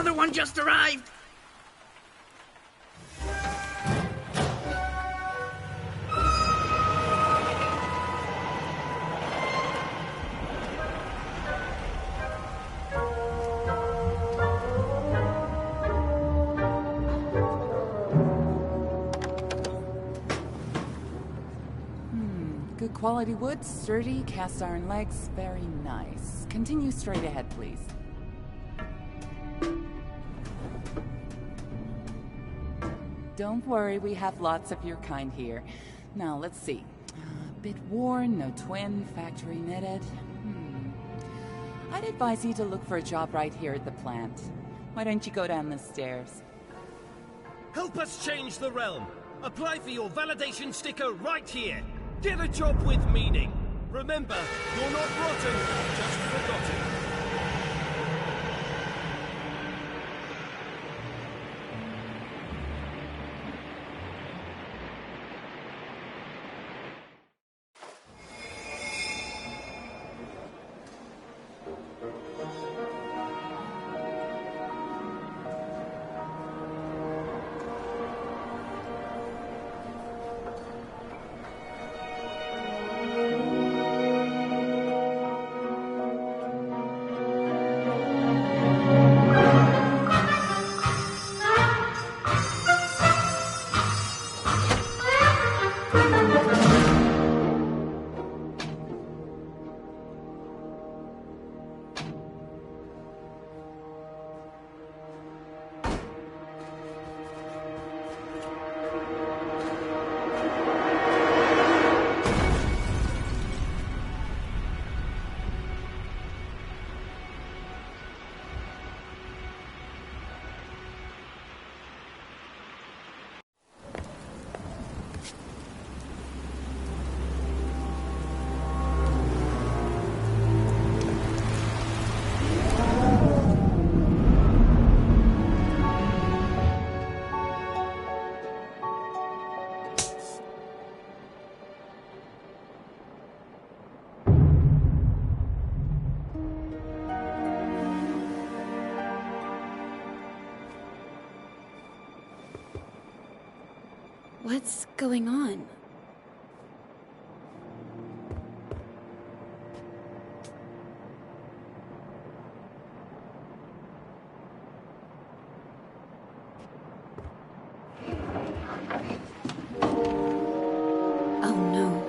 Another one just arrived! Good quality wood, sturdy, cast iron legs, very nice. Continue straight ahead, please. Don't worry, we have lots of your kind here. Now, let's see. A bit worn, no twin, factory knitted. I'd advise you to look for a job right here at the plant. Why don't you go down the stairs? Help us change the realm. Apply for your validation sticker right here. Get a job with meaning. Remember, you're not rotten, just forgotten. What's going on? Oh no.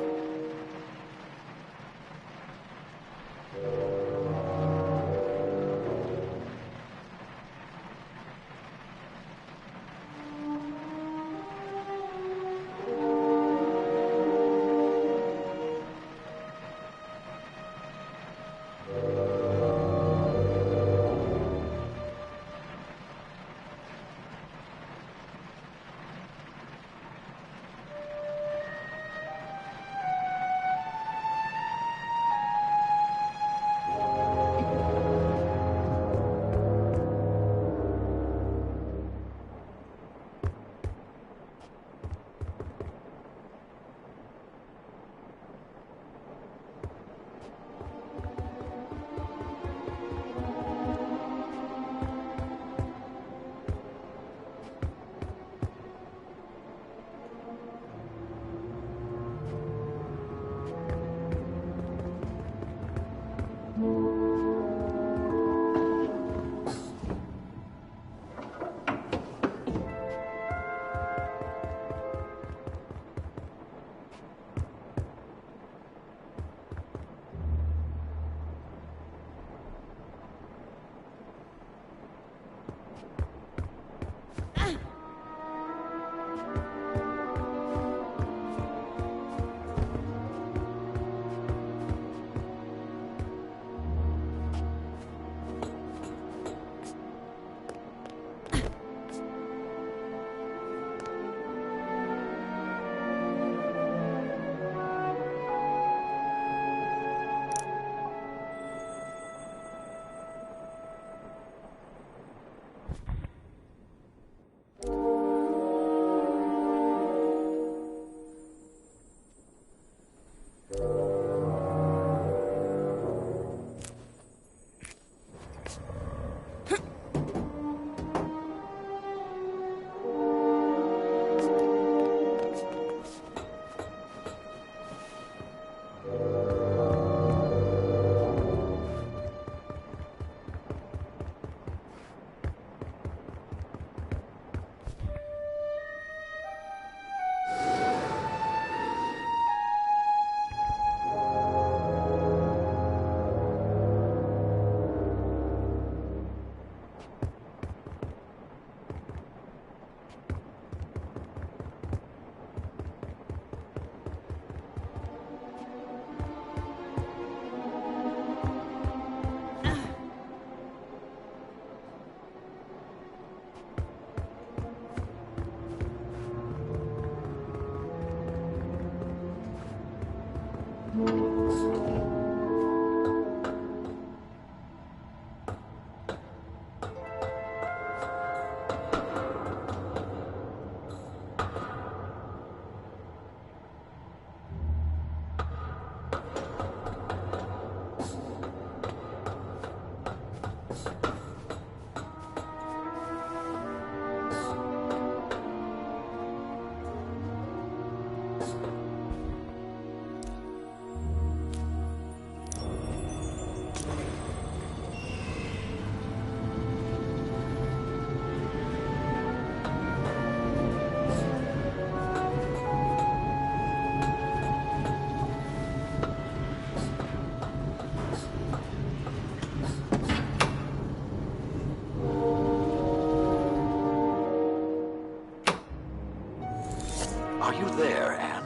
Are you there, Anne?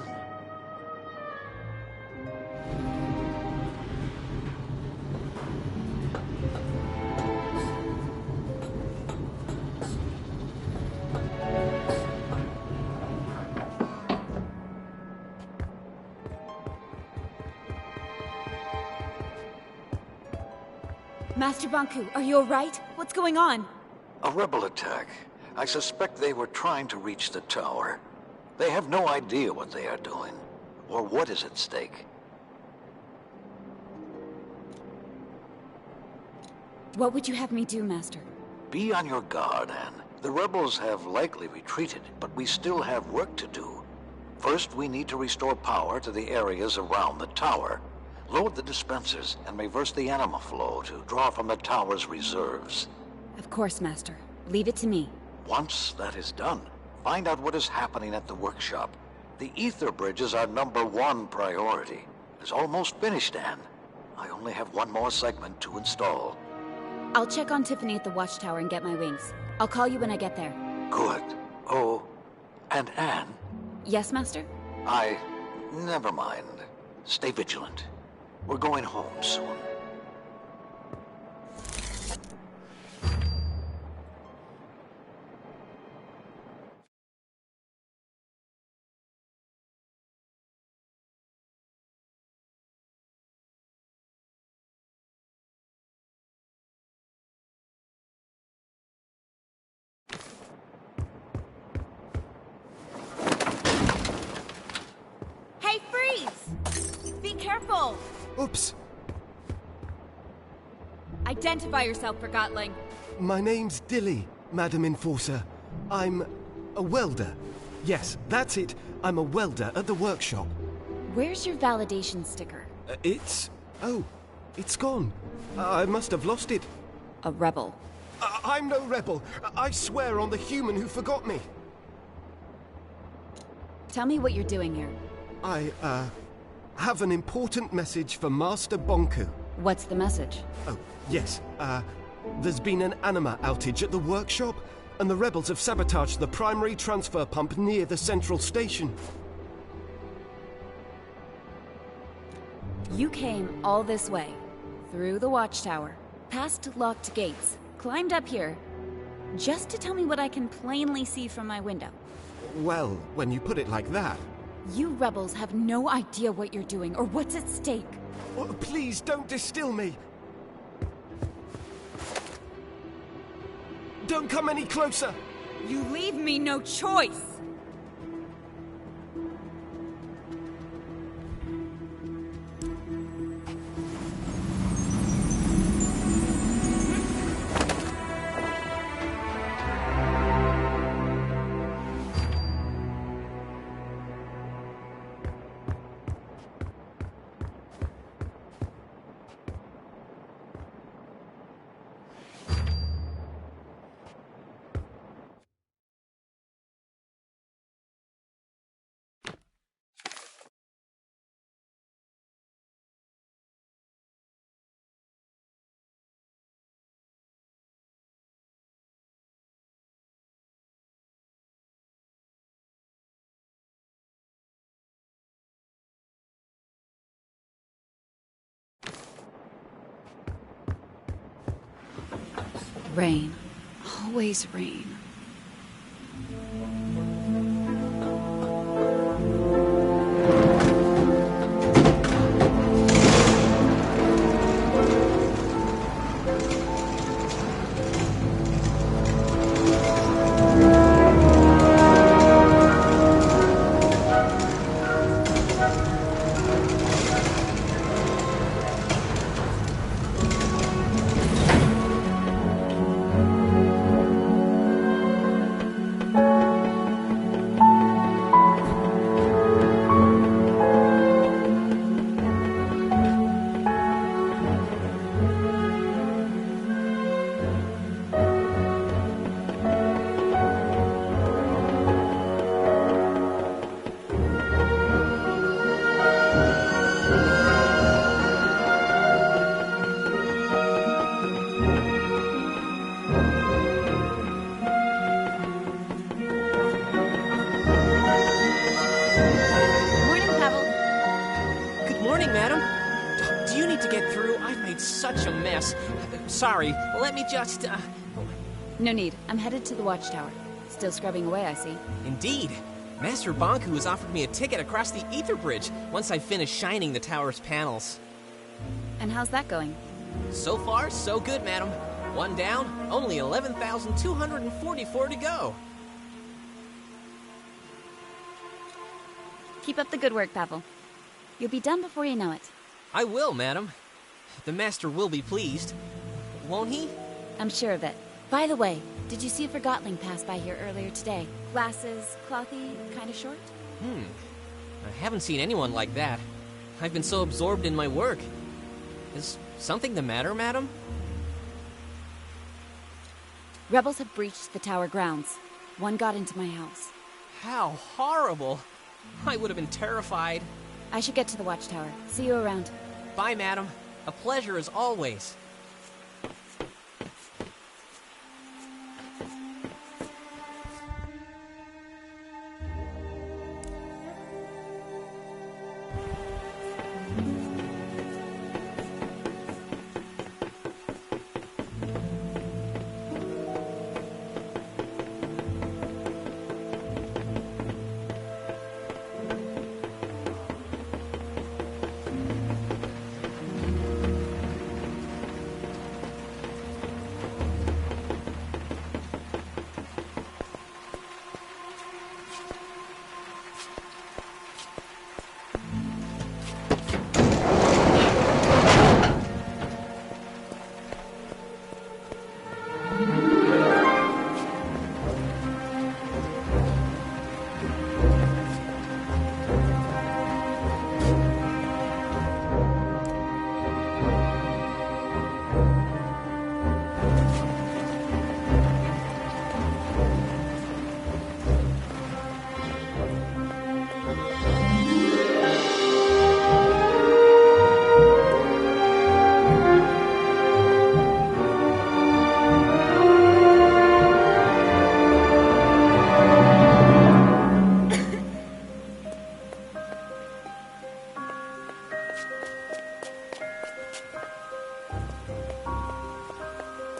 Master Banku, are you alright? What's going on? A rebel attack. I suspect they were trying to reach the tower. They have no idea what they are doing, or what is at stake. What would you have me do, Master? Be on your guard, Anne. The rebels have likely retreated, but we still have work to do. First, we need to restore power to the areas around the tower. Load the dispensers and reverse the anima flow to draw from the tower's reserves. Of course, Master. Leave it to me. Once that is done, find out what is happening at the workshop. The ether bridge is our #1 priority. It's almost finished, Anne. I only have one more segment to install. I'll check on Tiffany at the watchtower and get my wings. I'll call you when I get there. Good. Oh, and Anne, Yes, Master? never mind. Stay vigilant. We're going home soon. Hey, freeze! Be careful! Oops. Identify yourself, Forgotling. My name's Dilly, Madam Enforcer. I'm a welder. Yes, that's it. I'm a welder at the workshop. Where's your validation sticker? Oh, it's gone. I must have lost it. A rebel. I'm no rebel. I swear on the human who forgot me. Tell me what you're doing here. I have an important message for Master Bonku. What's the message? Oh, yes. There's been an anima outage at the workshop, and the rebels have sabotaged the primary transfer pump near the central station. You came all this way, through the watchtower, past locked gates, climbed up here, just to tell me what I can plainly see from my window. Well, when you put it like that... You rebels have no idea what you're doing or what's at stake. Oh, please don't distill me. Don't come any closer. You leave me no choice! Rain. Always rain. get through. I've made such a mess. Sorry, let me just, No need. I'm headed to the watchtower. Still scrubbing away, I see. Indeed. Master Bonku has offered me a ticket across the Ether Bridge once I finish shining the tower's panels. And how's that going? So far, so good, madam. One down, only 11,244 to go. Keep up the good work, Pavel. You'll be done before you know it. I will, madam. The master will be pleased. Won't he? I'm sure of it. By the way, did you see a Forgotling pass by here earlier today? Glasses, clothy, kinda short? I haven't seen anyone like that. I've been so absorbed in my work. Is something the matter, madam? Rebels have breached the tower grounds. One got into my house. How horrible! I would have been terrified. I should get to the watchtower. See you around. Bye, madam. A pleasure as always.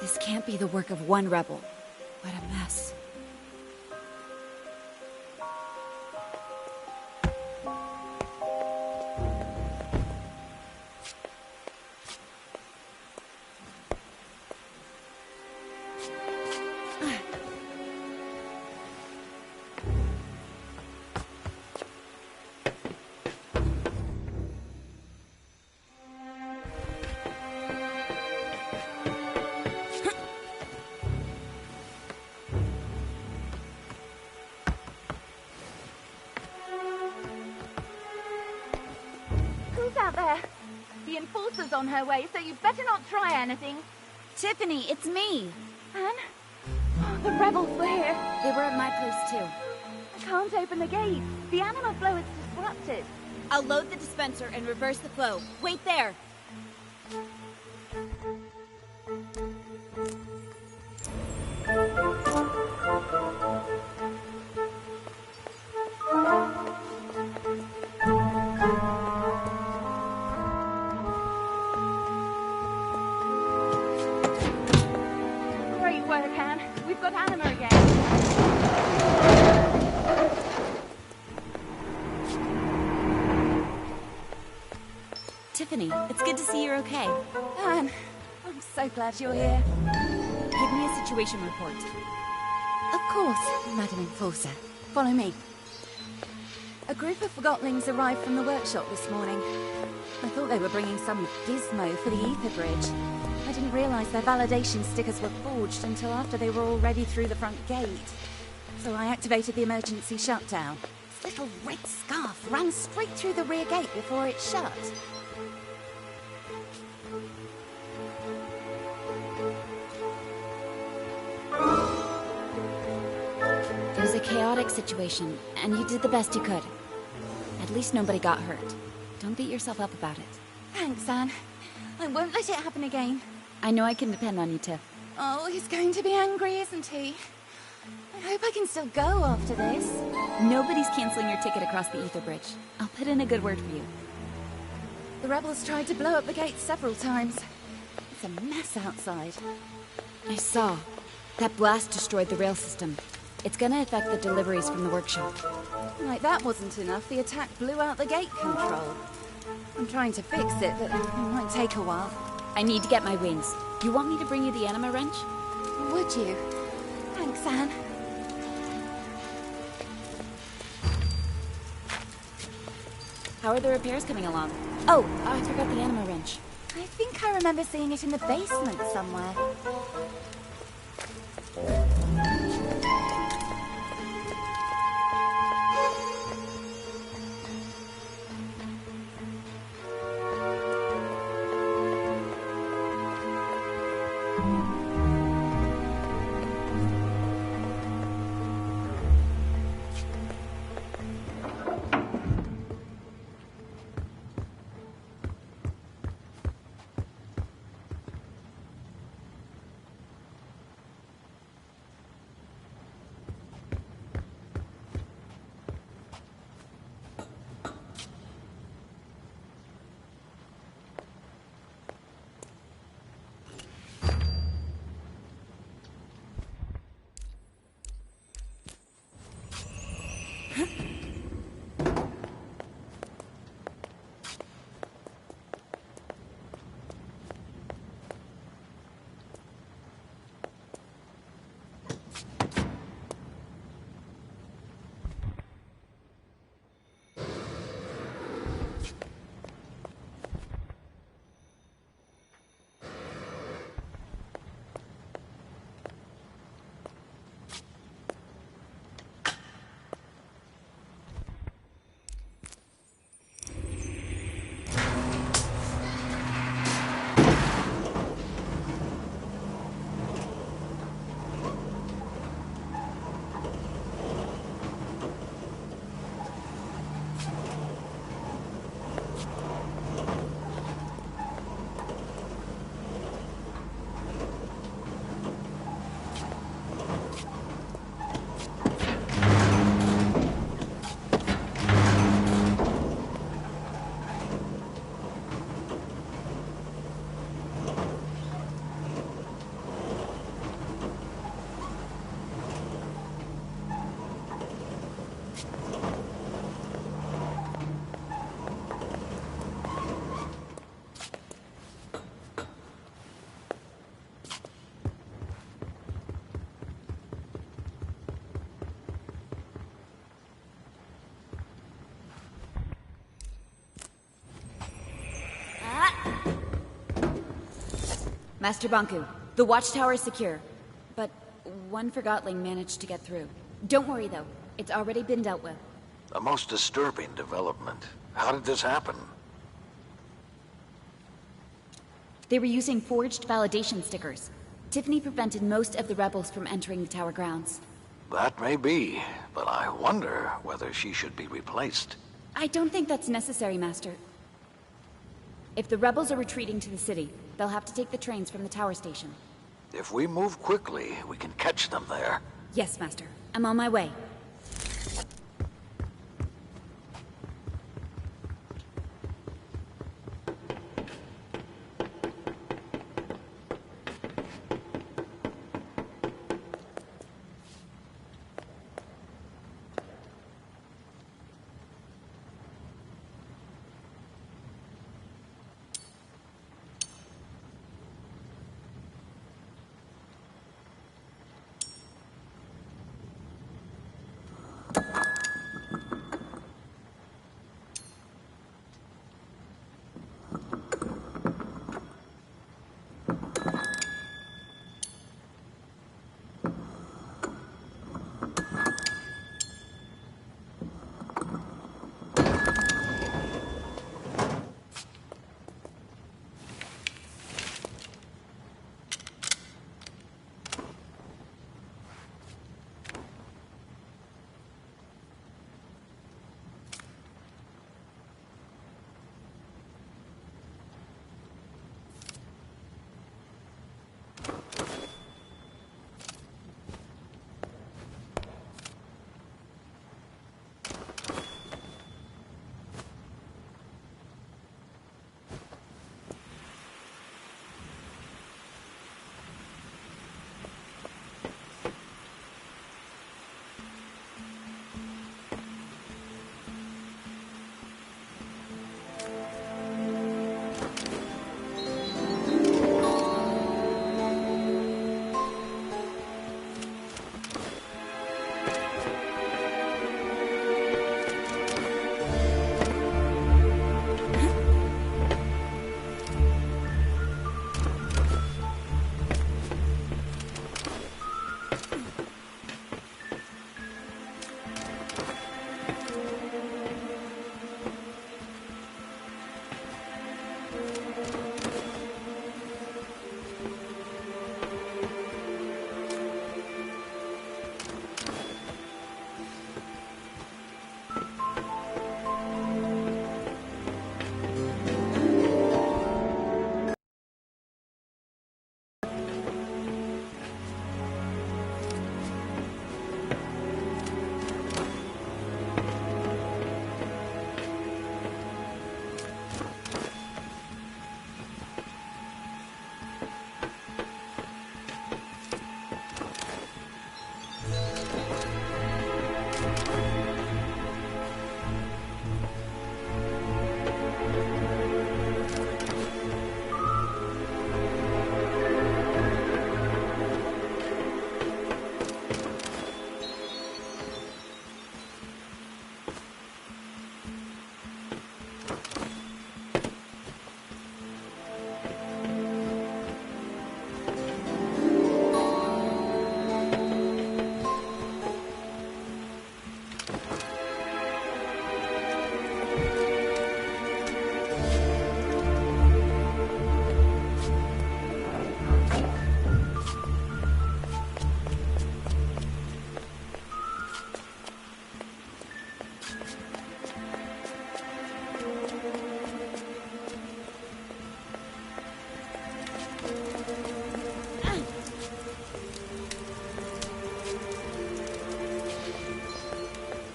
This can't be the work of one rebel. What a mess. Out there. The Enforcer's on her way, so you better not try anything. Tiffany, it's me! Anne? Oh, the rebels were here. They were at my place too. I can't open the gate. The animal flow is disrupted. I'll load the dispenser and reverse the flow. Wait there! Great work, Anne. We've got Anima again. Tiffany, it's good to see you're okay. Anne, I'm so glad you're here. Give me a situation report. Of course, Madam Enforcer. Follow me. A group of Forgotlings arrived from the workshop this morning. I thought they were bringing some gizmo for the Ether Bridge. I didn't realize their validation stickers were forged until after they were already through the front gate. So I activated the emergency shutdown. This little red scarf ran straight through the rear gate before it shut. It was a chaotic situation, and you did the best you could. At least nobody got hurt. Don't beat yourself up about it. Thanks, Anne. I won't let it happen again. I know I can depend on you, Tiff. Oh, he's going to be angry, isn't he? I hope I can still go after this. Nobody's canceling your ticket across the Ether Bridge. I'll put in a good word for you. The rebels tried to blow up the gates several times. It's a mess outside. I saw. That blast destroyed the rail system. It's gonna affect the deliveries from the workshop. Like that wasn't enough, the attack blew out the gate control. I'm trying to fix it, but it might take a while. I need to get my wings. You want me to bring you the anima wrench? Would you? Thanks, Anne. How are the repairs coming along? Oh, I forgot the anima wrench. I think I remember seeing it in the basement somewhere. Master Banku, the watchtower is secure. But one Forgotling managed to get through. Don't worry, though. It's already been dealt with. A most disturbing development. How did this happen? They were using forged validation stickers. Tiffany prevented most of the rebels from entering the tower grounds. That may be, but I wonder whether she should be replaced. I don't think that's necessary, Master. If the rebels are retreating to the city, they'll have to take the trains from the tower station. If we move quickly, we can catch them there. Yes, Master. I'm on my way.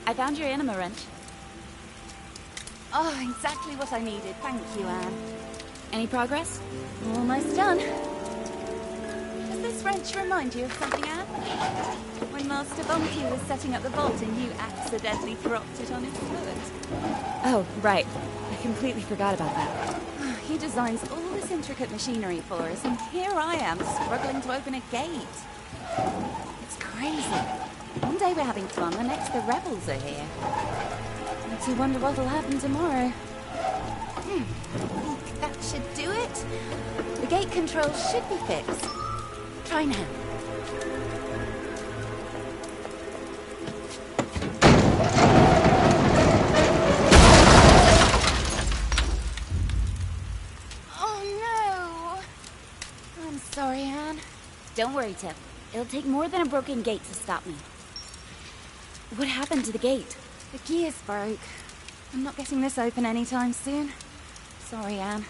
I found your anima wrench. Oh, exactly what I needed. Thank you, Anne. Any progress? Almost done. Does this wrench remind you of something, Anne? When Master Bunky was setting up the vault and you accidentally dropped it on his foot. Oh, right. I completely forgot about that. He designs all this intricate machinery for us, and here I am struggling to open a gate. It's crazy. One day we're having fun, the next the rebels are here. Makes you wonder what'll happen tomorrow. I think that should do it. The gate controls should be fixed. Try now. Oh no! I'm sorry, Anne. Don't worry, Tip. It'll take more than a broken gate to stop me. What happened to the gate? The gears broke. I'm not getting this open anytime soon. Sorry, Anne.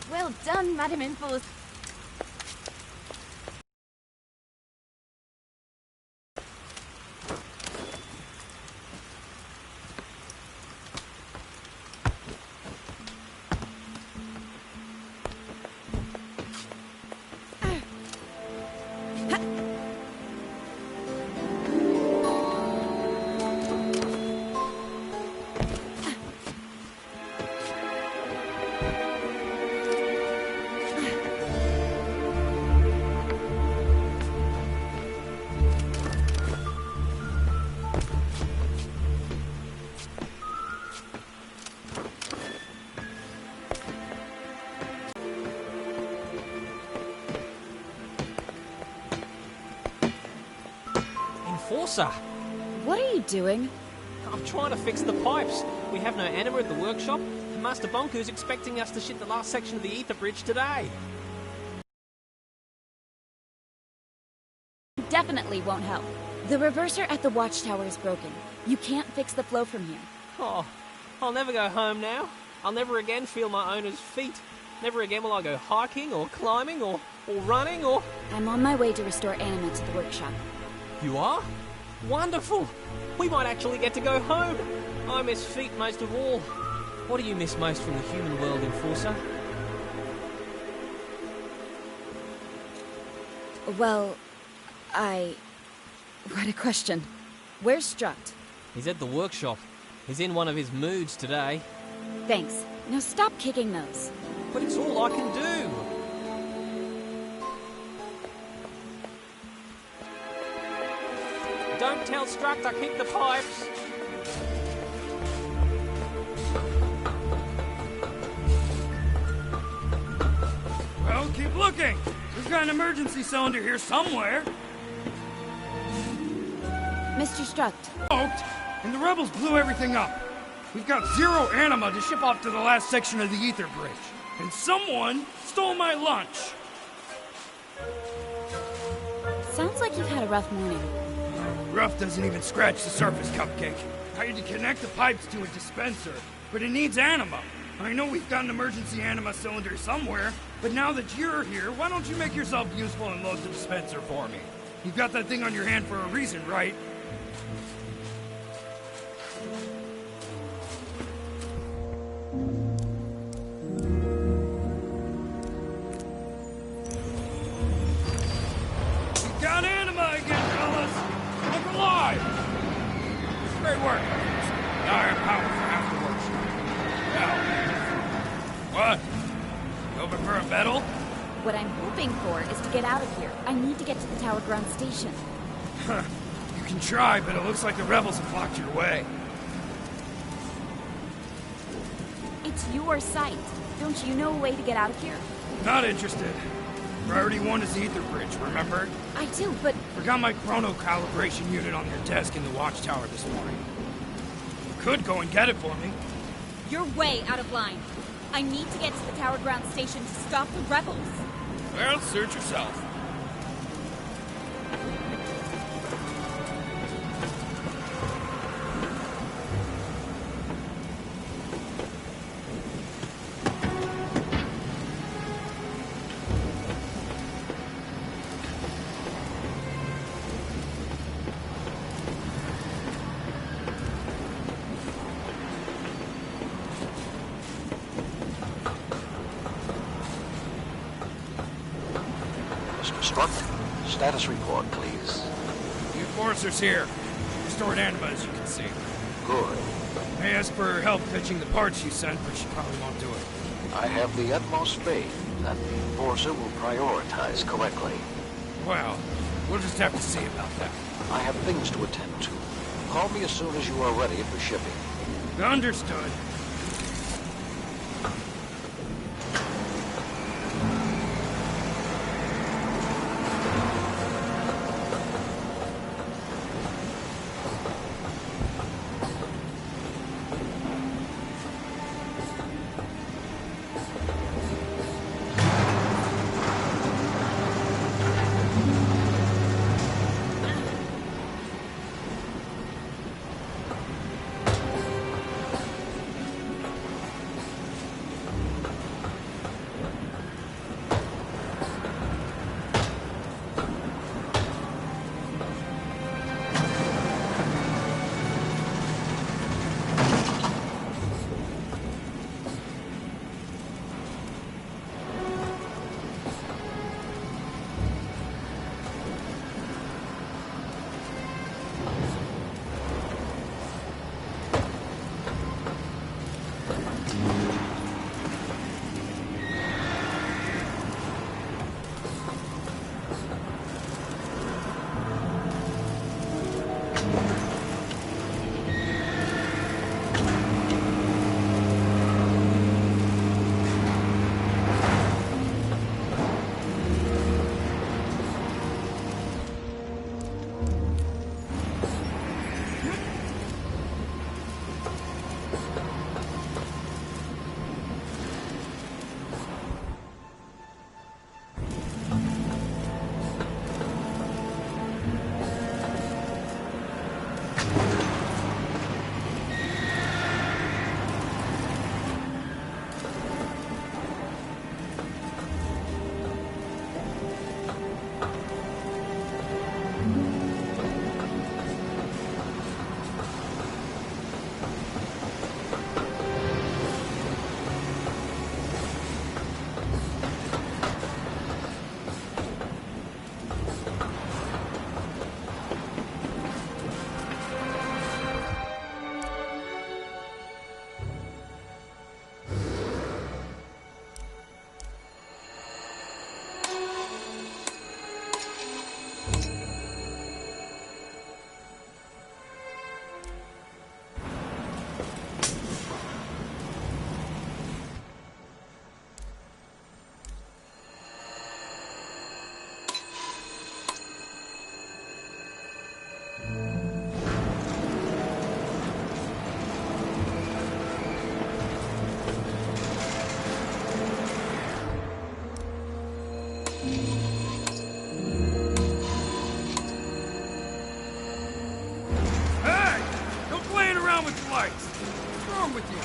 Well done, Madam Enforcer. Enforcer! What are you doing? I'm trying to fix the pipes. We have no anima at the workshop, and Master Bunku's expecting us to ship the last section of the ether bridge today. Definitely won't help. The reverser at the watchtower is broken. You can't fix the flow from here. Oh, I'll never go home now. I'll never again feel my owner's feet. Never again will I go hiking or climbing or running or... I'm on my way to restore anima to the workshop. You are? Wonderful! We might actually get to go home! I miss feet most of all. What do you miss most from the human world, Enforcer? Well, What a question. Where's Struct? He's at the workshop. He's in one of his moods today. Thanks. Now stop kicking those. But it's all I can do! Don't tell Struct I kicked the pipes! Well, keep looking! We've got an emergency cylinder here somewhere! Mr. Struct. Smoked, and the rebels blew everything up. We've got 0 anima to ship off to the last section of the ether bridge. And someone stole my lunch! Sounds like you've had a rough morning. Rough doesn't even scratch the surface, Cupcake. I had to connect the pipes to a dispenser, but it needs anima. I know we've got an emergency anima cylinder somewhere, but now that you're here, why don't you make yourself useful and load the dispenser for me? You've got that thing on your hand for a reason, right? We got anima again, fellas! Look alive! Great work. Iron power for afterwards. Now, what? You open for a medal? What I'm hoping for is to get out of here. I need to get to the Tower Ground Station. You can try, but it looks like the rebels have blocked your way. It's your site. Don't you know a way to get out of here? Not interested. Priority 1 is the ether bridge, remember? I do, but Forgot my chrono calibration unit on your desk in the watchtower this morning. You could go and get it for me. you're way out of line. I need to get to the Tower Ground Station to stop the rebels. Well, suit yourself. Construct. Status report, please. The Enforcer's here. Restored Anima, as you can see. Good. I asked for her help fetching the parts you sent, but she probably won't do it. I have the utmost faith that the Enforcer will prioritize correctly. Well, we'll just have to see about that. I have things to attend to. Call me as soon as you are ready for shipping. Understood. What's wrong with you?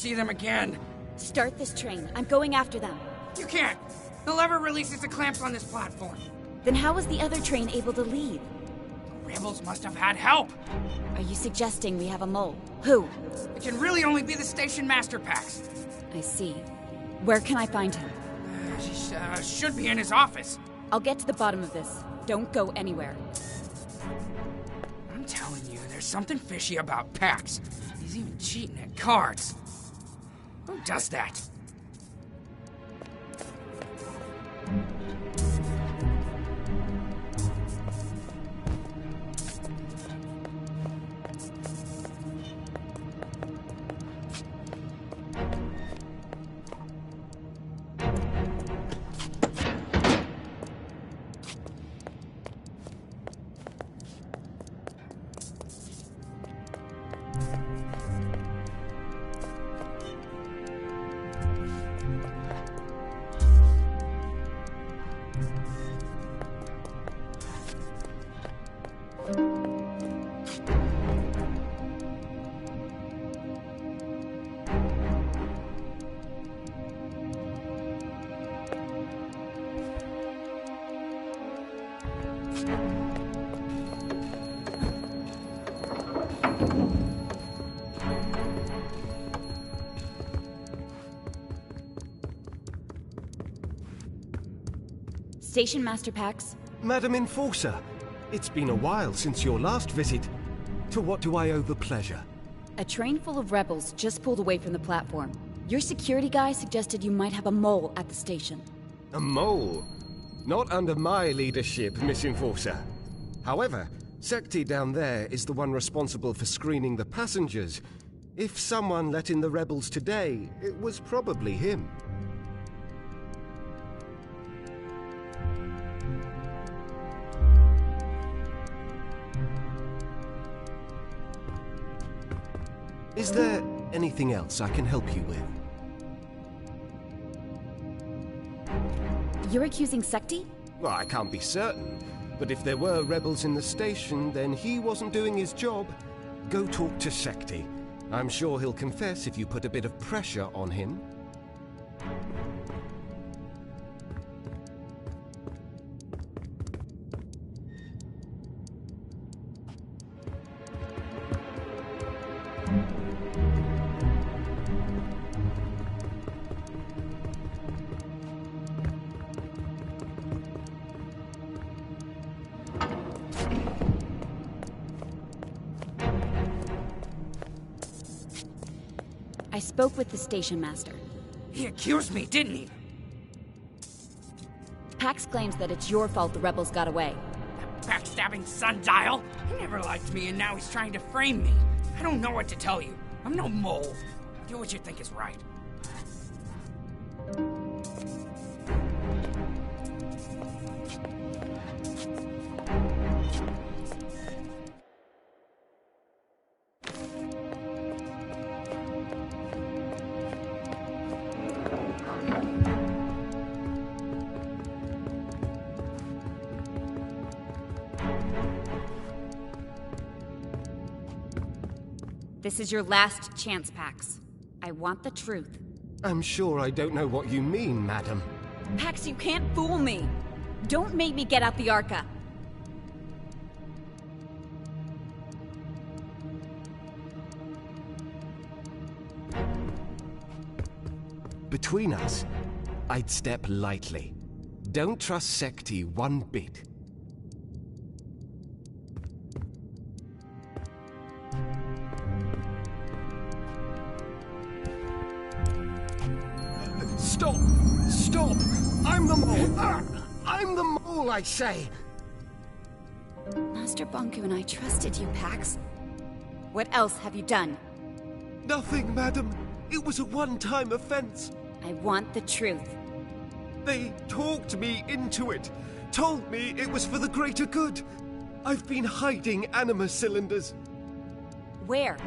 see them again. Start this train. I'm going after them. You can't. The lever releases the clamps on this platform. Then how was the other train able to leave? Rebels must have had help. Are you suggesting we have a mole? Who? It can really only be the station master, Pax. I see. Where can I find him? He should be in his office. I'll get to the bottom of this. Don't go anywhere. I'm telling you, there's something fishy about Pax. He's even cheating at cards. Who does that? Station Master Pax? Madam Enforcer, it's been a while since your last visit. To what do I owe the pleasure? A train full of rebels just pulled away from the platform. Your security guy suggested you might have a mole at the station. A mole? Not under my leadership, Miss Enforcer. However, Sekti down there is the one responsible for screening the passengers. If someone let in the rebels today, it was probably him. Is there anything else I can help you with? You're accusing Sekti? Well, I can't be certain, but if there were rebels in the station, then he wasn't doing his job. Go talk to Sekti. I'm sure he'll confess if you put a bit of pressure on him. I spoke with the station master. He accused me, didn't he? Pax claims that it's your fault the rebels got away. That backstabbing sundial? He never liked me and now he's trying to frame me. I don't know what to tell you. I'm no mole. Do what you think is right. This is your last chance, Pax. I want the truth. I'm sure I don't know what you mean, madam. Pax, you can't fool me! Don't make me get out the Arca! Between us, I'd step lightly. Don't trust Sekti one bit. Stop! Stop! I'm the mole! I'm the mole, I say! Master Bonku and I trusted you, Pax. What else have you done? Nothing, madam. It was a one-time offense. I want the truth. They talked me into it. Told me it was for the greater good. I've been hiding anima cylinders. Where?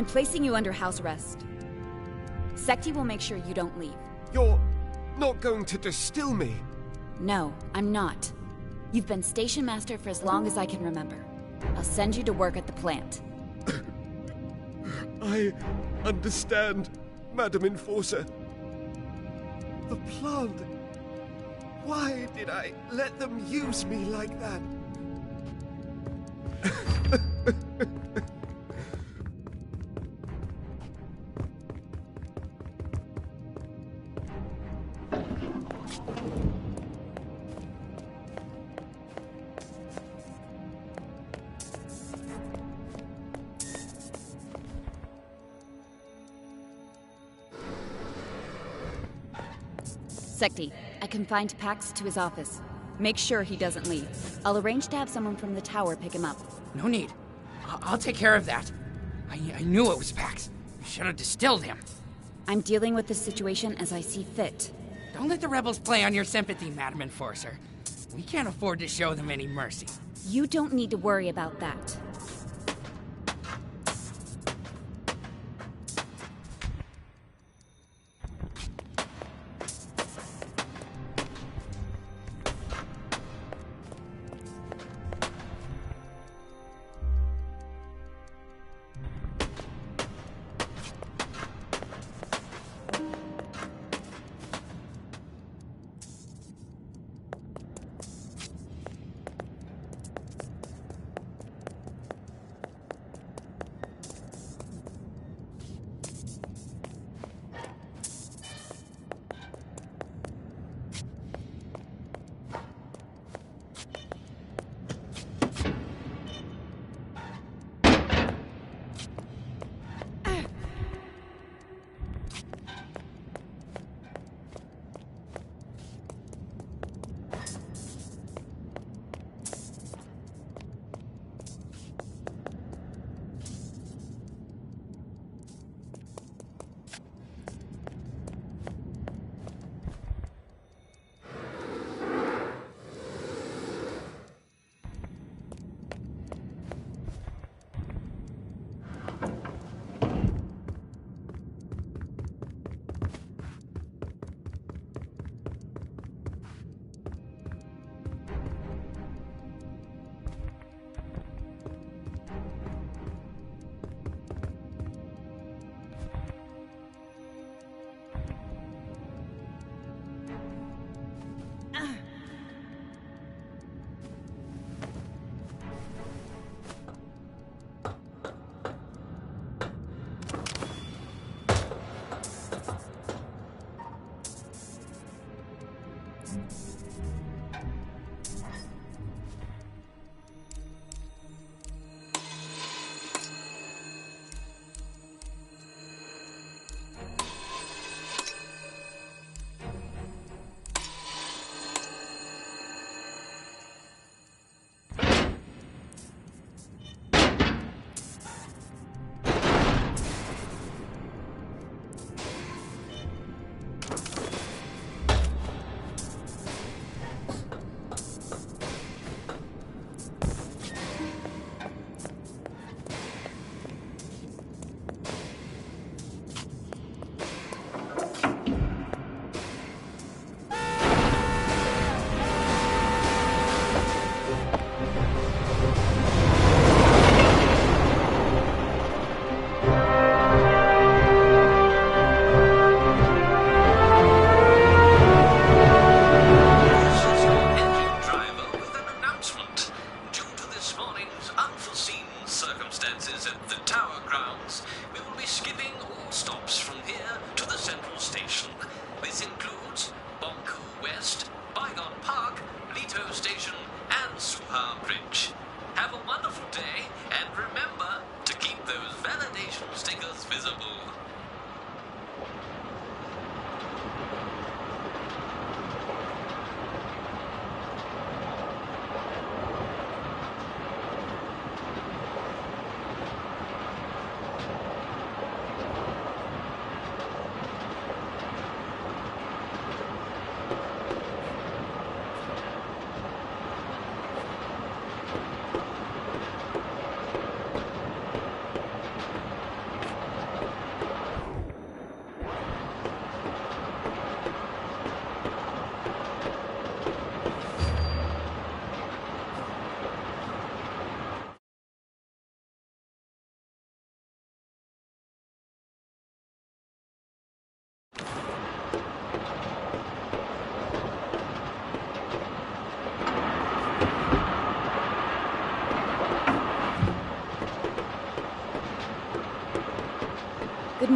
placing you under house arrest. Sekti will make sure you don't leave. You're not going to distill me? No, I'm not. You've been station master for as long as I can remember. I'll send you to work at the plant. I understand, Madam Enforcer. The plant. Why did I let them use me like that? Sekti, I confined Pax to his office. Make sure he doesn't leave. I'll arrange to have someone from the tower pick him up. No need. I'll take care of that. I knew it was Pax. We should have distilled him. I'm dealing with this situation as I see fit. Don't let the rebels play on your sympathy, Madam Enforcer. We can't afford to show them any mercy. You don't need to worry about that.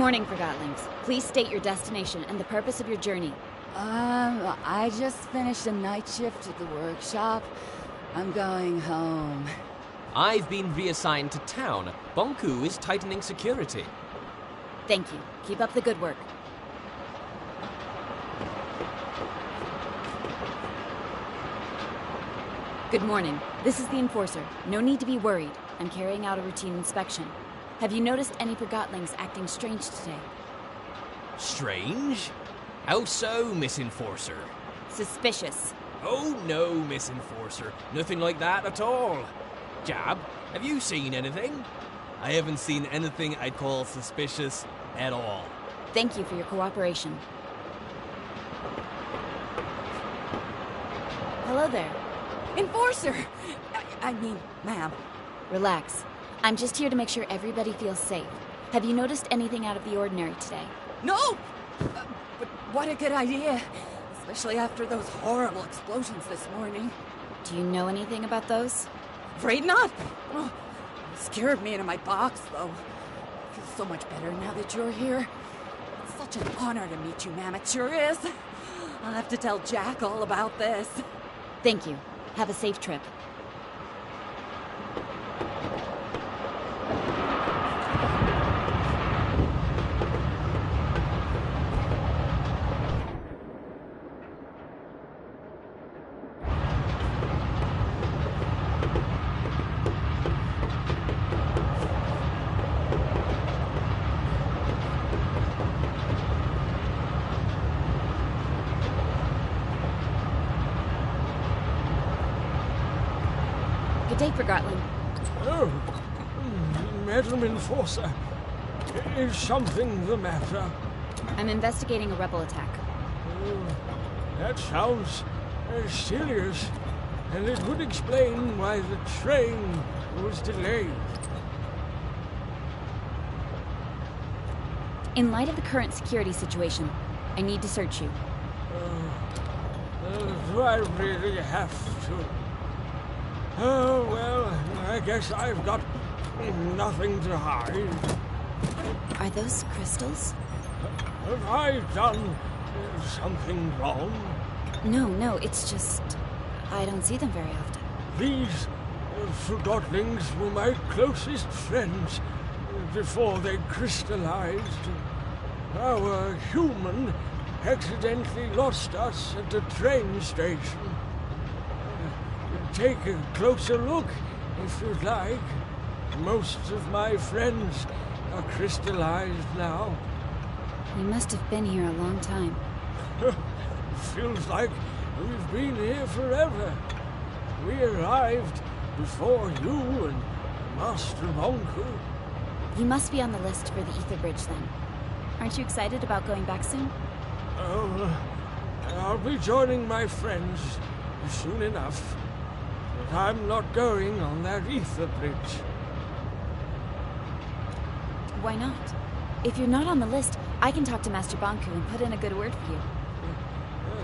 morning, Forgotlings. Please state your destination and the purpose of your journey. I just finished a night shift at the workshop. I'm going home. I've been reassigned to town. Bonku is tightening security. Thank you. Keep up the good work. Good morning. This is the Enforcer. No need to be worried. I'm carrying out a routine inspection. Have you noticed any Forgotlings acting strange today? Strange? How so, Miss Enforcer? Suspicious. Oh no, Miss Enforcer. Nothing like that at all. Jab, have you seen anything? I haven't seen anything I'd call suspicious at all. Thank you for your cooperation. Hello there. Enforcer! I mean, ma'am. Relax. I'm just here to make sure everybody feels safe. Have you noticed anything out of the ordinary today? No! But what a good idea. Especially after those horrible explosions this morning. Do you know anything about those? Afraid not. Oh, it scared me into my box, though. I feel so much better now that you're here. It's such an honor to meet you, ma'am. It sure is. I'll have to tell Jack all about this. Thank you. Have a safe trip. Good day, Forgotling. Oh, Madam Enforcer, is something the matter? I'm investigating a rebel attack. Oh, that sounds serious, and it would explain why the train was delayed. In light of the current security situation, I need to search you. Do I really have to? Oh, well, I guess I've got nothing to hide. Are those crystals? Have I done something wrong? No, it's just... I don't see them very often. These Forgotlings were my closest friends before they crystallized. Our human accidentally lost us at the train station. Take a closer look, if you'd like. Most of my friends are crystallized now. We must have been here a long time. Feels like we've been here forever. We arrived before you and Master Bonku. You must be on the list for the Ether Bridge, then. Aren't you excited about going back soon? Oh, I'll be joining my friends soon enough. But I'm not going on that Ether Bridge. Why not? If you're not on the list, I can talk to Master Bonku and put in a good word for you.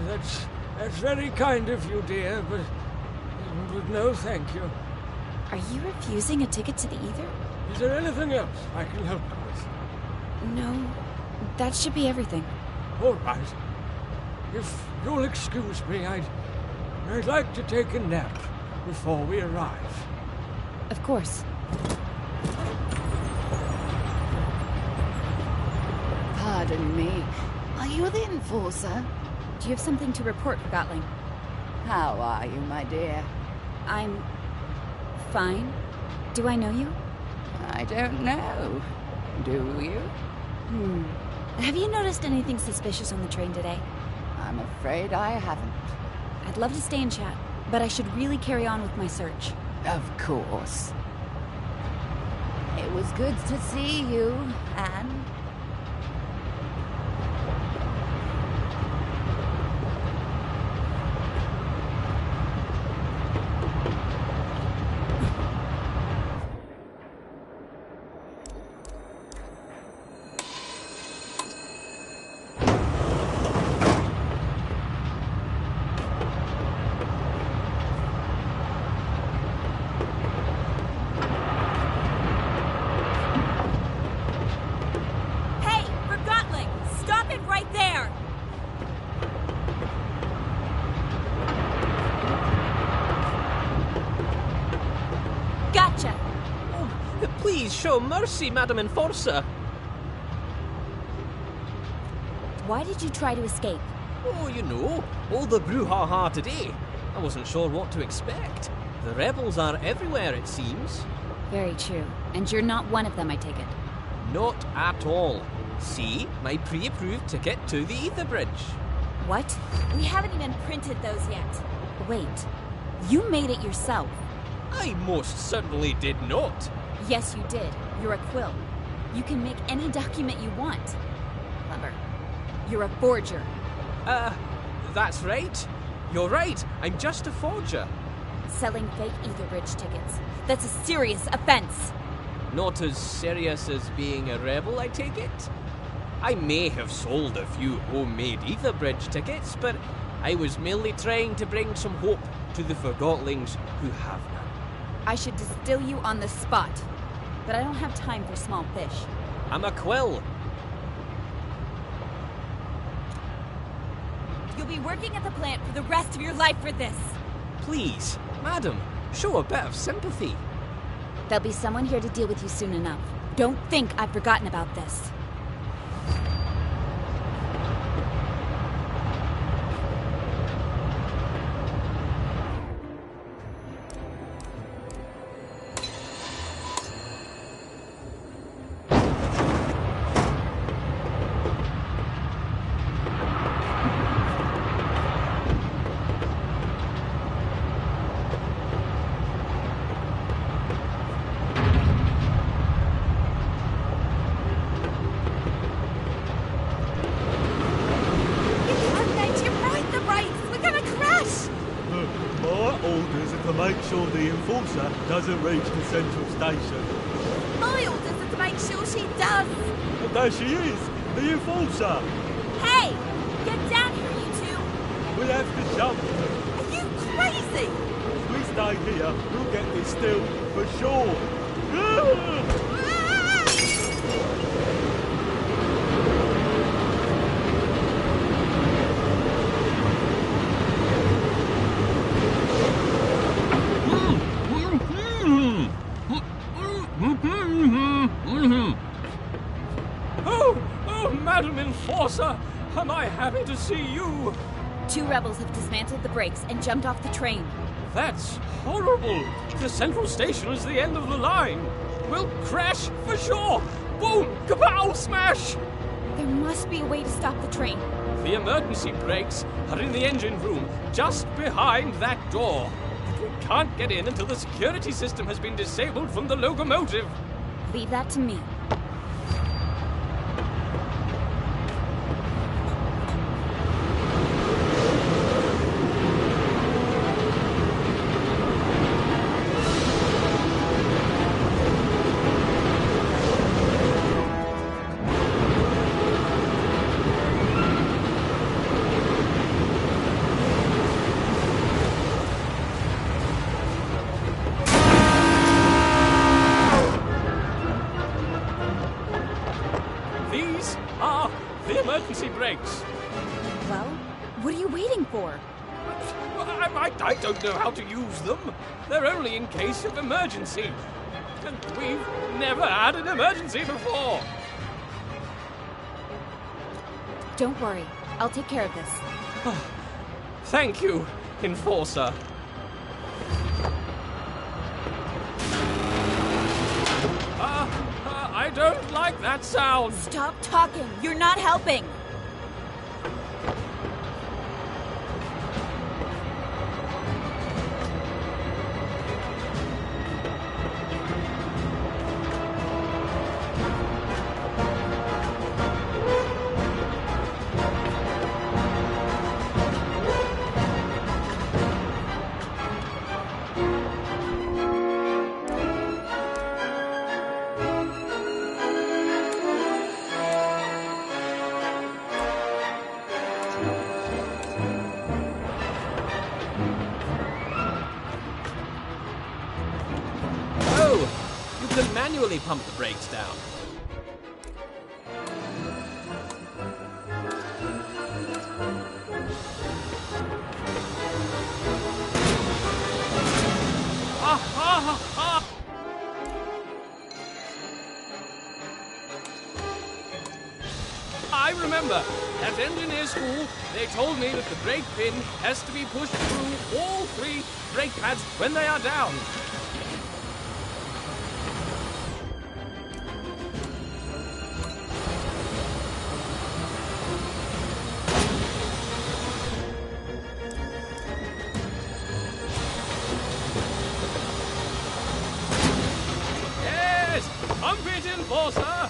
That's very kind of you, dear, but no thank you. Are you refusing a ticket to the Ether? Is there anything else I can help you with? No, that should be everything. All right. If you'll excuse me, I'd like to take a nap before we arrive. Of course. Pardon me. Are you the Enforcer? Do you have something to report, Forgotling? How are you, my dear? I'm... fine. Do I know you? I don't know. Do you? Have you noticed anything suspicious on the train today? I'm afraid I haven't. I'd love to stay and chat, but I should really carry on with my search. Of course. It was good to see you, Anne. show mercy, Madam Enforcer. Why did you try to escape? Oh, you know, all the brouhaha today. I wasn't sure what to expect. The rebels are everywhere, it seems. Very true. And you're not one of them, I take it. Not at all. See, my pre-approved ticket to the Ether Bridge. What? We haven't even printed those yet. Wait, you made it yourself. I most certainly did not. Yes, you did. You're a quill. You can make any document you want. Clever. You're a forger. That's right. You're right. I'm just a forger. Selling fake Ether Bridge tickets. That's a serious offense. Not as serious as being a rebel, I take it? I may have sold a few homemade Ether Bridge tickets, but I was merely trying to bring some hope to the Forgotlings who have none. I should distill you on the spot, but I don't have time for small fish. I'm a quill. You'll be working at the plant for the rest of your life for this. Please, madam, show a bit of sympathy. There'll be someone here to deal with you soon enough. Don't think I've forgotten about this. Doesn't reach the central station. My orders are to make sure she does. And there she is, the Enforcer. Hey! Get down here, you two! We have to jump. Are you crazy? If we stay here, we'll get this still, for sure. Madam Enforcer, am I happy to see you? 2 rebels have dismantled the brakes and jumped off the train. That's horrible. The central station is the end of the line. We'll crash for sure. Boom! Kapow! Smash! There must be a way to stop the train. The emergency brakes are in the engine room, just behind that door. But we can't get in until the security system has been disabled from the locomotive. Leave that to me. Well, what are you waiting for? I don't know how to use them. They're only in case of emergency. And we've never had an emergency before. Don't worry. I'll take care of this. Thank you, Enforcer. I don't like that sound. Stop talking. You're not helping. Manually pump the brakes down. Remember, at engineer school, they told me that the brake pin has to be pushed through all 3 brake pads when they are down. Yes! Pump it, Enforcer!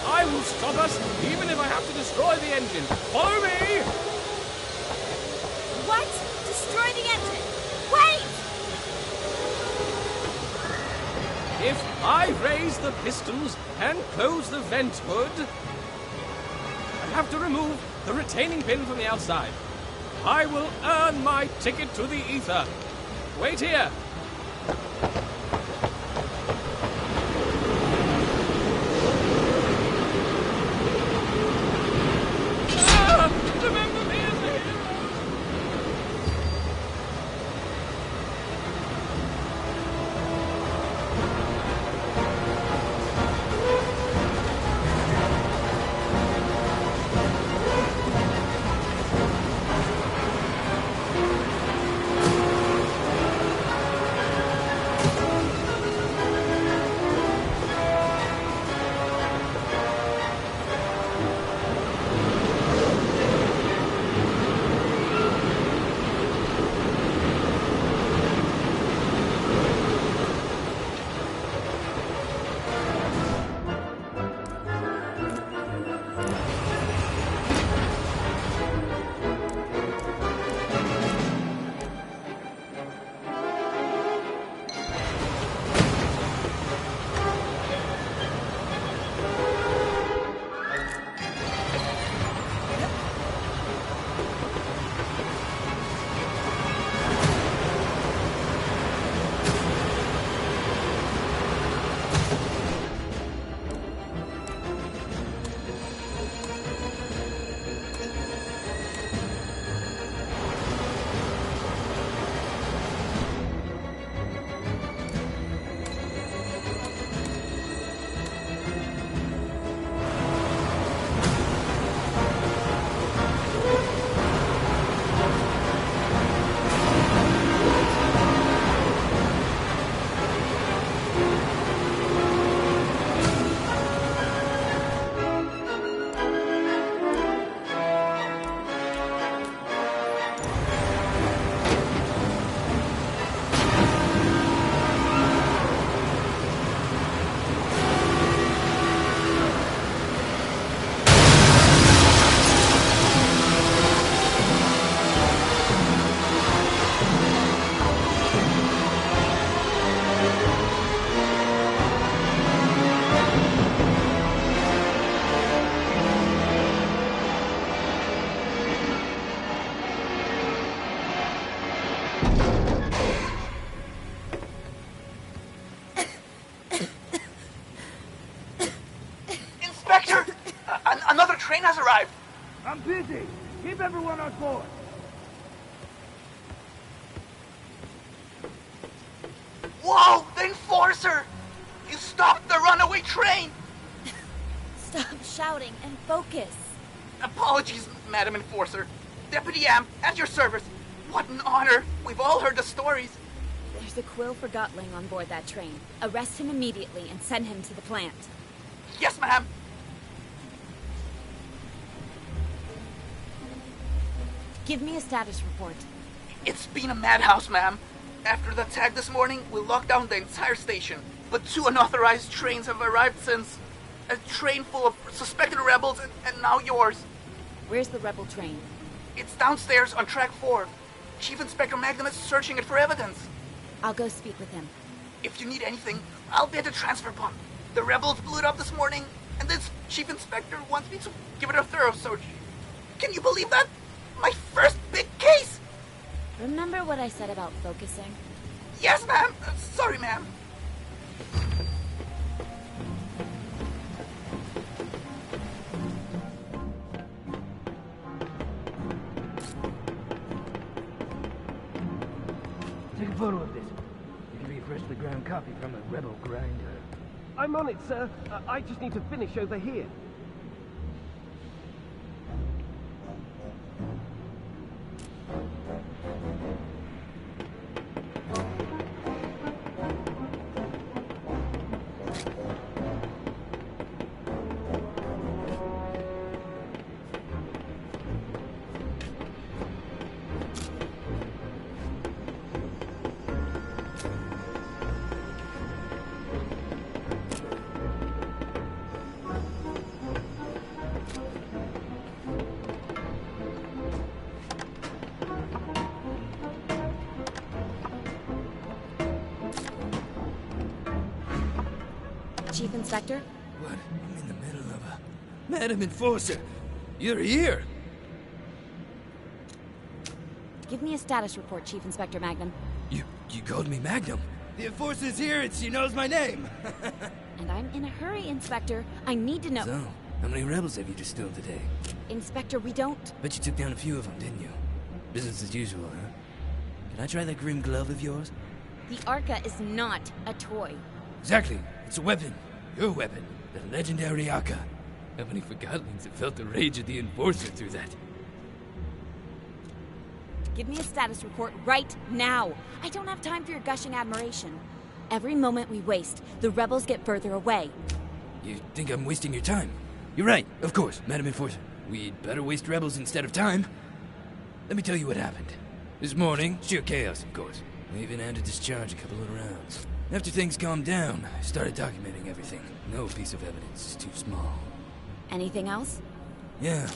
I will stop us, even if I have to destroy the engine. Follow me! What? Destroy the engine? Wait! If I raise the pistons and close the vent hood, I have to remove the retaining pin from the outside. I will earn my ticket to the ether. Wait here. Remember me as a hero! Another train has arrived! I'm busy! Keep everyone on board! Whoa! The Enforcer! You stopped the runaway train! Stop shouting and focus. Apologies, Madam Enforcer. Deputy Am, at your service. What an honor! We've all heard the stories. There's a Quill Forgotling on board that train. Arrest him immediately and send him to the plant. Yes, ma'am. Give me a status report. It's been a madhouse, ma'am. After the attack this morning, we locked down the entire station. But 2 unauthorized trains have arrived since. A train full of suspected rebels and now yours. Where's the rebel train? It's downstairs on track 4. Chief Inspector Magnum is searching it for evidence. I'll go speak with him. If you need anything, I'll be at the transfer pump. The rebels blew it up this morning, and this Chief Inspector wants me to give it a thorough search. Can you believe that? My first big case! Remember what I said about focusing? Yes, ma'am. Sorry, ma'am. Take a photo of this. You can refresh the ground copy from a rebel grinder. I'm on it, sir. I just need to finish over here. Chief Inspector? What? I'm in the middle of a... Madam Enforcer! You're here! Give me a status report, Chief Inspector Magnum. You called me Magnum? The Enforcer's here and she knows my name! And I'm in a hurry, Inspector. I need to know... So, how many rebels have you distilled today? Inspector, we don't... Bet you took down a few of them, didn't you? Business as usual, huh? Can I try that grim glove of yours? The Arca is not a toy. Exactly. It's a weapon. Your weapon. The legendary Arca. How many Forgotlings have felt the rage of the Enforcer through that? Give me a status report right now. I don't have time for your gushing admiration. Every moment we waste, the rebels get further away. You think I'm wasting your time? You're right, of course, Madam Enforcer. We'd better waste rebels instead of time. Let me tell you what happened. This morning, sheer chaos, of course. I even had to discharge a couple of rounds. After things calmed down, I started documenting everything. No piece of evidence is too small. Anything else? Yeah.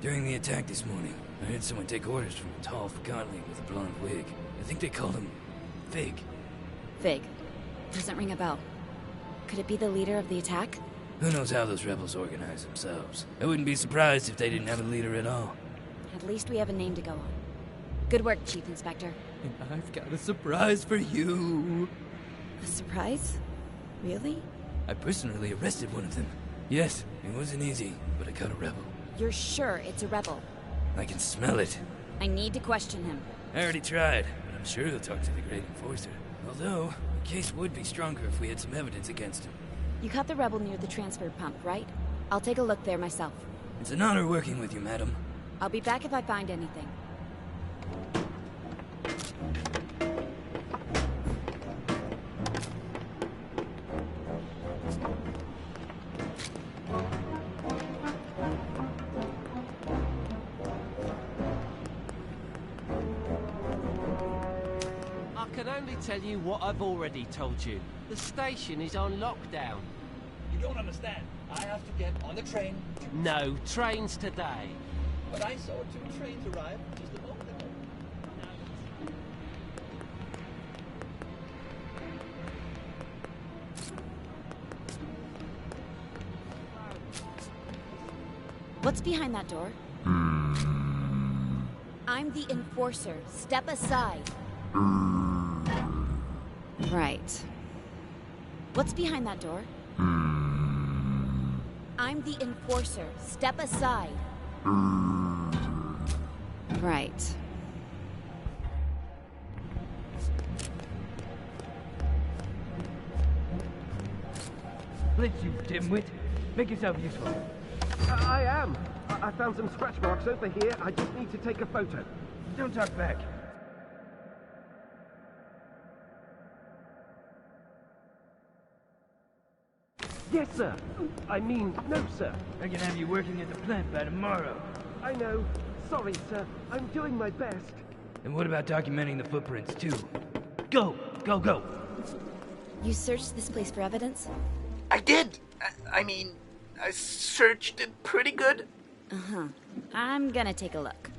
During the attack this morning, I heard someone take orders from a tall Forgotling with a blonde wig. I think they called him Fig. Fig. Doesn't ring a bell. Could it be the leader of the attack? Who knows how those rebels organize themselves? I wouldn't be surprised if they didn't have a leader at all. At least we have a name to go on. Good work, Chief Inspector. And I've got a surprise for you. A surprise? Really? I personally arrested one of them. Yes, it wasn't easy, but I caught a rebel. You're sure it's a rebel? I can smell it. I need to question him. I already tried, but I'm sure he'll talk to the Great Enforcer. Although, the case would be stronger if we had some evidence against him. You caught the rebel near the transfer pump, right? I'll take a look there myself. It's an honor working with you, madam. I'll be back if I find anything. I can only tell you what I've already told you. The station is on lockdown. You don't understand. I have to get on the train. No trains today. But I saw 2 trains arrive just a moment ago. What's behind that door? I'm the Enforcer. Step aside. Right. What's behind that door? I'm I'm the enforcer. Step aside. Right. Blitz, you dimwit. Make yourself useful. I am. I found some scratch marks over here. I just need to take a photo. Don't talk back. Yes, sir. I mean, no, sir. I can have you working at the plant by tomorrow. I know. Sorry, sir. I'm doing my best. And what about documenting the footprints, too? Go! Go, go! You searched this place for evidence? I did! I mean, I searched it pretty good. Uh-huh. I'm gonna take a look.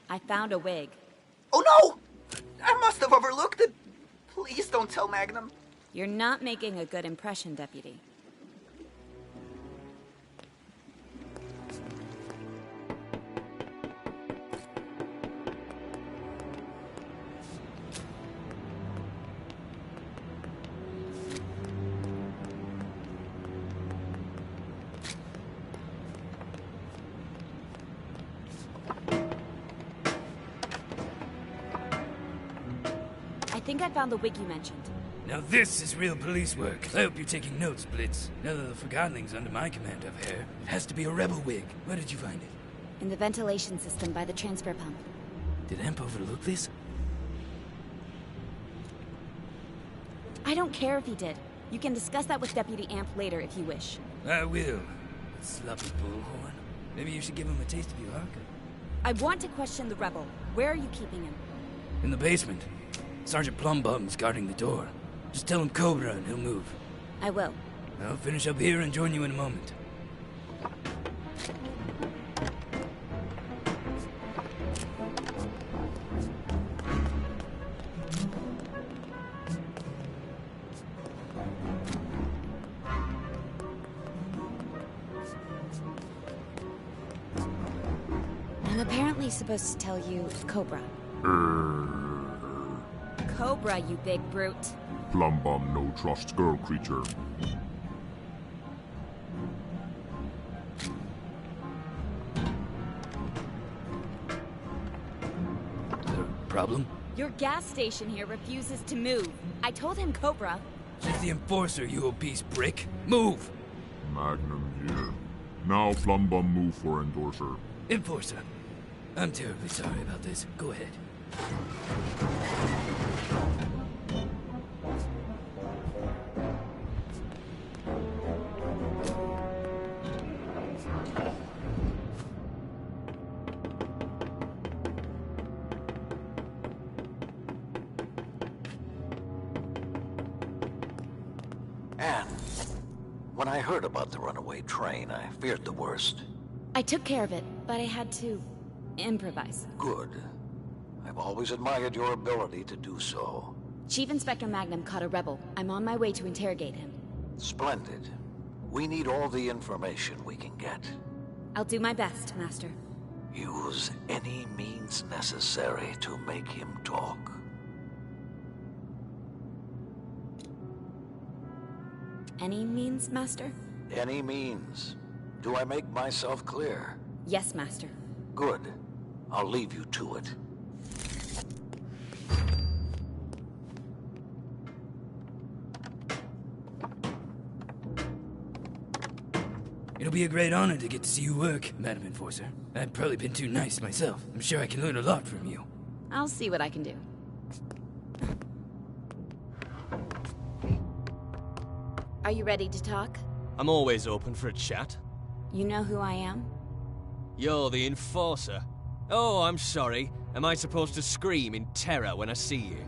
I found a wig. Oh no! I must have overlooked it. Please don't tell Magnum. You're not making a good impression, Deputy. I think I found the wig you mentioned. Now this is real police work. I hope you're taking notes, Blitz. Now that the Forgotlings under my command have hair, it has to be a rebel wig. Where did you find it? In the ventilation system by the transfer pump. Did Emp overlook this? I don't care if he did. You can discuss that with Deputy Amp later if you wish. I will. Sloppy bullhorn. Maybe you should give him a taste of your Harker. I want to question the rebel. Where are you keeping him? In the basement. Sergeant Plumbum's guarding the door. Just tell him Cobra and he'll move. I will. I'll finish up here and join you in a moment. I'm apparently supposed to tell you Cobra. Cobra, you big brute. Plumbum no trust girl creature. Problem? Your gas station here refuses to move. I told him Cobra. She's the enforcer, you obese brick. Move! Magnum here. Now Plumbum move for endorser. Enforcer. I'm terribly sorry about this. Go ahead. Anne, when I heard about the runaway train, I feared the worst. I took care of it, but I had to improvise. Good. I've always admired your ability to do so. Chief Inspector Magnum caught a rebel. I'm on my way to interrogate him. Splendid. We need all the information we can get. I'll do my best, Master. Use any means necessary to make him talk. Any means, Master? Any means. Do I make myself clear? Yes, Master. Good. I'll leave you to it. It'll be a great honor to get to see you work, Madam Enforcer. I've probably been too nice myself. I'm sure I can learn a lot from you. I'll see what I can do. Are you ready to talk? I'm always open for a chat. You know who I am? You're the Enforcer. Oh, I'm sorry. Am I supposed to scream in terror when I see you?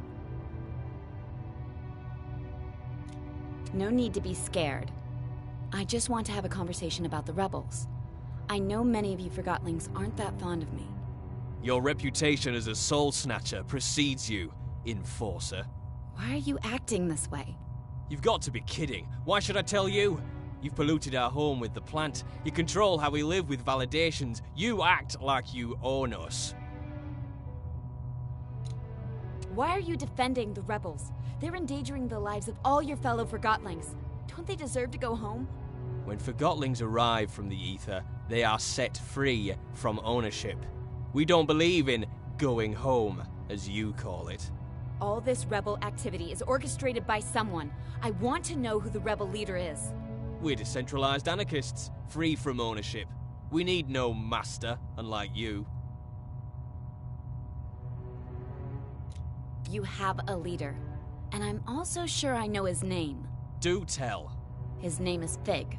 No need to be scared. I just want to have a conversation about the rebels. I know many of you Forgotlings aren't that fond of me. Your reputation as a soul snatcher precedes you, Enforcer. Why are you acting this way? You've got to be kidding. Why should I tell you? You've polluted our home with the plant. You control how we live with validations. You act like you own us. Why are you defending the rebels? They're endangering the lives of all your fellow Forgotlings. Don't they deserve to go home? When Forgotlings arrive from the Ether, they are set free from ownership. We don't believe in going home, as you call it. All this rebel activity is orchestrated by someone. I want to know who the rebel leader is. We're decentralized anarchists, free from ownership. We need no master, unlike you. You have a leader, and I'm also sure I know his name. Do tell. His name is Fig.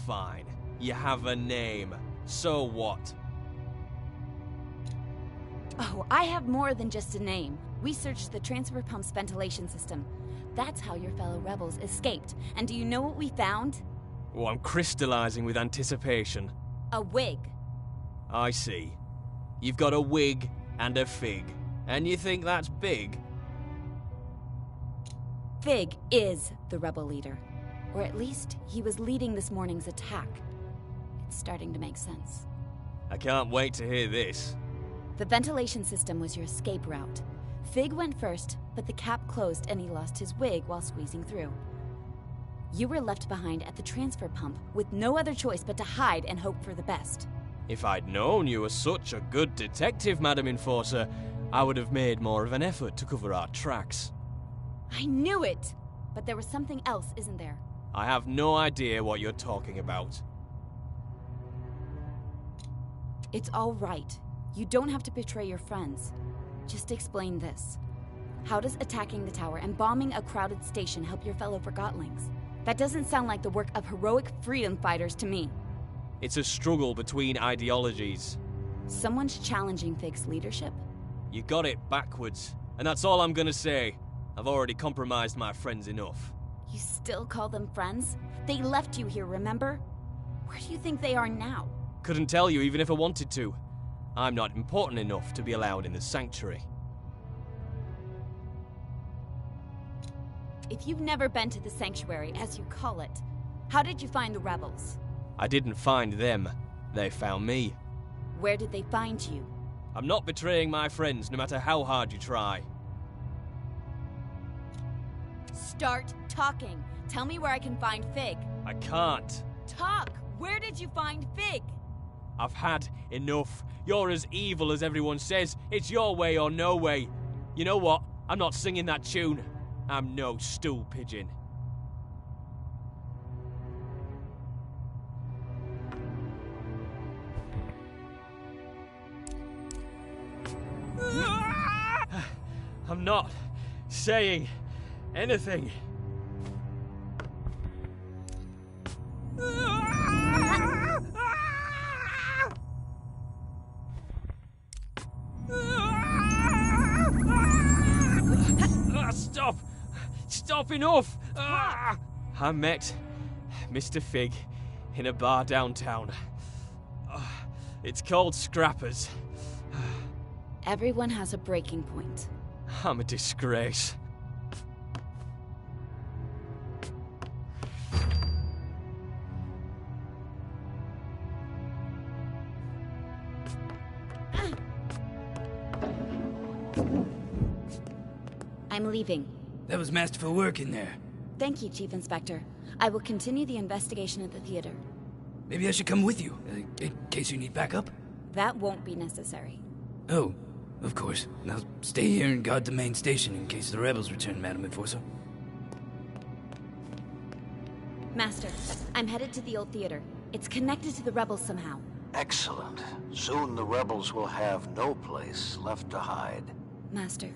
Fine. You have a name. So what? Oh, I have more than just a name. We searched the transfer pump's ventilation system. That's how your fellow rebels escaped. And do you know what we found? Oh, I'm crystallizing with anticipation. A wig. I see. You've got a wig and a fig. And you think that's big? Fig is the rebel leader. Or at least, he was leading this morning's attack. It's starting to make sense. I can't wait to hear this. The ventilation system was your escape route. Fig went first, but the cap closed and he lost his wig while squeezing through. You were left behind at the transfer pump with no other choice but to hide and hope for the best. If I'd known you were such a good detective, Madam Enforcer, I would have made more of an effort to cover our tracks. I knew it! But there was something else, isn't there? I have no idea what you're talking about. It's all right. You don't have to betray your friends. Just explain this. How does attacking the tower and bombing a crowded station help your fellow Forgotlings? That doesn't sound like the work of heroic freedom fighters to me. It's a struggle between ideologies. Someone's challenging Fig's leadership? You got it backwards, and that's all I'm gonna say. I've already compromised my friends enough. You still call them friends? They left you here, remember? Where do you think they are now? Couldn't tell you even if I wanted to. I'm not important enough to be allowed in the sanctuary. If you've never been to the sanctuary, as you call it, how did you find the rebels? I didn't find them. They found me. Where did they find you? I'm not betraying my friends, no matter how hard you try. Start talking. Tell me where I can find Fig. I can't. Talk! Where did you find Fig? I've had enough. You're as evil as everyone says. It's your way or no way. You know what? I'm not singing that tune. I'm no stool pigeon. I'm not saying anything. Stop! Stop, enough! I met Mr. Fig in a bar downtown. It's called Scrappers. Everyone has a breaking point. I'm a disgrace. I'm leaving. That was masterful work in there. Thank you, Chief Inspector. I will continue the investigation at the theater. Maybe I should come with you, in case you need backup. That won't be necessary. Oh, of course. Now stay here and guard the main station in case the rebels return, Madam Enforcer. Master, I'm headed to the old theater. It's connected to the rebels somehow. Excellent. Soon the rebels will have no place left to hide. Master,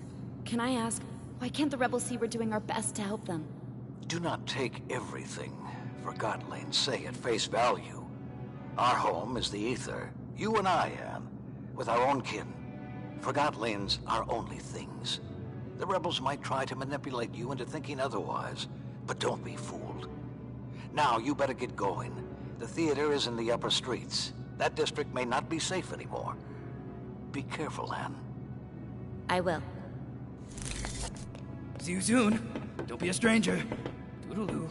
can I ask, why can't the rebels see we're doing our best to help them? Do not take everything Forgotlings say at face value. Our home is the Ether. You and I, Anne, with our own kin. Forgotlings are only things. The rebels might try to manipulate you into thinking otherwise, but don't be fooled. Now, you better get going. The theater is in the upper streets. That district may not be safe anymore. Be careful, Anne. I will. See you soon. Don't be a stranger. Toodaloo.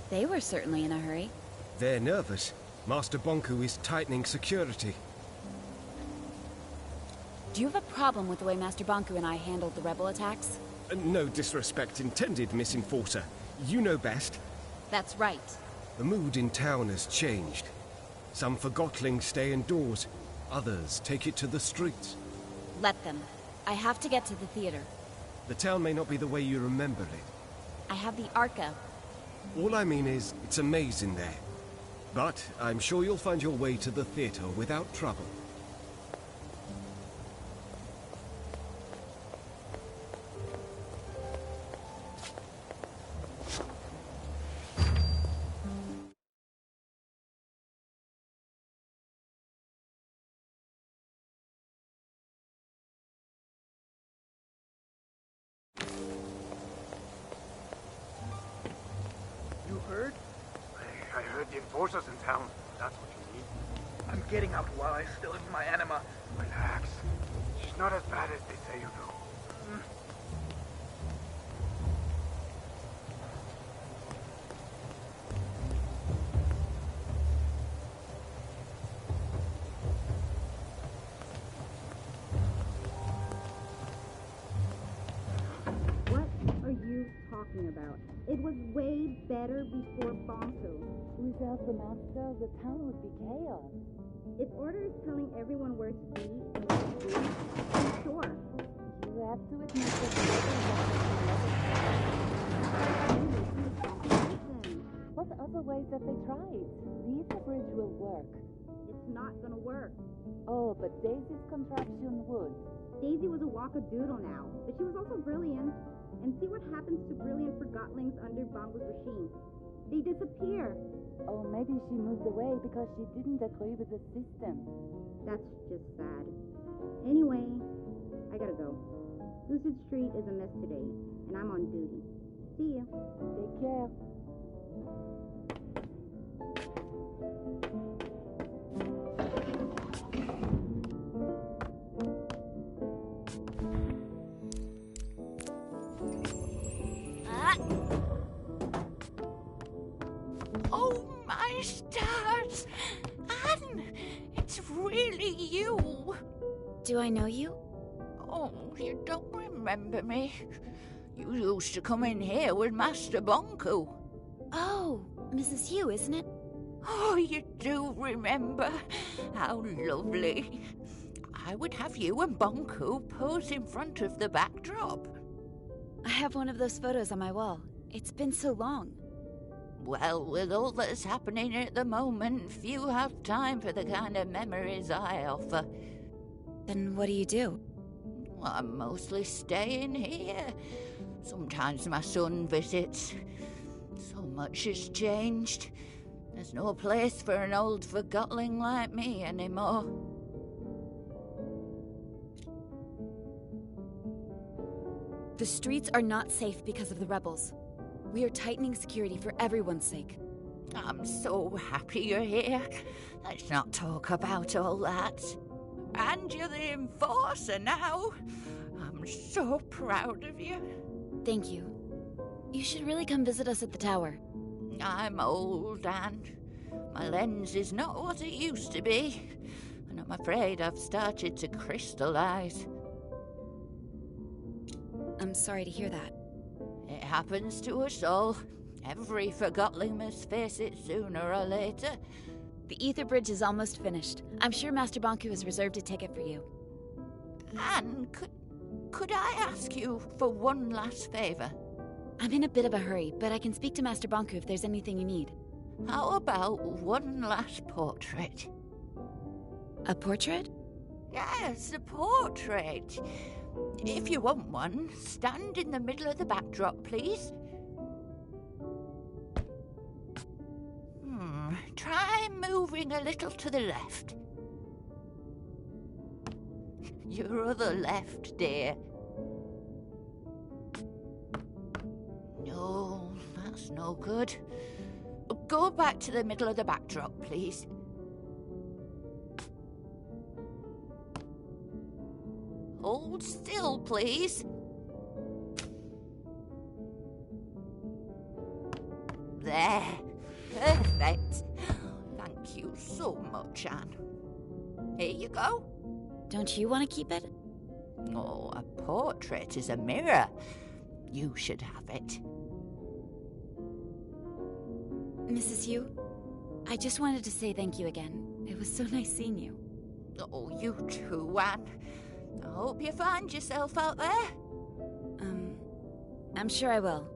They were certainly in a hurry. They're nervous. Master Bonku is tightening security. Do you have a problem with the way Master Bonku and I handled the rebel attacks? No disrespect intended, Miss Enforcer. You know best. That's right. The mood in town has changed. Some Forgotlings stay indoors. Others take it to the streets. Let them. I have to get to the theater. The town may not be the way you remember it. I have the Arca. All I mean is, it's a maze in there. But I'm sure you'll find your way to the theater without trouble. Heard? I heard the enforcers in town. That's what you need. I'm getting out while I still have my anima. Relax. She's not as bad as they say, you know. What are you talking about? It was way better before Bonku. Without the master, the town would be chaos. If Order is telling everyone where to be and what to do, I'm sure. You have to admit that what other ways have they tried? The Ether Bridge will work. It's not gonna work. Oh, but Daisy's contraption would. Daisy was a wackadoodle now, but she was also brilliant. And see what happens to brilliant Forgotlings under Bongo's regime. They disappear. Oh, maybe she moved away because she didn't agree with the system. That's just sad. Anyway, I gotta go. Lucid Street is a mess today, and I'm on duty. See ya. Take care. Oh, my stars! Anne, it's really you! Do I know you? Oh, you don't remember me. You used to come in here with Master Bonku. Oh, Mrs. Hugh, isn't it? Oh, you do remember. How lovely. I would have you and Bonku pose in front of the backdrop. I have one of those photos on my wall. It's been so long. Well, with all that's happening at the moment, few have time for the kind of memories I offer. Then what do you do? Well, I'm mostly staying here. Sometimes my son visits. So much has changed. There's no place for an old forgotling like me anymore. The streets are not safe because of the rebels. We are tightening security for everyone's sake. I'm so happy you're here. Let's not talk about all that. And you're the Enforcer now. I'm so proud of you. Thank you. You should really come visit us at the tower. I'm old, and my lens is not what it used to be. And I'm afraid I've started to crystallize. I'm sorry to hear that. It happens to us all. Every forgotling must face it sooner or later. The Ether Bridge is almost finished. I'm sure Master Bonku has reserved a ticket for you. Anne, could I ask you for one last favor? I'm in a bit of a hurry, but I can speak to Master Bonku if there's anything you need. How about one last portrait? A portrait? Yes, a portrait. If you want one, stand in the middle of the backdrop, please. Try moving a little to the left. Your other left, dear. No, that's no good. Go back to the middle of the backdrop, please. Hold still, please. There. Perfect. Thank you so much, Anne. Here you go. Don't you want to keep it? Oh, a portrait is a mirror. You should have it. Mrs. Yu, I just wanted to say thank you again. It was so nice seeing you. Oh, you too, Anne. I hope you find yourself out there. I'm sure I will.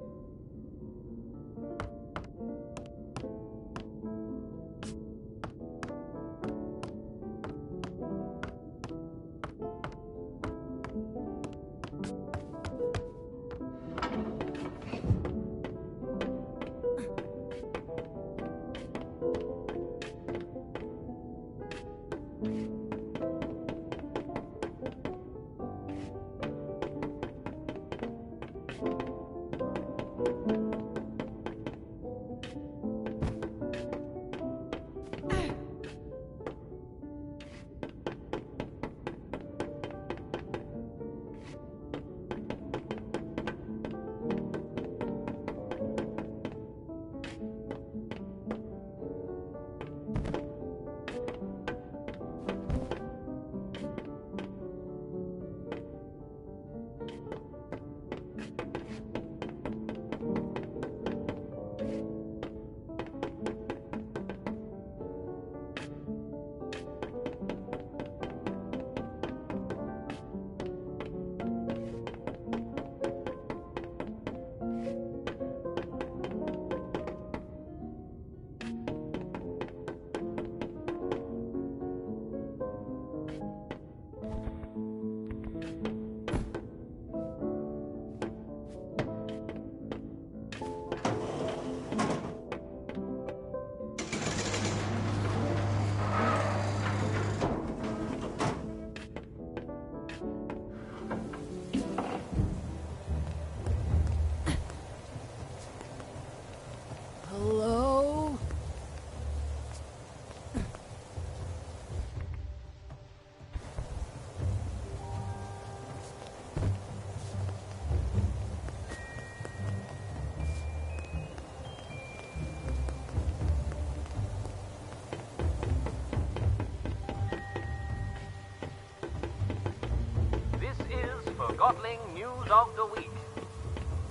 Forgotling News of the Week.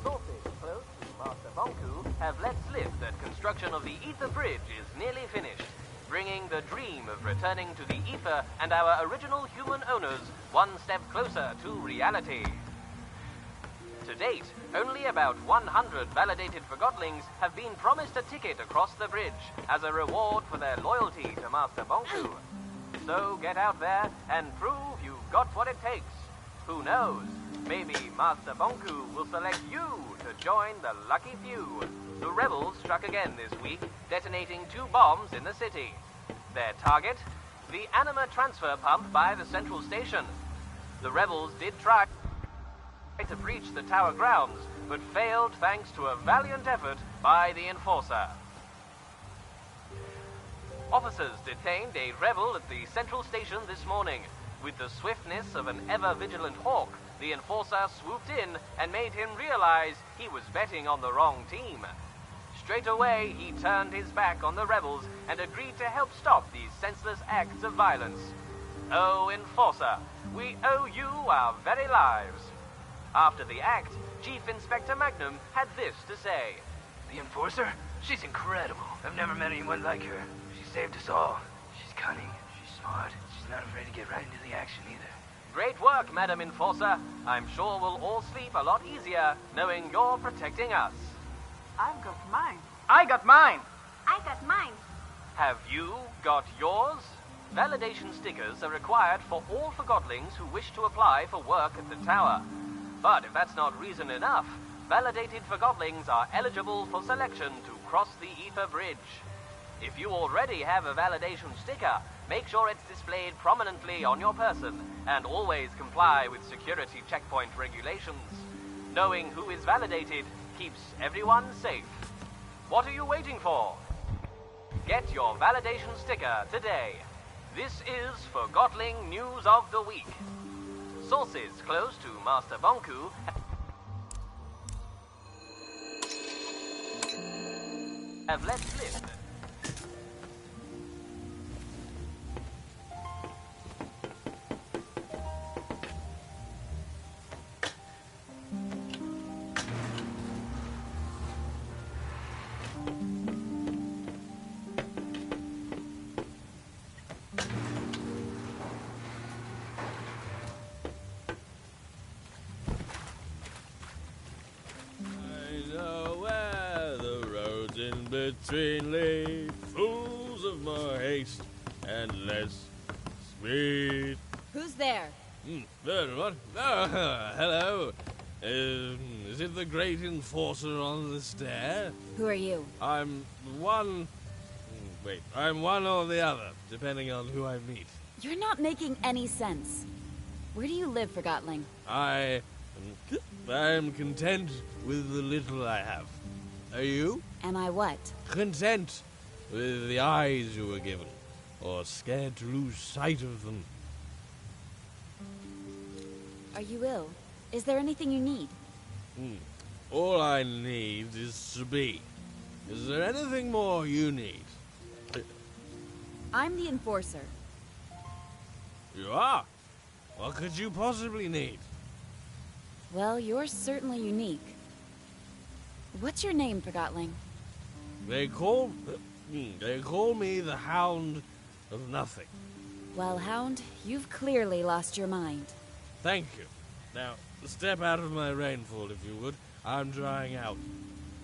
Sources close to Master Bonku have let slip that construction of the Ether Bridge is nearly finished, bringing the dream of returning to the Ether and our original human owners one step closer to reality. To date, only about 100 validated Forgotlings have been promised a ticket across the bridge as a reward for their loyalty to Master Bonku. So get out there and prove you've got what it takes. Who knows? Maybe Master Bonku will select you to join the lucky few. The rebels struck again this week, detonating 2 bombs in the city. Their target? The Anima transfer pump by the central station. The rebels did try to breach the tower grounds, but failed thanks to a valiant effort by the Enforcer. Officers detained a rebel at the central station this morning. With the swiftness of an ever-vigilant hawk, the Enforcer swooped in and made him realize he was betting on the wrong team. Straight away, he turned his back on the rebels and agreed to help stop these senseless acts of violence. Oh, Enforcer, we owe you our very lives. After the act, Chief Inspector Magnum had this to say. The Enforcer? She's incredible. I've never met anyone like her. She saved us all. She's cunning. She's smart. She's not afraid to get right into the action either. Great work, Madam Enforcer. I'm sure we'll all sleep a lot easier knowing you're protecting us. I've got mine. I got mine. I got mine. Have you got yours? Validation stickers are required for all Forgotlings who wish to apply for work at the tower. But if that's not reason enough, validated Forgotlings are eligible for selection to cross the Ether Bridge. If you already have a validation sticker, make sure it's displayed prominently on your person and always comply with security checkpoint regulations. Knowing who is validated keeps everyone safe. What are you waiting for? Get your validation sticker today. This is Forgotling News of the Week. Sources close to Master Bonku have let slip. Between late fools of more haste and less speed. Who's there? What? Oh, hello. Is it the great Enforcer on the stair? Who are you? I'm one... Wait, I'm one or the other, depending on who I meet. You're not making any sense. Where do you live, Forgotling? I'm content with the little I have. Are you? Am I what? Content with the eyes you were given, or scared to lose sight of them. Are you ill? Is there anything you need? All I need is to be. Is there anything more you need? I'm the Enforcer. You are? What could you possibly need? Well, you're certainly unique. What's your name, Forgotling? They call me the Hound of Nothing. Well, Hound, you've clearly lost your mind. Thank you. Now, step out of my rainfall, if you would. I'm drying out.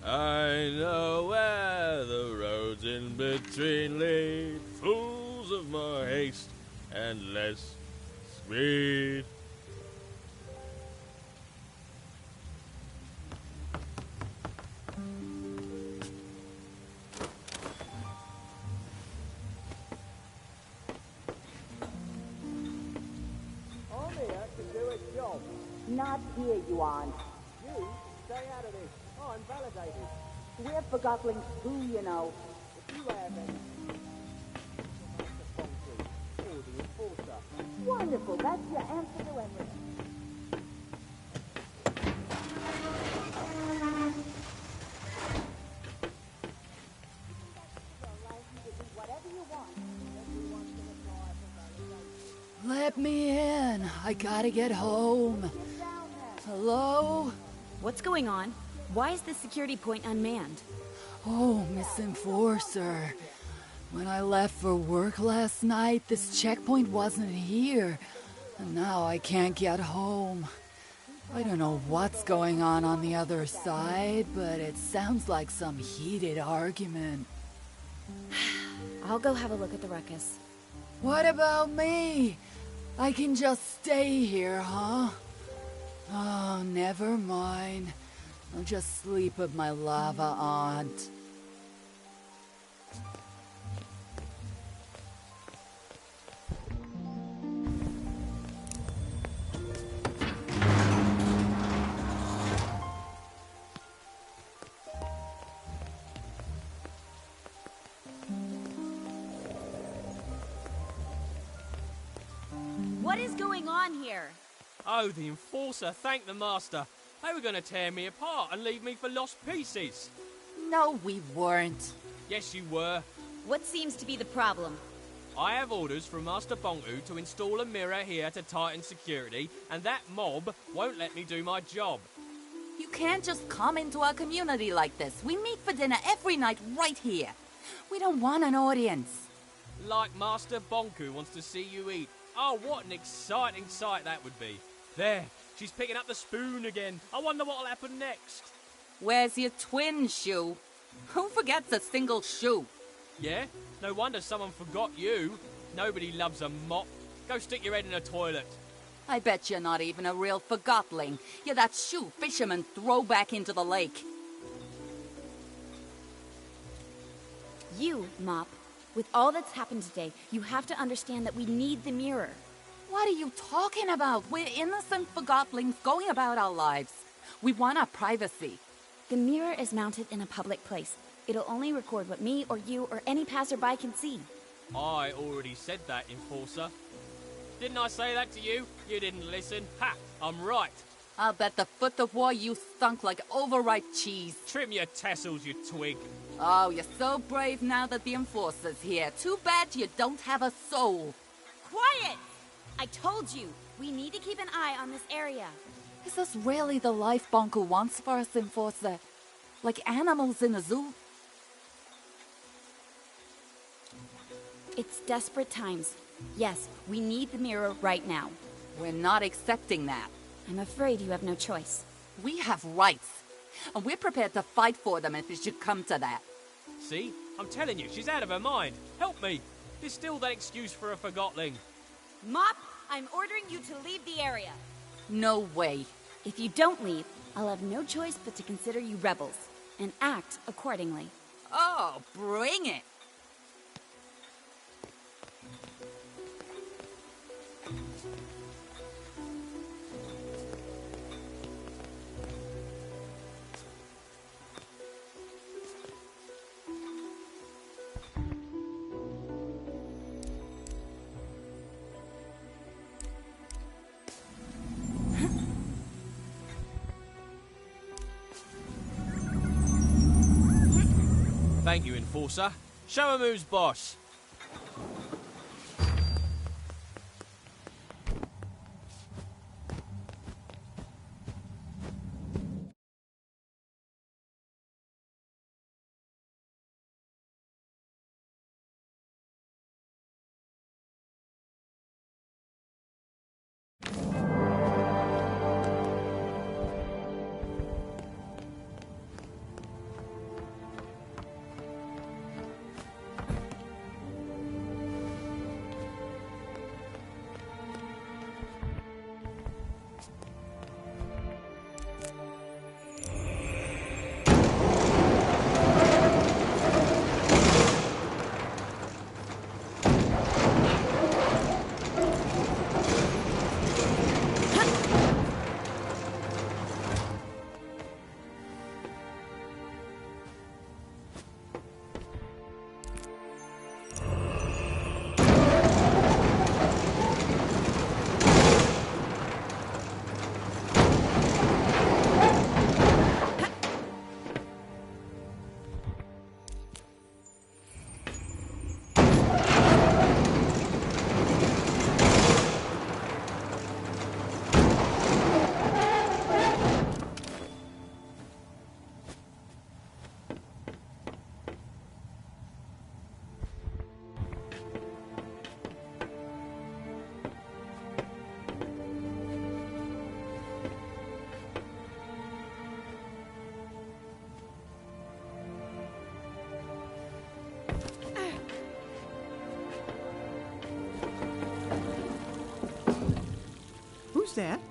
I know where the roads in between lead, fools of more haste and less speed. Not here, Yuan. You stay out of this. I'm validated. We're Forgotlings too, you know. If you have any... or the Enforcer. Wonderful. That's your answer to everything. Let me in. I gotta get home. Hello? What's going on? Why is the security point unmanned? Oh, Miss Enforcer. When I left for work last night, this checkpoint wasn't here. And now I can't get home. I don't know what's going on the other side, but it sounds like some heated argument. I'll go have a look at the ruckus. What about me? I can just stay here, huh? Oh, never mind. I'll just sleep with my lava aunt. What is going on here? Oh, the Enforcer, thank the Master. They were going to tear me apart and leave me for lost pieces. No, we weren't. Yes, you were. What seems to be the problem? I have orders from Master Bonku to install a mirror here to tighten security, and that mob won't let me do my job. You can't just come into our community like this. We meet for dinner every night right here. We don't want an audience. Like Master Bonku wants to see you eat. Oh, what an exciting sight that would be. There, she's picking up the spoon again. I wonder what'll happen next. Where's your twin shoe? Who forgets a single shoe? Yeah? No wonder someone forgot you. Nobody loves a mop. Go stick your head in a toilet. I bet you're not even a real forgotling. You're that shoe fishermen throw back into the lake. You, Mop, with all that's happened today, you have to understand that we need the mirror. What are you talking about? We're innocent forgotlings going about our lives. We want our privacy. The mirror is mounted in a public place. It'll only record what me or you or any passerby can see. I already said that, Enforcer. Didn't I say that to you? You didn't listen. Ha! I'm right. I'll bet the foot of war you stunk like overripe cheese. Trim your tassels, you twig. Oh, you're so brave now that the Enforcer's here. Too bad you don't have a soul. Quiet! I told you, we need to keep an eye on this area. Is this really the life Bonku wants for us, Enforcer? Like animals in a zoo? It's desperate times. Yes, we need the mirror right now. We're not accepting that. I'm afraid you have no choice. We have rights, and we're prepared to fight for them if it should come to that. See? I'm telling you, she's out of her mind. Help me. There's still that excuse for a forgotling. Mop, I'm ordering you to leave the area. No way. If you don't leave, I'll have no choice but to consider you rebels, and act accordingly. Oh, bring it! Thank you, Enforcer. Show 'em who's boss. Who's that?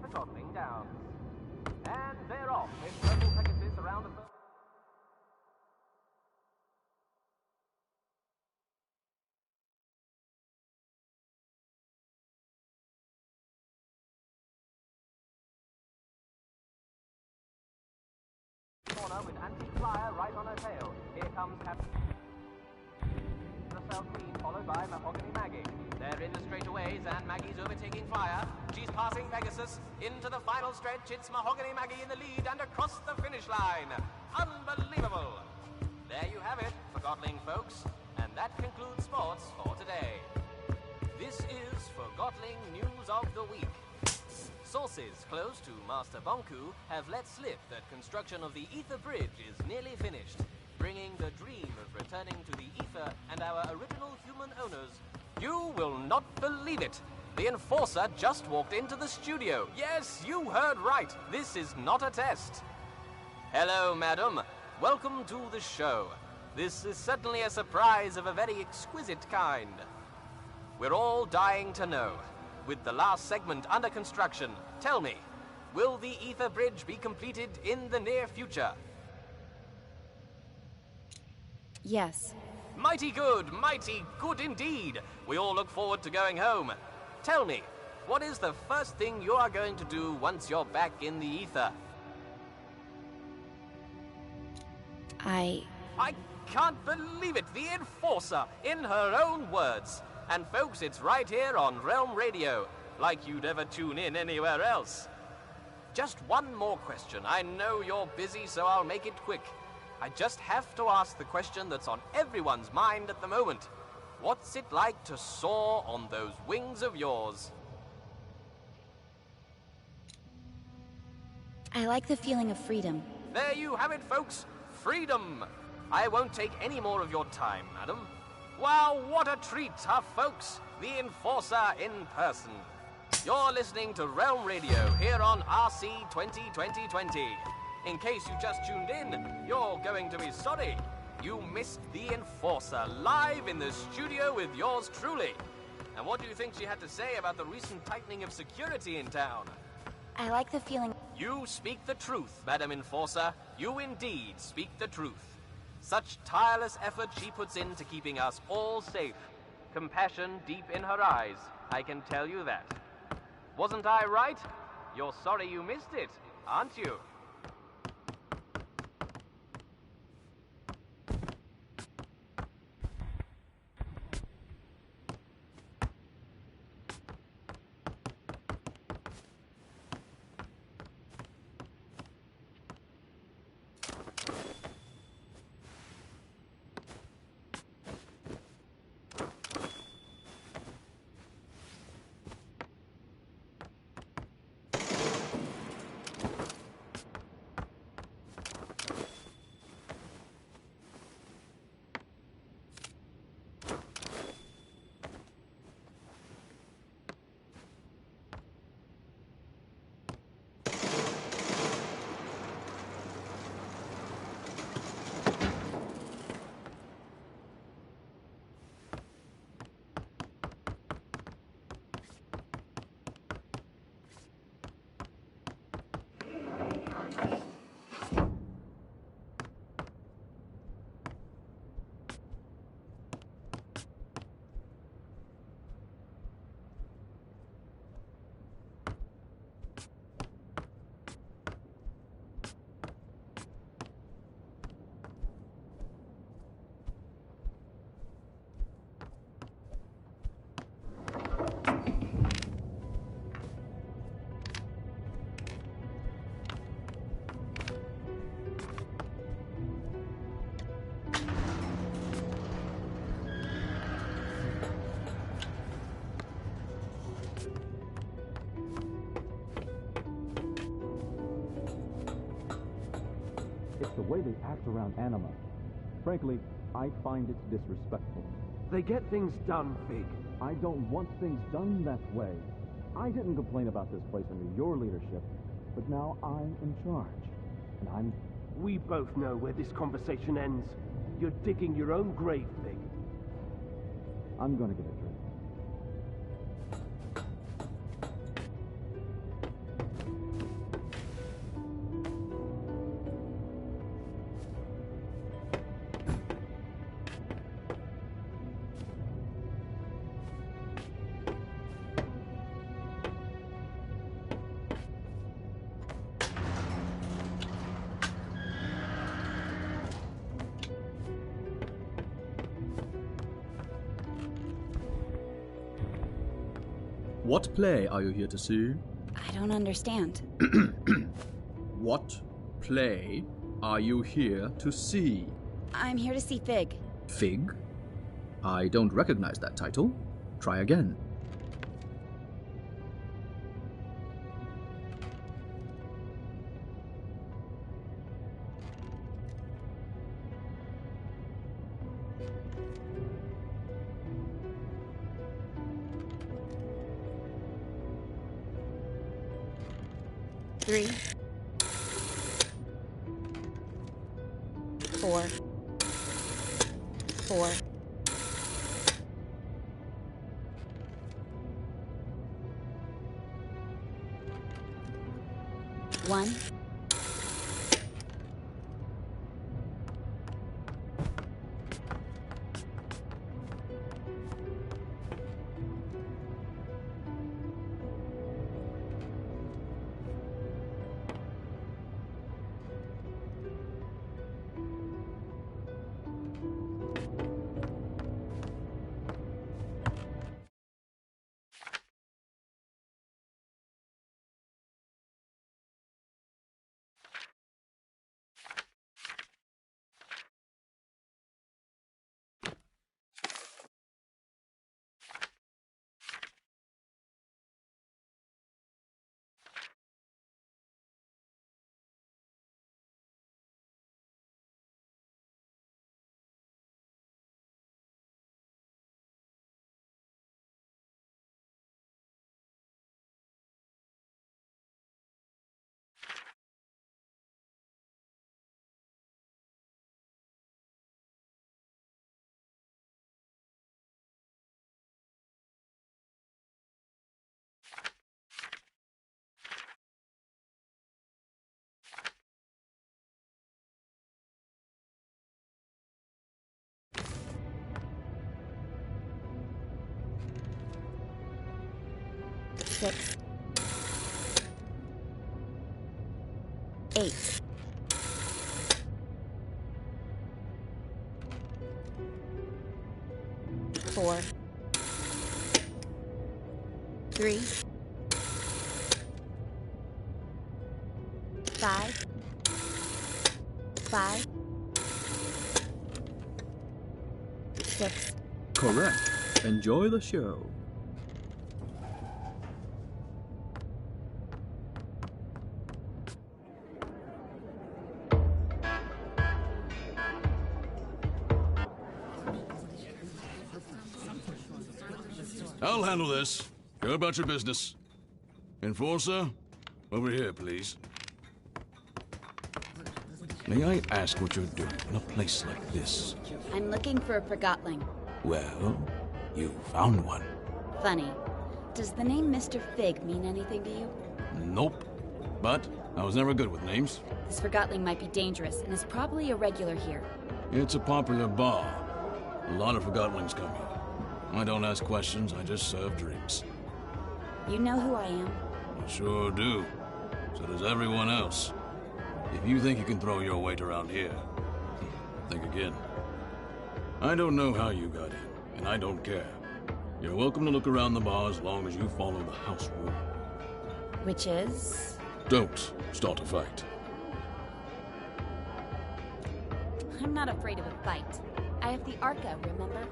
the Godling Downs. And they're off in Purple Pegasus around the... corner with Antique Flyer right on her tail. Here comes Captain Cell Queen, followed by Mahogany Maggie. They're in the straightaways, and Maggie's overtaking Flyer. She's passing Pegasus. Into the final stretch, it's Mahogany Maggie in the lead and across the finish line. Unbelievable! There you have it, Forgotling folks. And that concludes sports for today. This is Forgotling News of the Week. Sources close to Master Bonku have let slip that construction of the Ether Bridge is nearly finished, bringing the dream of returning to the Ether and our original human owners. You will not believe it! The Enforcer just walked into the studio. Yes, you heard right. This is not a test. Hello, madam. Welcome to the show. This is certainly a surprise of a very exquisite kind. We're all dying to know. With the last segment under construction, tell me, will the Ether Bridge be completed in the near future? Yes. Mighty good indeed. We all look forward to going home. Tell me, what is the first thing you are going to do once you're back in the Ether? I can't believe it, the Enforcer, in her own words. And folks, it's right here on Realm Radio, like you'd ever tune in anywhere else. Just one more question. I know you're busy, so I'll make it quick. I just have to ask the question that's on everyone's mind at the moment. What's it like to soar on those wings of yours? I like the feeling of freedom. There you have it, folks. Freedom. I won't take any more of your time, madam. Wow, what a treat, huh, folks? The Enforcer in person. You're listening to Realm Radio here on RC 2020. In case you just tuned in, you're going to be sorry. You missed the Enforcer live in the studio with yours truly. And what do you think she had to say about the recent tightening of security in town? I like the feeling... You speak the truth, Madam Enforcer. You indeed speak the truth. Such tireless effort she puts into keeping us all safe. Compassion deep in her eyes, I can tell you that. Wasn't I right? You're sorry you missed it, aren't you? It's the way they act around Anima. Frankly, I find it disrespectful. They get things done, Fig. I don't want things done that way. I didn't complain about this place under your leadership, but now I'm in charge. And I'm... We both know where this conversation ends. You're digging your own grave, Fig. I'm gonna get a drink. What play are you here to see? I don't understand. What play are you here to see? I'm here to see Fig. Fig? I don't recognize that title. Try again. Three. 4. 4. 1. 6. 8. 4. 3. 5. 5. 6. Correct. Enjoy the show. I'll handle this. Go about your business. Enforcer, over here, please. May I ask what you're doing in a place like this? I'm looking for a Forgotling. Well, you found one. Funny. Does the name Mr. Fig mean anything to you? Nope. But I was never good with names. This Forgotling might be dangerous and is probably a regular here. It's a popular bar. A lot of Forgotlings come here. I don't ask questions, I just serve drinks. You know who I am? I sure do. So does everyone else. If you think you can throw your weight around here, think again. I don't know how you got in, and I don't care. You're welcome to look around the bar as long as you follow the house rule. Which is? Don't start a fight. I'm not afraid of a fight. I have the Arca, remember?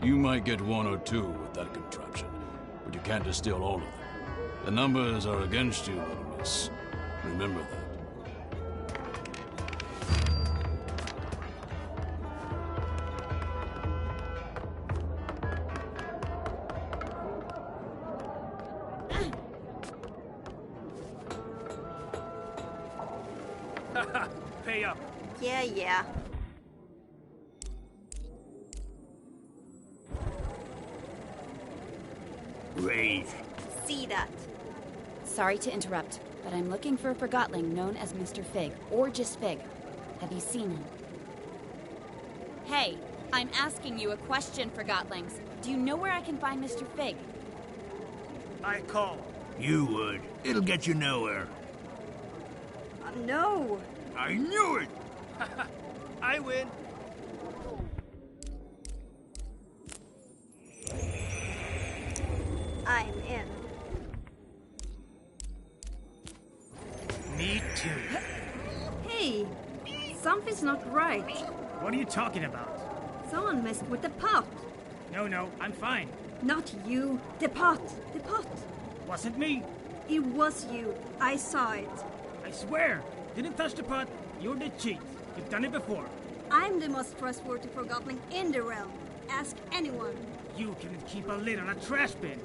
You might get one or two with that contraption, but you can't distill all of them. The numbers are against you, little miss. Remember that. Pay up. Yeah. Raise. See that. Sorry to interrupt, but I'm looking for a Forgotling known as Mr. Fig, or just Fig. Have you seen him? Hey, I'm asking you a question, Forgotlings. Do you know where I can find Mr. Fig? I call. You would. It'll get you nowhere. No. I knew it! I win. I'm in. Me too. Hey, something's not right. What are you talking about? Someone messed with the pot. No, I'm fine. Not you. The pot. The pot. Wasn't me. It was you. I saw it. I swear. Didn't touch the pot. You're the cheat. You've done it before. I'm the most trustworthy forgotling in the realm. Ask anyone. You can keep a lid on a trash bin.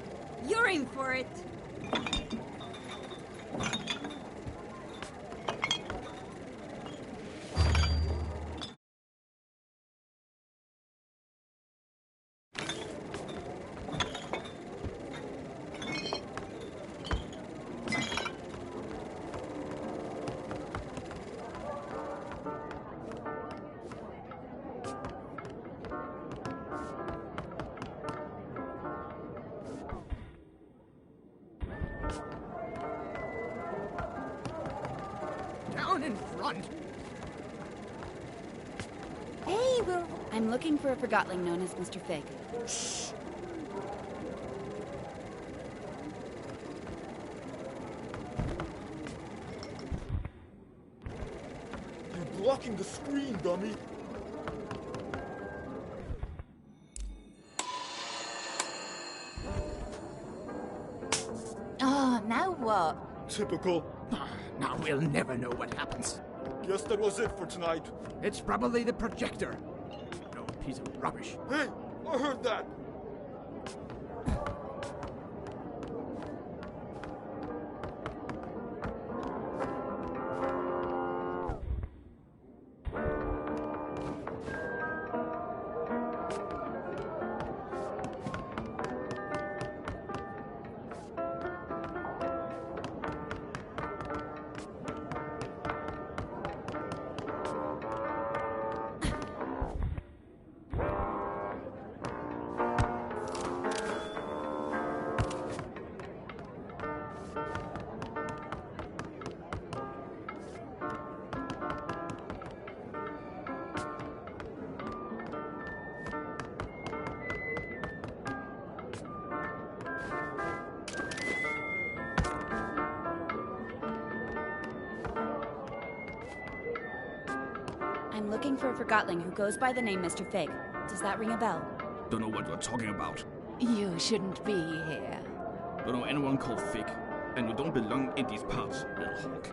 You're in for it. Down in front. Hey, I'm looking for a Forgotling known as Mr. Fig. Shh. You're blocking the screen, dummy. Oh, now what? Typical. Now we'll never know what happens. Guess that was it for tonight. It's probably the projector. No piece of rubbish. Hey, I heard that. I'm looking for a Forgotling who goes by the name Mr. Fig. Does that ring a bell? Don't know what you're talking about. You shouldn't be here. Don't know anyone called Fig. And you don't belong in these parts, little hawk.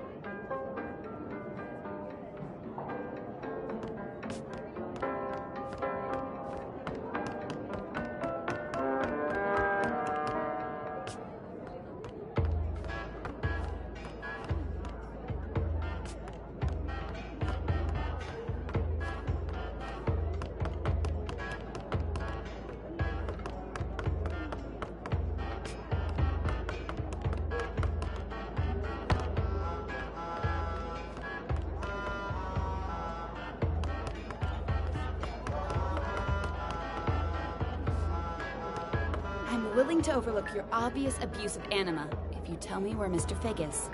I'm willing to overlook your obvious abuse of anima if you tell me where Mr. Fig is.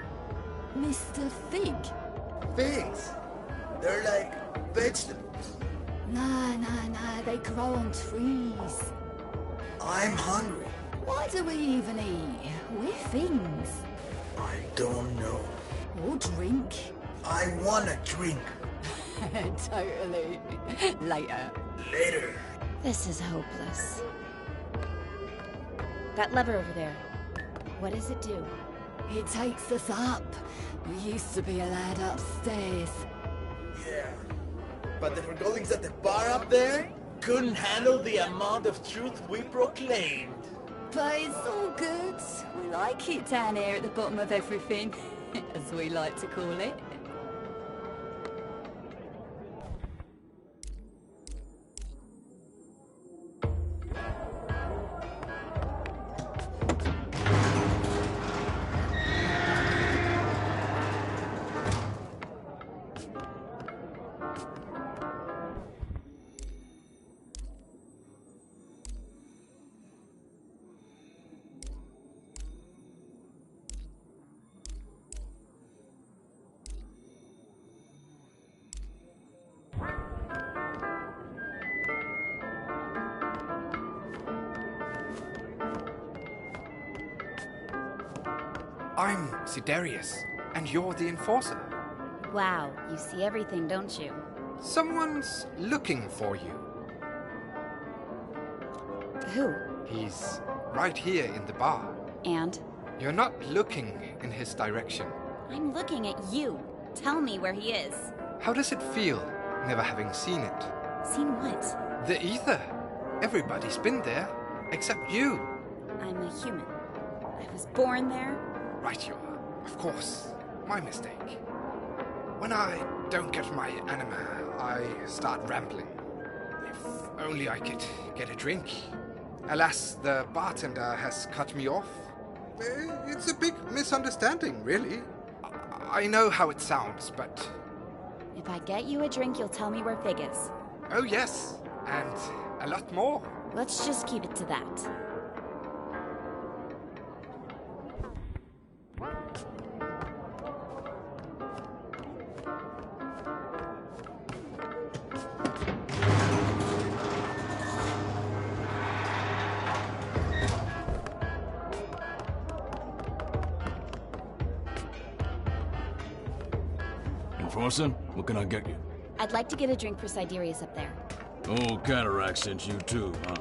Mr. Fig? Figs? They're like vegetables. Nah, they grow on trees. I'm hungry. Why do we even eat? We're things. I don't know. Or drink. I wanna drink. Totally. Later. Later. This is hopeless. That lever over there. What does it do? It takes us up. We used to be allowed upstairs. Yeah. But the Forgotlings at the bar up there couldn't handle the amount of truth we proclaimed. But it's all good. We like it down here at the bottom of everything, as we like to call it. I'm Sidarius, and you're the Enforcer. Wow, you see everything, don't you? Someone's looking for you. Who? He's right here in the bar. And? You're not looking in his direction. I'm looking at you. Tell me where he is. How does it feel, never having seen it? Seen what? The ether. Everybody's been there, except you. I'm a human. I was born there. Right you are. Of course. My mistake. When I don't get my anima, I start rambling. If only I could get a drink. Alas, the bartender has cut me off. It's a big misunderstanding, really. I know how it sounds, but... If I get you a drink, you'll tell me where Fig is. Oh yes, and a lot more. Let's just keep it to that. Enforcer, what can I get you? I'd like to get a drink for Sidarius up there. Old Cataract sent you too, huh?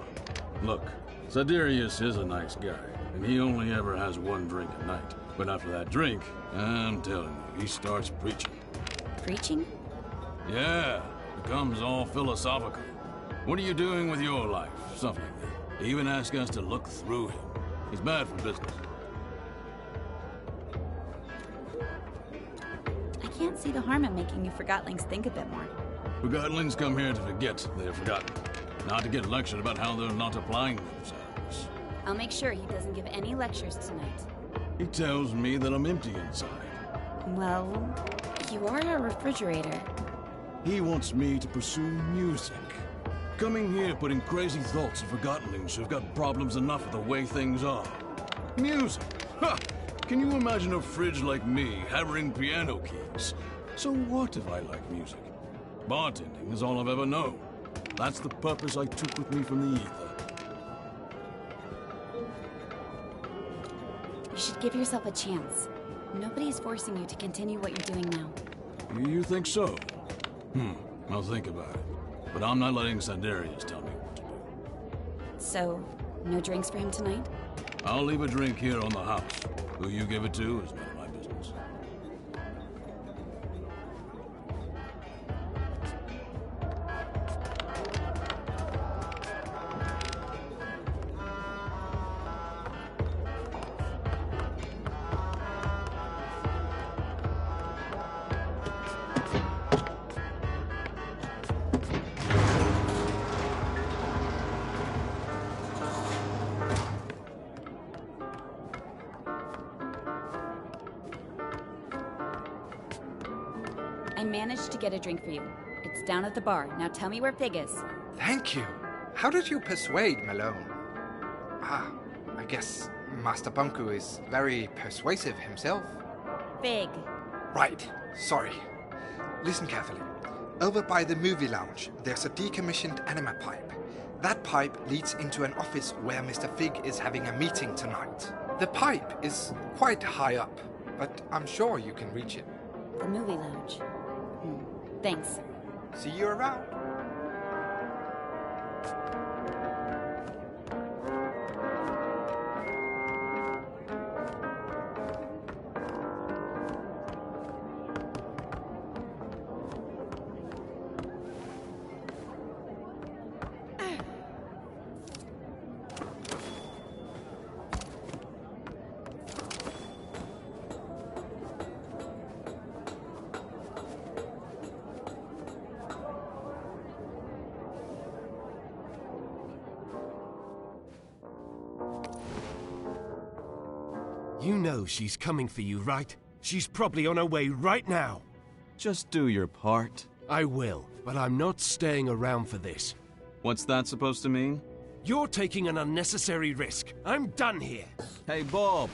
Look, Sidarius is a nice guy, and he only ever has one drink a night. But after that drink, I'm telling you, he starts preaching. Preaching? Yeah, becomes all philosophical. What are you doing with your life? Something like that. He even asks us to look through him. He's bad for business. I can't see the harm in making you Forgotlings think a bit more. Forgotlings come here to forget they're forgotten, not to get lectured about how they're not applying themselves. I'll make sure he doesn't give any lectures tonight. He tells me that I'm empty inside. Well, you are a refrigerator. He wants me to pursue music. Coming here putting crazy thoughts of Forgotlings who've got problems enough with the way things are. Music! Ha! Can you imagine a fridge like me hammering piano keys? So what if I like music? Bartending is all I've ever known. That's the purpose I took with me from the ether. You should give yourself a chance. Nobody's forcing you to continue what you're doing now. You think so? I'll think about it. But I'm not letting Sidarius tell me what to do. So, no drinks for him tonight? I'll leave a drink here on the house. Who you give it to is none of my business. I managed to get a drink for you. It's down at the bar. Now tell me where Fig is. Thank you. How did you persuade Malone? Ah, I guess Master Bunku is very persuasive himself. Fig. Right. Sorry. Listen carefully. Over by the movie lounge, there's a decommissioned anima pipe. That pipe leads into an office where Mr. Fig is having a meeting tonight. The pipe is quite high up, but I'm sure you can reach it. The movie lounge. Thanks. See you around. You know she's coming for you, right? She's probably on her way right now. Just do your part. I will, but I'm not staying around for this. What's that supposed to mean? You're taking an unnecessary risk. I'm done here. Hey, Bob.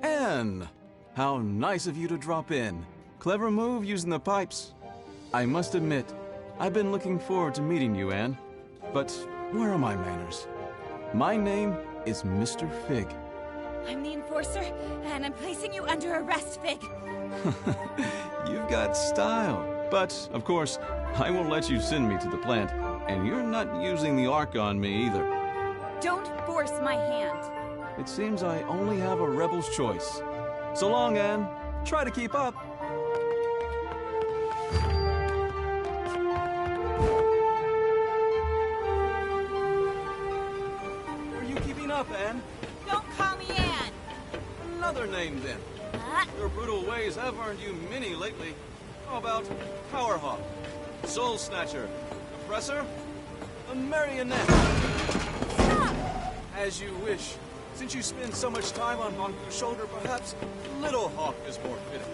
Anne! How nice of you to drop in. Clever move using the pipes. I must admit, I've been looking forward to meeting you, Anne. But where are my manners? My name is Mr. Fig. I'm the enforcer, and I'm placing you under arrest, Fig. You've got style. But, of course, I won't let you send me to the plant, and you're not using the Ark on me either. Don't force my hand. It seems I only have a rebel's choice. So long, Anne. Try to keep up. Are you keeping up, Anne? Don't call me Anne. Another name, then. Your brutal ways have earned you many lately. How about Powerhawk, Soul Snatcher, Oppressor, a Marionette? Stop! As you wish. Since you spend so much time on Banku's shoulder, perhaps Little Hawk is more fitting.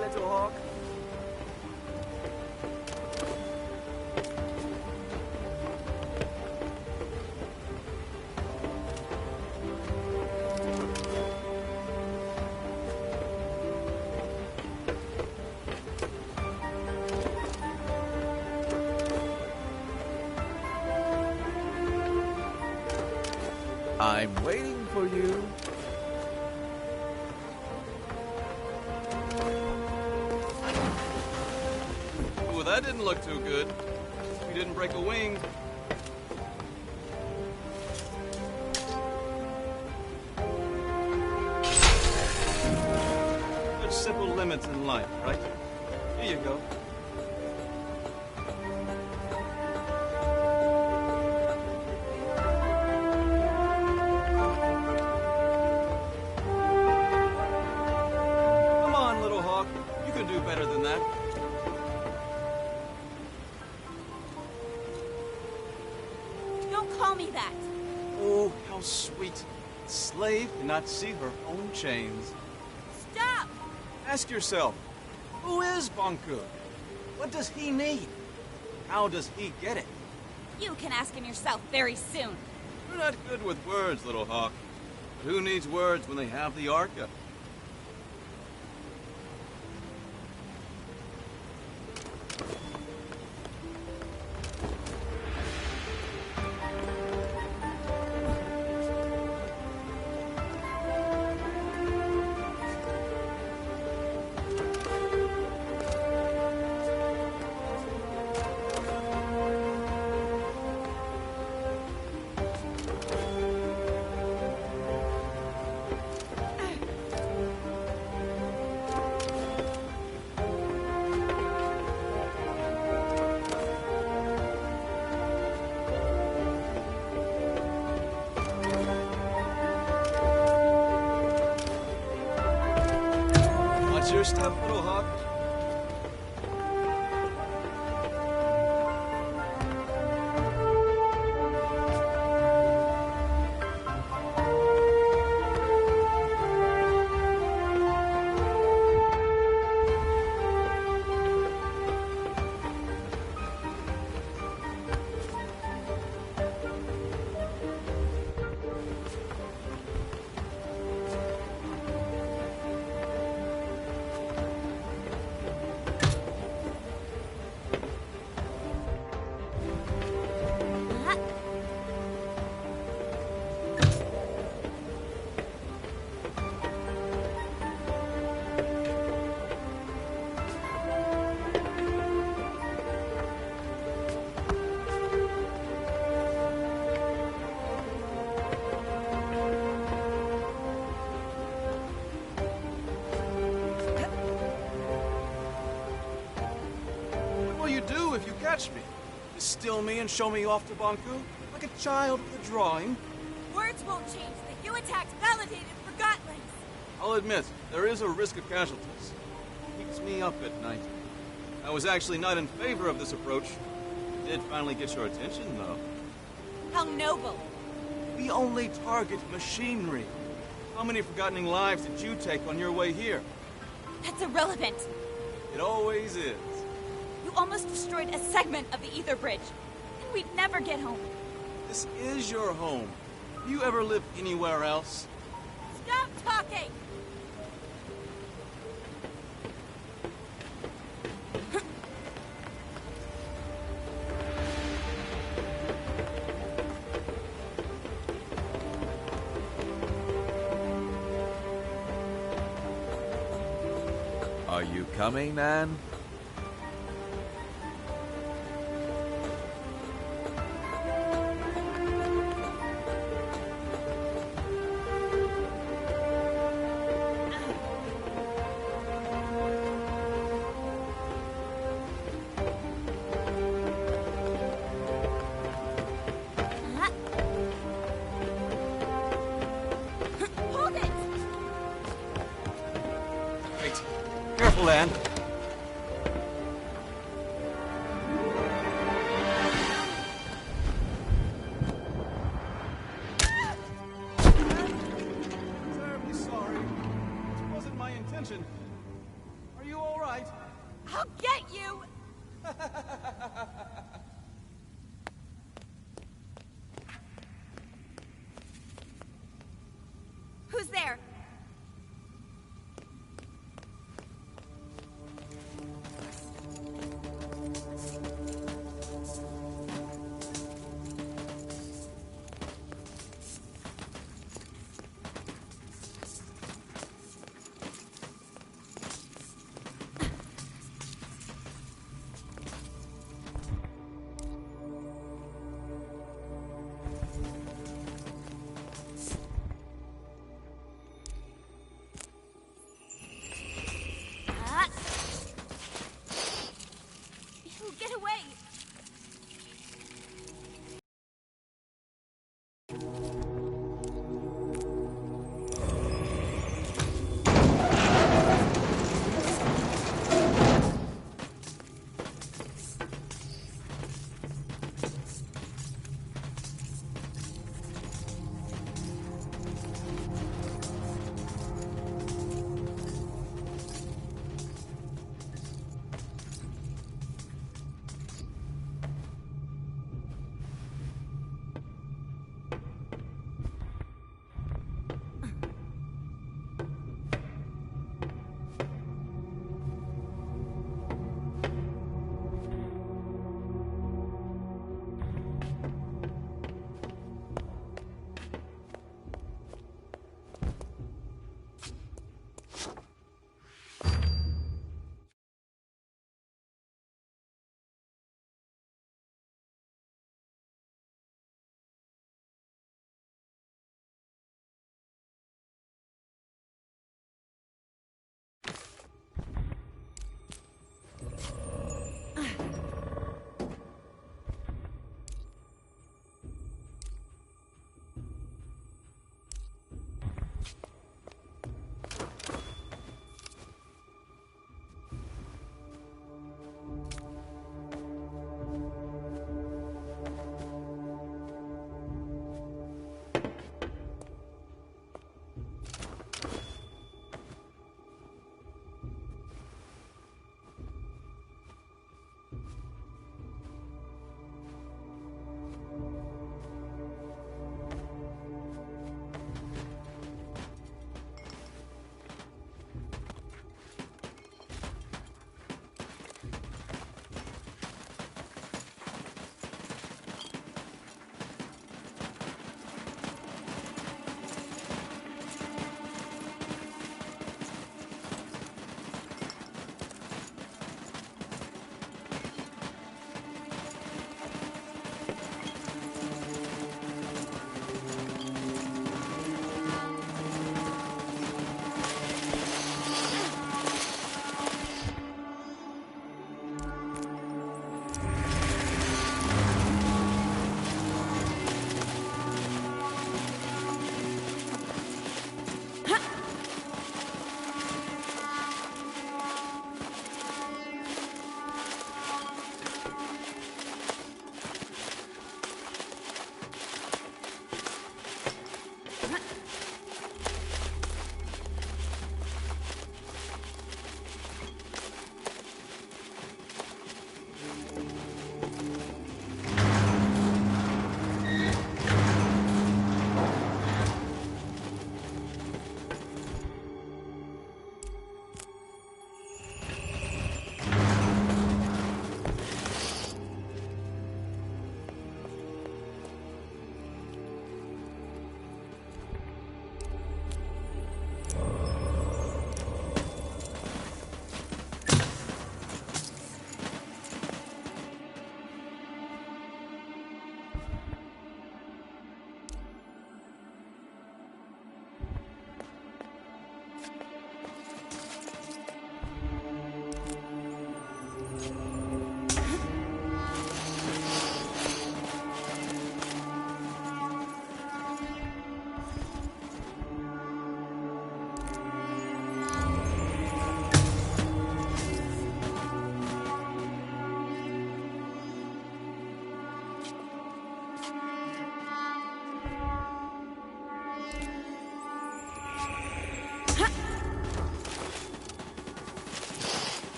Little Hawk. I'm waiting for you. Well, that didn't look too good. You didn't break a wing. There's simple limits in life, right? Here you go. Come on, Little Hawk. You can do better than that. Don't call me that. Oh, how sweet. A slave cannot see her own chains. Stop! Ask yourself, who is Banku? What does he need? How does he get it? You can ask him yourself very soon. You're not good with words, Little Hawk. But who needs words when they have the Arca? do if you catch me? You steal me and show me off to Banku? Like a child with a drawing? Words won't change that you attacked validated Forgotlings. I'll admit, there is a risk of casualties. It keeps me up at night. I was actually not in favor of this approach. It did finally get your attention, though. How noble. We only target machinery. How many Forgotten lives did you take on your way here? That's irrelevant. It always is. You almost destroyed a segment of the Ether Bridge. And we'd never get home. This is your home. Have you ever lived anywhere else? Stop talking! Are you coming, man? Hold it! Wait. Careful, Anne. I'm terribly sorry. It wasn't my intention. Are you all right? I'll get you! Who's there?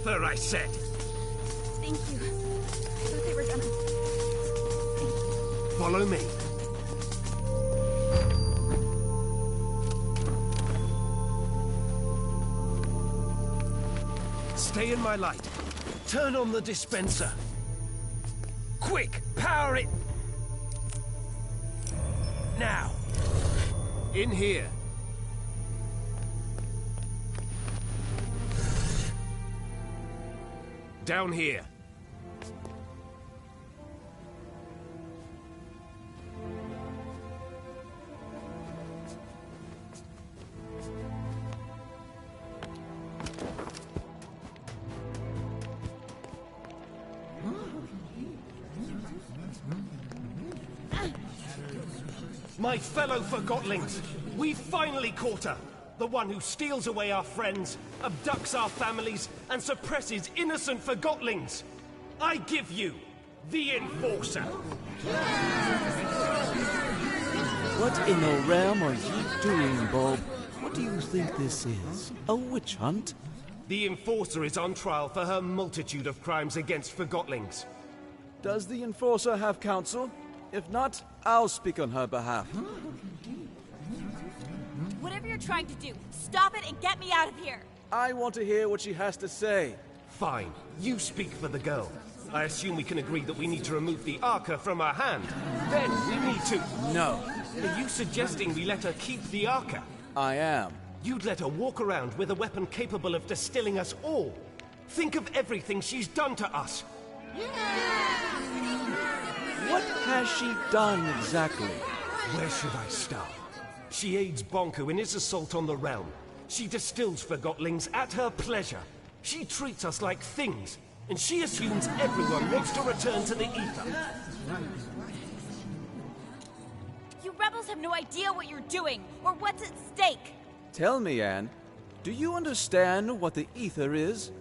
Ether, I said! Thank you. I thought they were gonna... Follow me. Stay in my light. Turn on the dispenser. Quick, power it! Now. In here. Down here. My fellow Forgotlings, we've finally caught her! The one who steals away our friends, abducts our families, and suppresses innocent Forgotlings! I give you the Enforcer! What in the realm are you doing, Bob? What do you think this is? A witch hunt? The Enforcer is on trial for her multitude of crimes against Forgotlings. Does the Enforcer have counsel? If not, I'll speak on her behalf. Whatever you're trying to do, stop it and get me out of here! I want to hear what she has to say. Fine. You speak for the girl. I assume we can agree that we need to remove the Arca from her hand. Then we need to... No. Are you suggesting we let her keep the Arca? I am. You'd let her walk around with a weapon capable of distilling us all. Think of everything she's done to us. What has she done exactly? Where should I start? She aids Bonku in his assault on the realm. She distills Forgotlings at her pleasure. She treats us like things, and she assumes everyone wants to return to the Ether. You rebels have no idea what you're doing, or what's at stake! Tell me, Anne, do you understand what the Ether is?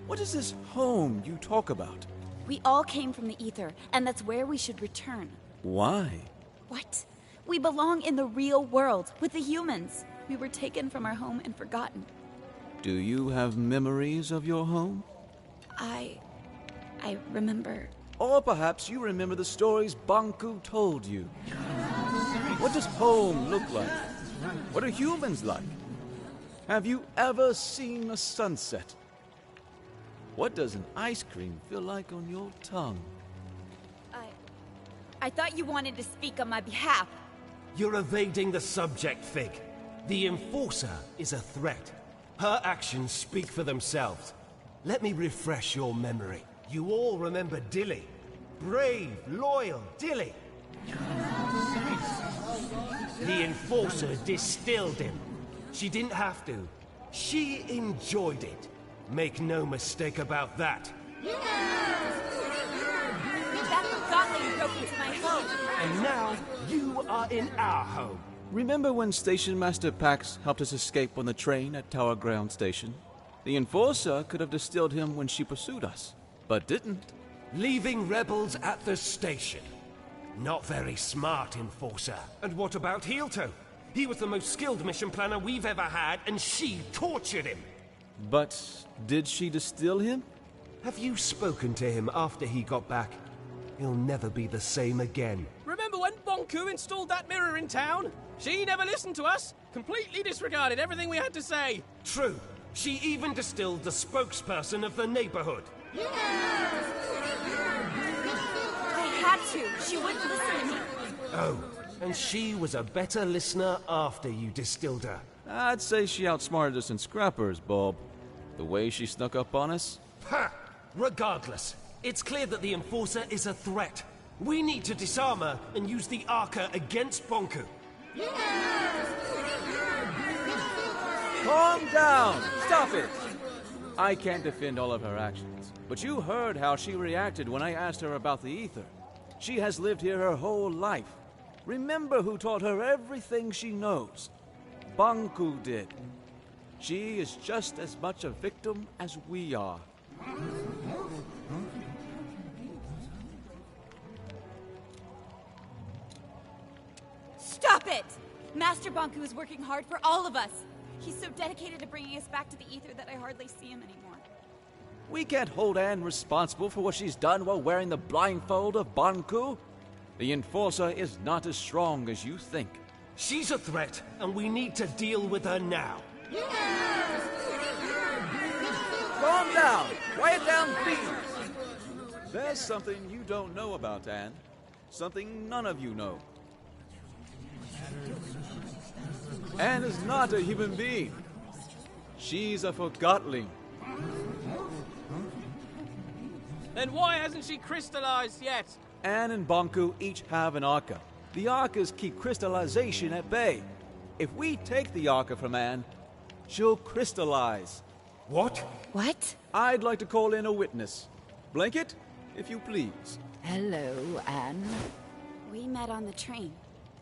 What is this home you talk about? We all came from the Ether, and that's where we should return. Why? What? We belong in the real world, with the humans. We were taken from our home and forgotten. Do you have memories of your home? I remember. Or perhaps you remember the stories Bonku told you. What does home look like? What are humans like? Have you ever seen a sunset? What does an ice cream feel like on your tongue? I thought you wanted to speak on my behalf. You're evading the subject, Fig. The Enforcer is a threat. Her actions speak for themselves. Let me refresh your memory. You all remember Dilly. Brave, loyal Dilly. The Enforcer distilled him. She didn't have to. She enjoyed it. Make no mistake about that. That Forgotling broke into my home. And now, you are in our home. Remember when Station Master Pax helped us escape on the train at Tower Ground Station? The Enforcer could have distilled him when she pursued us, but didn't. Leaving rebels at the station. Not very smart, Enforcer. And what about Heelto? He was the most skilled mission planner we've ever had, and she tortured him. But did she distill him? Have you spoken to him after he got back? He'll never be the same again. Remember when Bonku installed that mirror in town? She never listened to us. Completely disregarded everything we had to say. True. She even distilled the spokesperson of the neighborhood. I had to. She wouldn't listen to me. Oh, and she was a better listener after you distilled her. I'd say she outsmarted us in scrappers, Bob. The way she snuck up on us? Ha! Regardless, it's clear that the Enforcer is a threat. We need to disarm her and use the Arca against Bonku. Calm down! Stop it! I can't defend all of her actions, but you heard how she reacted when I asked her about the Ether. She has lived here her whole life. Remember who taught her everything she knows. Bonku did. She is just as much a victim as we are. Stop it! Master Bonku is working hard for all of us. He's so dedicated to bringing us back to the Ether that I hardly see him anymore. We can't hold Anne responsible for what she's done while wearing the blindfold of Banku. The Enforcer is not as strong as you think. She's a threat, and we need to deal with her now. Calm down! Quiet down, please! There's something you don't know about Anne. Something none of you know. Anne is not a human being. She's a Forgotling. Then why hasn't she crystallized yet? Anne and Banku each have an Arca. The Arcas keep crystallization at bay. If we take the Arca from Anne, she'll crystallize. What? What? I'd like to call in a witness. Blanket, if you please. Hello, Anne. We met on the train.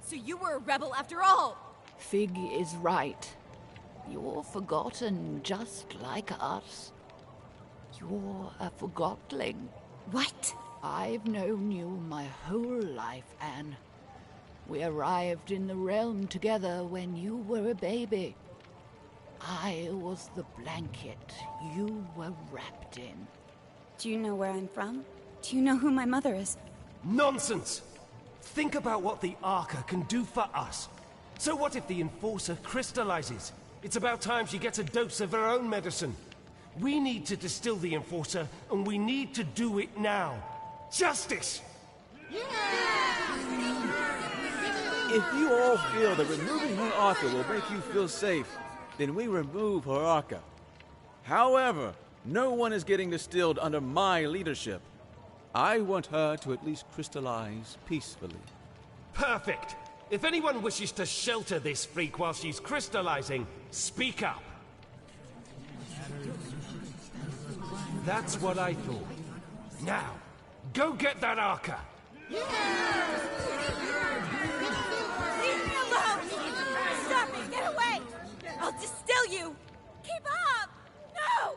So you were a rebel after all! Fig is right. You're forgotten just like us. You're a Forgotling. What? I've known you my whole life, Anne. We arrived in the realm together when you were a baby. I was the blanket you were wrapped in. Do you know where I'm from? Do you know who my mother is? Nonsense! Think about what the Arca can do for us. So what if the Enforcer crystallizes? It's about time she gets a dose of her own medicine. We need to distill the Enforcer, and we need to do it now. Justice! If you all feel that removing her Arca will make you feel safe, then we remove her Arca. However, no one is getting distilled under my leadership. I want her to at least crystallize peacefully. Perfect! If anyone wishes to shelter this freak while she's crystallizing, speak up. That's what I thought. Now, go get that Arca! Leave me alone! Stop it! Get away! I'll distill you! Keep up! No!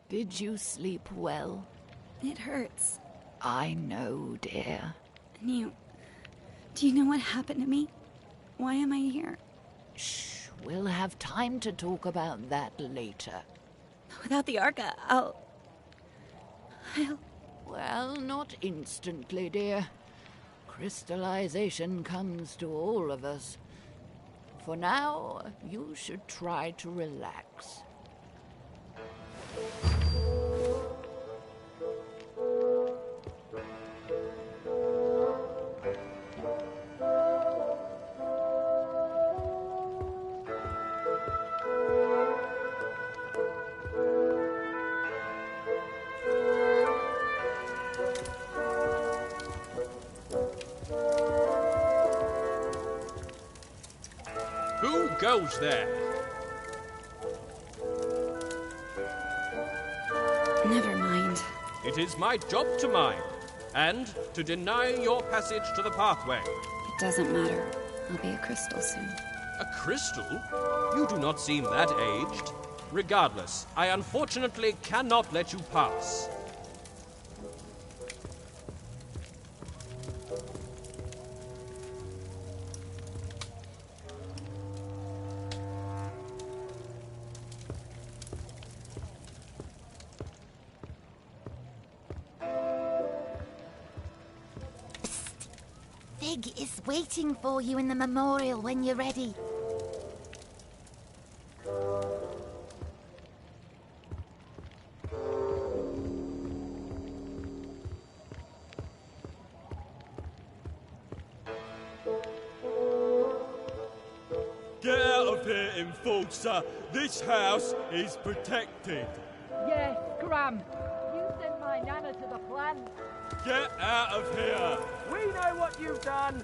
Did you sleep well? It hurts. I know, dear. And do you know what happened to me? Why am I here? Shh, we'll have time to talk about that later. Without the Arca, I'll... Well, not instantly, dear. Crystallization comes to all of us. For now, you should try to relax. Who goes there? Never mind. It is my job to mind, and to deny your passage to the pathway. It doesn't matter. I'll be a crystal soon. A crystal? You do not seem that aged. Regardless, I unfortunately cannot let you pass. Fig is waiting for you in the memorial when you're ready. Get out of here, Enforcer! This house is protected! Yes, Scram. You sent my nana to the plant. Get out of here! We know what you've done!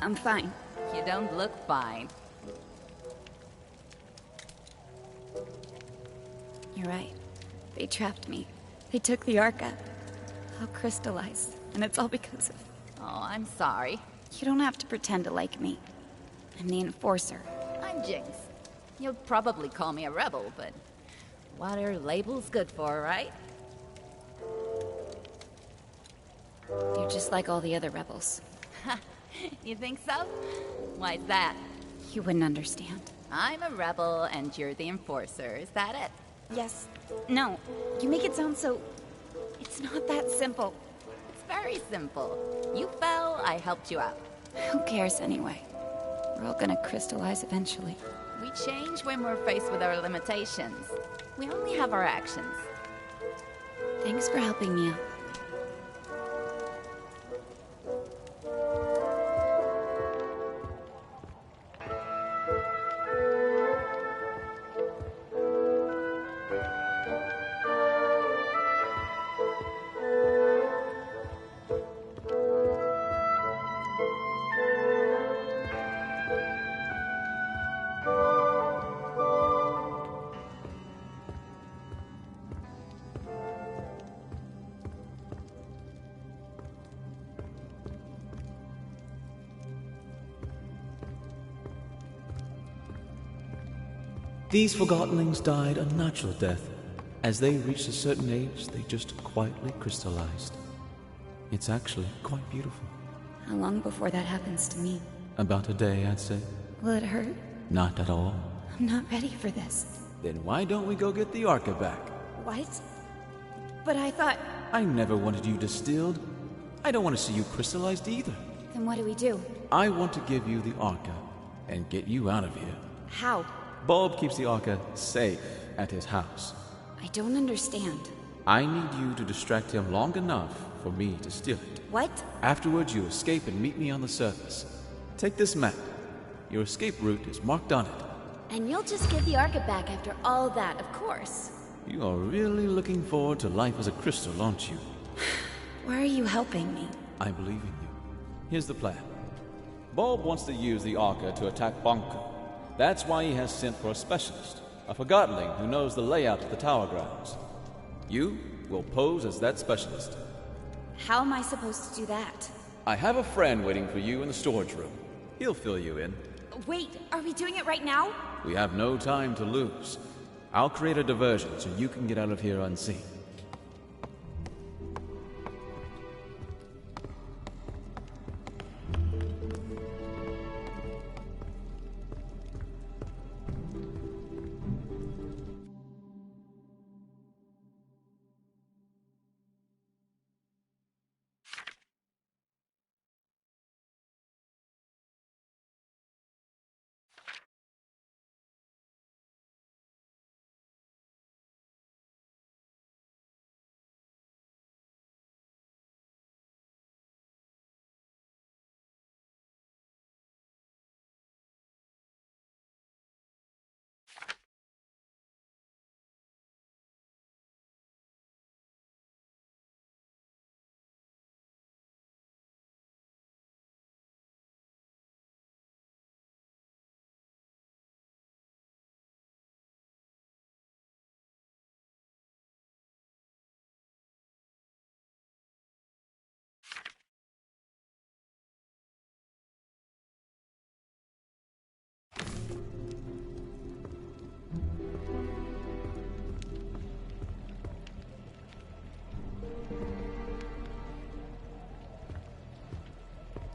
I'm fine. You don't look fine. You're right. They trapped me. They took the Arca. I'll crystallize. And it's all because of... Oh, I'm sorry. You don't have to pretend to like me. I'm the Enforcer. I'm Jinx. You'll probably call me a rebel, but what are labels good for, right? You're just like all the other rebels. You think so? Why's that? You wouldn't understand. I'm a rebel and you're the Enforcer, is that it? Yes. No. You make it sound so... It's not that simple. It's very simple. You fell, I helped you out. Who cares anyway? We're all gonna crystallize eventually. We change when we're faced with our limitations. We only have our actions. Thanks for helping me out. These Forgottenlings died a natural death. As they reached a certain age, they just quietly crystallized. It's actually quite beautiful. How long before that happens to me? About a day, I'd say. Will it hurt? Not at all. I'm not ready for this. Then why don't we go get the Arca back? What? But I thought... I never wanted you distilled. I don't want to see you crystallized either. Then what do we do? I want to give you the Arca and get you out of here. How? Bulb keeps the Arca safe at his house. I don't understand. I need you to distract him long enough for me to steal it. What? Afterwards, you escape and meet me on the surface. Take this map. Your escape route is marked on it. And you'll just give the Arca back after all that, of course. You are really looking forward to life as a crystal, aren't you? Why are you helping me? I believe in you. Here's the plan. Bulb wants to use the Arca to attack Banku. That's why he has sent for a specialist, a Forgottenling who knows the layout of the tower grounds. You will pose as that specialist. How am I supposed to do that? I have a friend waiting for you in the storage room. He'll fill you in. Wait, are we doing it right now? We have no time to lose. I'll create a diversion so you can get out of here unseen.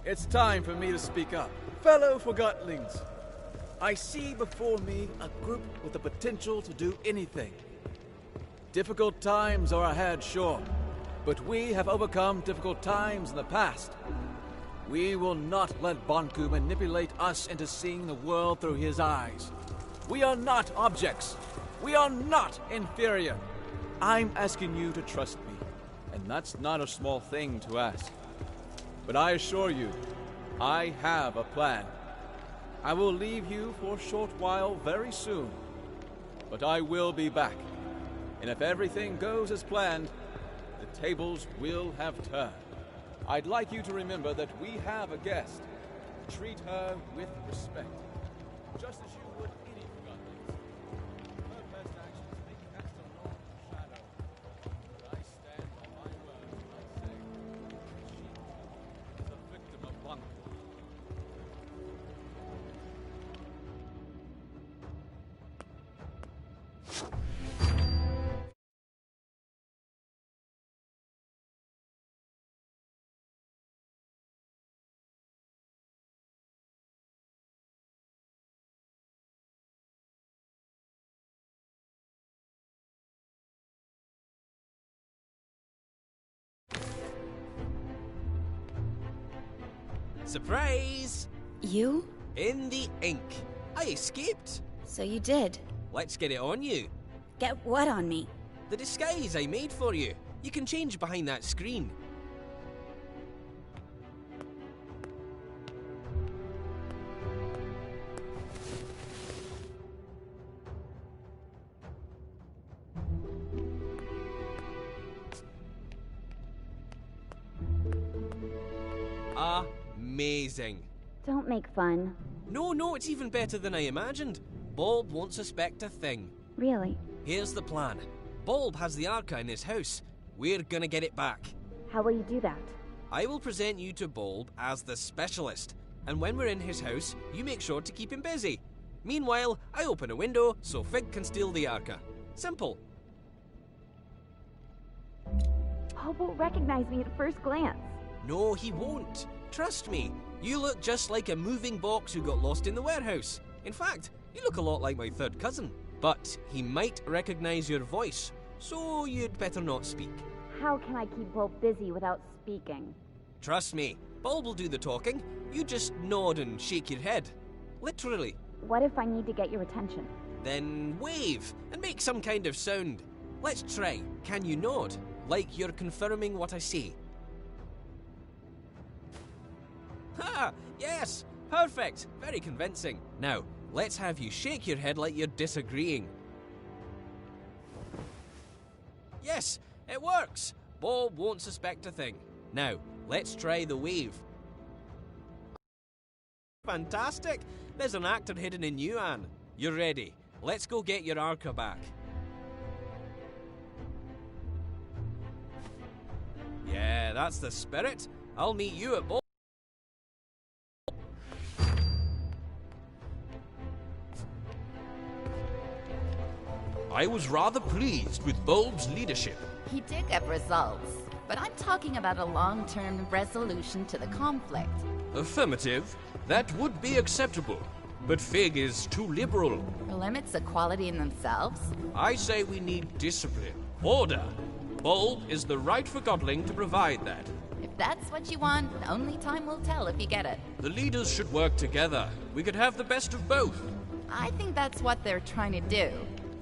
It's time for me to speak up. Fellow Forgottenlings, I see before me a group with the potential to do anything. Difficult times are ahead, sure, but we have overcome difficult times in the past. We will not let Banku manipulate us into seeing the world through his eyes. We are not objects. We are not inferior. I'm asking you to trust me, and that's not a small thing to ask. But I assure you, I have a plan. I will leave you for a short while very soon, but I will be back. And if everything goes as planned, the tables will have turned. I'd like you to remember that we have a guest. treat her with respect, just as you would any forgotten. Her best actions may cast a long shadow, but I stand by my word when I say she is a victim of bunk. Surprise! You? In the ink. I escaped. So you did. Let's get it on you. Get what on me? The disguise I made for you. You can change behind that screen. Amazing. Don't make fun. No, it's even better than I imagined. Bulb won't suspect a thing. Really? Here's the plan. Bulb has the Arca in his house. We're gonna get it back. How will you do that? I will present you to Bulb as the specialist, and when we're in his house, you make sure to keep him busy. Meanwhile, I open a window so Fig can steal the Arca. Simple. Bulb won't recognize me at first glance. No, he won't. Trust me. You look just like a moving box who got lost in the warehouse. In fact, you look a lot like my third cousin. But he might recognize your voice, so you'd better not speak. How can I keep Bulb busy without speaking? Trust me, Bulb will do the talking. You just nod and shake your head. Literally. What if I need to get your attention? Then wave and make some kind of sound. Let's try. Can you nod? Like you're confirming what I say. Ha! Yes! Perfect! Very convincing. Now, let's have you shake your head like you're disagreeing. Yes, it works! Bulb won't suspect a thing. Now, let's try the wave. Fantastic! There's an actor hidden in you, Anne. You're ready. Let's go get your Arca back. Yeah, that's the spirit. I'll meet you at Bulb. I was rather pleased with Bulb's leadership. He did get results, but I'm talking about a long-term resolution to the conflict. Affirmative. That would be acceptable. But Fig is too liberal. Limits equality in themselves? I say we need discipline. Order. Bulb is the rightful godling to provide that. If that's what you want, only time will tell if you get it. The leaders should work together. We could have the best of both. I think that's what they're trying to do.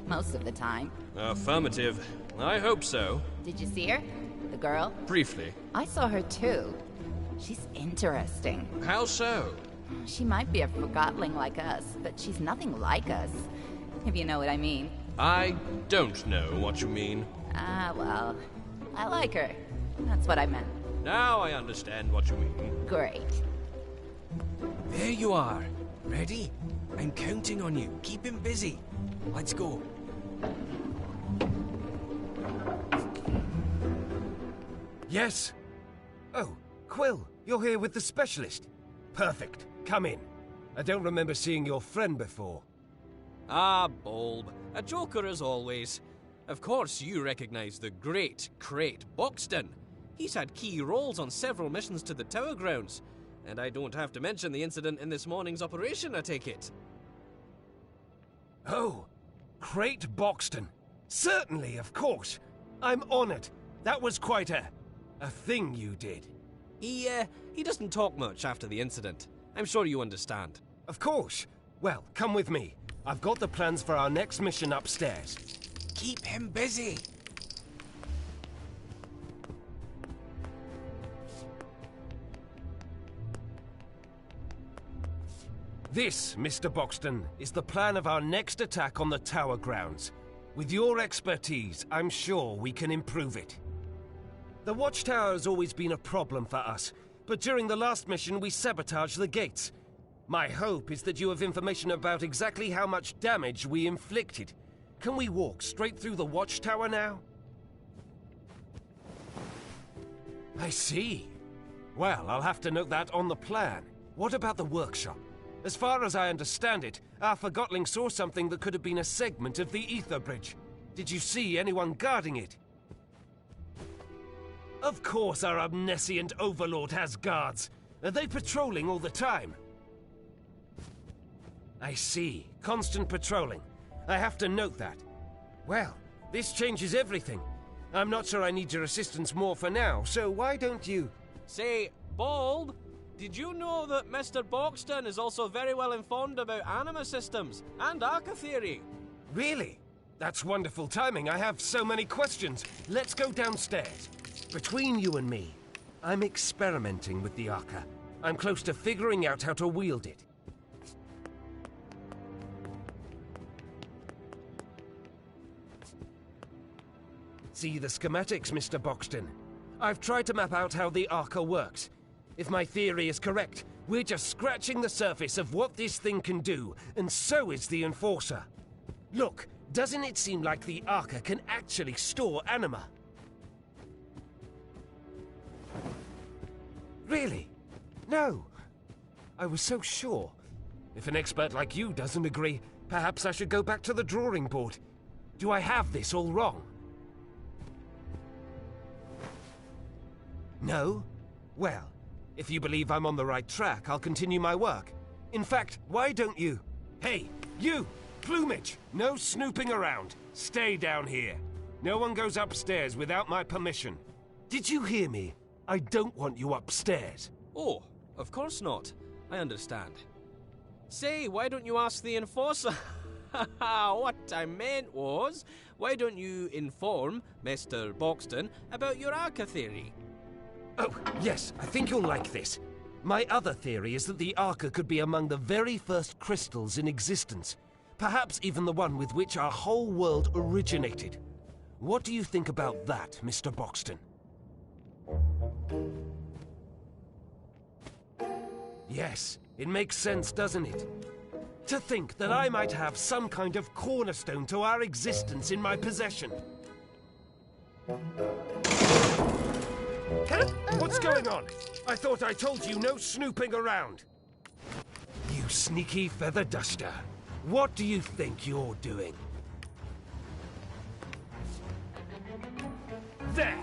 Most of the time. Affirmative. I hope so. Did you see her? The girl? Briefly. I saw her too. She's interesting. How so? She might be a forgotling like us, but she's nothing like us. If you know what I mean. I don't know what you mean. Ah, well. I like her. That's what I meant. Now I understand what you mean. Great. There you are. Ready? I'm counting on you. Keep him busy. Let's go. Yes? Oh, Quill, you're here with the specialist. Perfect. Come in. I don't remember seeing your friend before. Ah, Bulb. A joker as always. Of course you recognize the great Crate Buxton. He's had key roles on several missions to the Tower Grounds. And I don't have to mention the incident in this morning's operation, I take it. Oh, Crate Buxton. Certainly, of course. I'm honored. That was quite a thing you did. He doesn't talk much after the incident. I'm sure you understand. Of course. Well, come with me. I've got the plans for our next mission upstairs. Keep him busy. This, Mr. Buxton, is the plan of our next attack on the Tower Grounds. With your expertise, I'm sure we can improve it. The Watchtower has always been a problem for us, but during the last mission we sabotaged the gates. My hope is that you have information about exactly how much damage we inflicted. Can we walk straight through the watchtower now? I see. Well, I'll have to note that on the plan. What about the workshop? As far as I understand it, our Forgotling saw something that could have been a segment of the Ether Bridge. Did you see anyone guarding it? Of course our omniscient overlord has guards. Are they patrolling all the time? I see. Constant patrolling. I have to note that. Well, this changes everything. I'm not sure I need your assistance more for now, so why don't you... Say, Bulb, did you know that Mr. Boxton is also very well informed about anima systems and Arca theory? Really? That's wonderful timing. I have so many questions. Let's go downstairs. Between you and me, I'm experimenting with the Arca. I'm close to figuring out how to wield it. See the schematics, Mr. Boxton. I've tried to map out how the Arca works. If my theory is correct, we're just scratching the surface of what this thing can do, and so is the Enforcer. Look, doesn't it seem like the Arca can actually store anima? Really? No. I was so sure. If an expert like you doesn't agree, perhaps I should go back to the drawing board. Do I have this all wrong? No? Well, if you believe I'm on the right track, I'll continue my work. In fact, why don't you... Hey, you! Plumage! No snooping around. Stay down here. No one goes upstairs without my permission. Did you hear me? I don't want you upstairs. Oh, of course not. I understand. Say, why don't you ask the Enforcer? What I meant was, why don't you inform Mr. Boxton about your Arca theory? Oh, yes, I think you'll like this. My other theory is that the Arca could be among the very first crystals in existence. Perhaps even the one with which our whole world originated. What do you think about that, Mr. Boxton? Yes, it makes sense, doesn't it? To think that I might have some kind of cornerstone to our existence in my possession. What's going on? I thought I told you no snooping around. You sneaky feather duster. What do you think you're doing? There!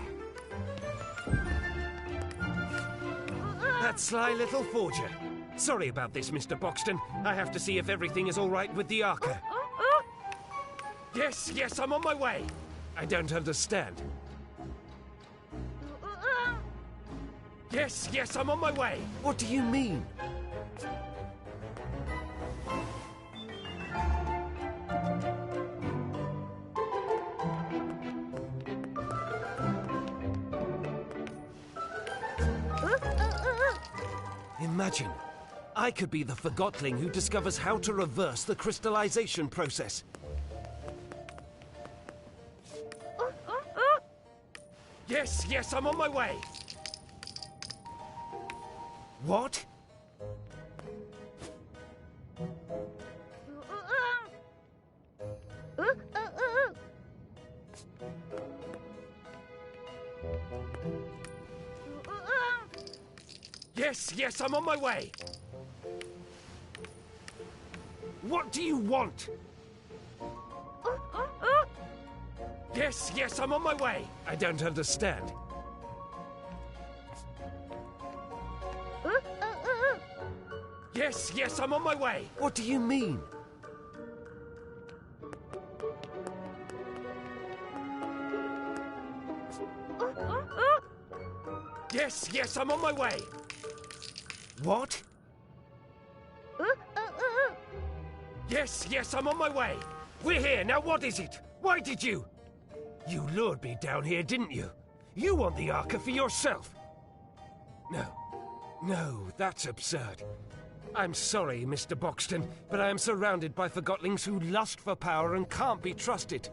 That sly little forger. Sorry about this, Mr. Boxton. I have to see if everything is all right with the Arca. Yes, yes, I'm on my way. I don't understand. Yes, yes, I'm on my way. What do you mean? Imagine, I could be the Forgotling who discovers how to reverse the crystallization process. Yes, yes, I'm on my way. What? Yes, yes, I'm on my way. What do you want? Yes, yes, I'm on my way. I don't understand. Yes, yes, I'm on my way. What do you mean? Yes, yes, I'm on my way. What? Yes, yes, I'm on my way. We're here, now what is it? Why did you? You lured me down here, didn't you? You want the Arca for yourself. No, no, that's absurd. I'm sorry, Mr. Boxton, but I am surrounded by Forgotlings who lust for power and can't be trusted.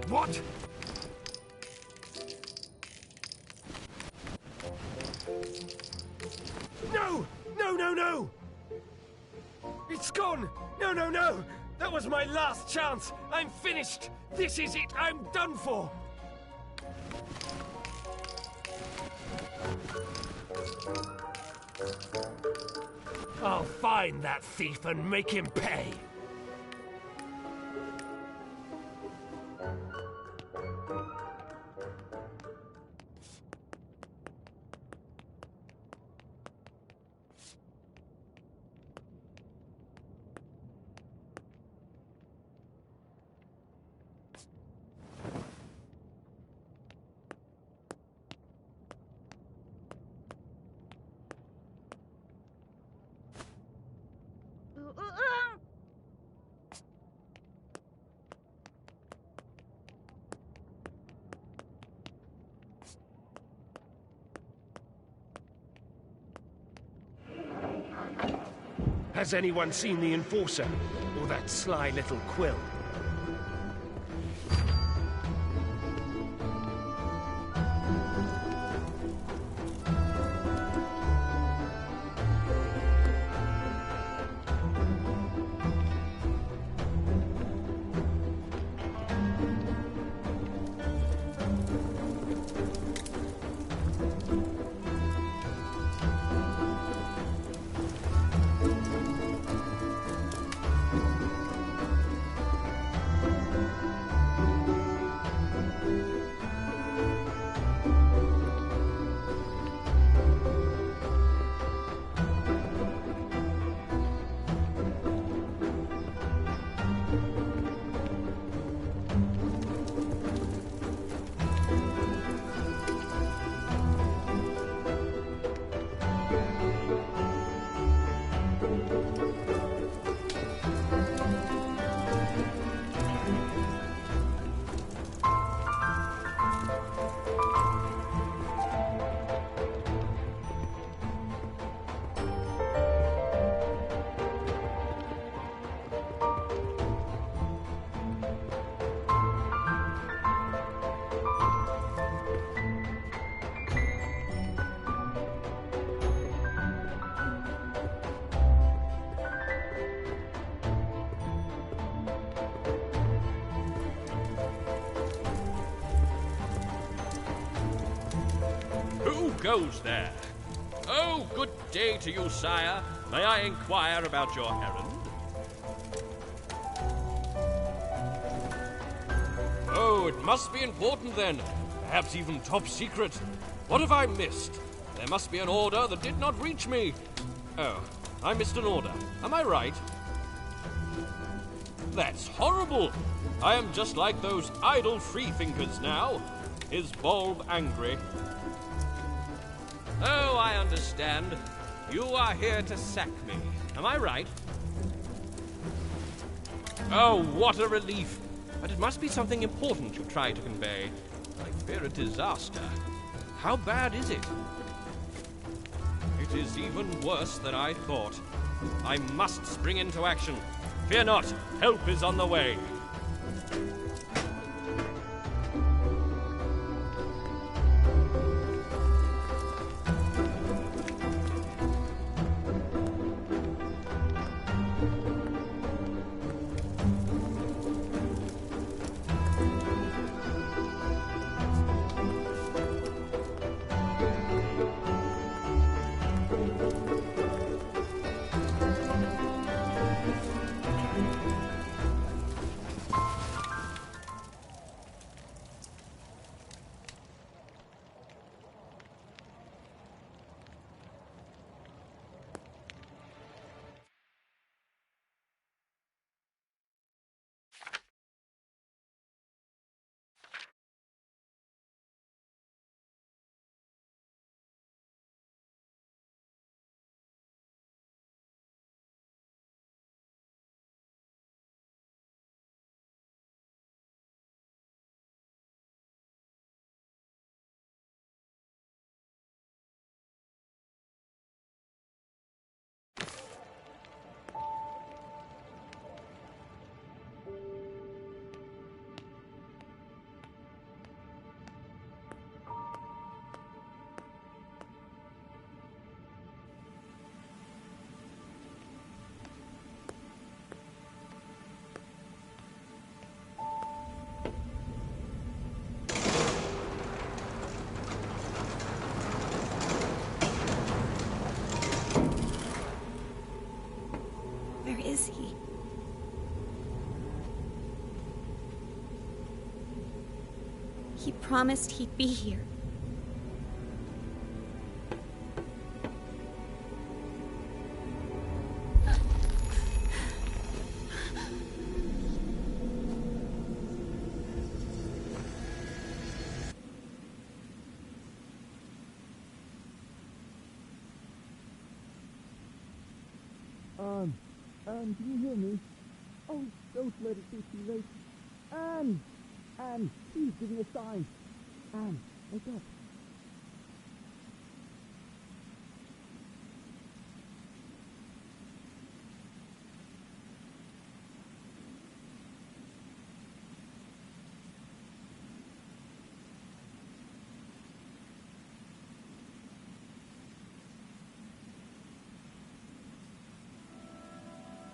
What? It's gone! No, no, no! That was my last chance! I'm finished! This is it! I'm done for! I'll find that thief and make him pay! Has anyone seen the Enforcer? Or that sly little Quill? Goes there. Oh, good day to you, sire. May I inquire about your errand? Oh, it must be important then. Perhaps even top secret. What have I missed? There must be an order that did not reach me. Oh, I missed an order. Am I right? That's horrible. I am just like those idle freethinkers now. Is Bulb angry? Oh, I understand. You are here to sack me. Am I right? Oh, what a relief. But it must be something important you try to convey. I fear a disaster. How bad is it? It is even worse than I thought. I must spring into action. Fear not, help is on the way. promised he'd be here. Anne, can you hear me? Oh, don't let it be too late. Anne! Anne, please give me a sign. Anne, wake up.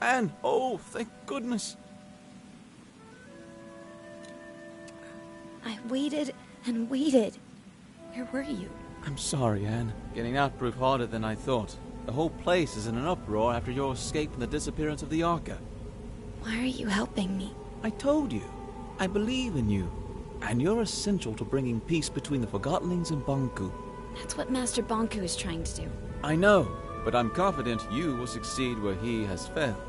Anne! Oh, thank goodness. I waited and waited. Where were you? I'm sorry, Anne. Getting out proved harder than I thought. The whole place is in an uproar after your escape and the disappearance of the Arca. Why are you helping me? I told you. I believe in you. And you're essential to bringing peace between the Forgotlings and Banku. That's what Master Banku is trying to do. I know, but I'm confident you will succeed where he has failed.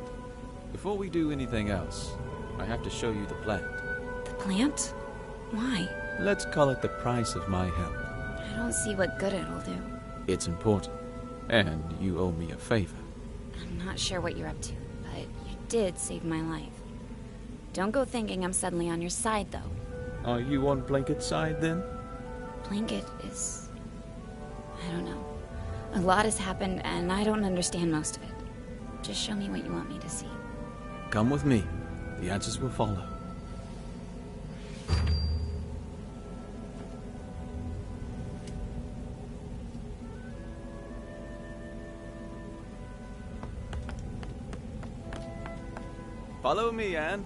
Before we do anything else, I have to show you the plant. The plant? Why? Let's call it the price of my help. I don't see what good it'll do. It's important, and you owe me a favor. I'm not sure what you're up to, but you did save my life. Don't go thinking I'm suddenly on your side, though. Are you on Blanket's side, then? Blanket is... I don't know. A lot has happened, and I don't understand most of it. Just show me what you want me to see. Come with me. The answers will follow. Follow me, Anne.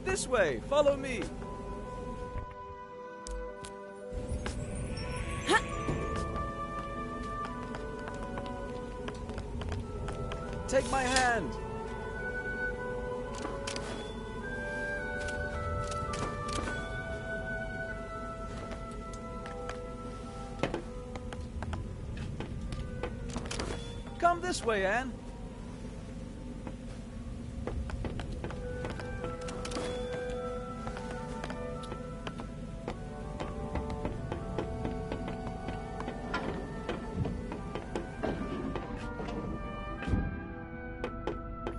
This way, follow me. Take my hand. Come this way, Anne.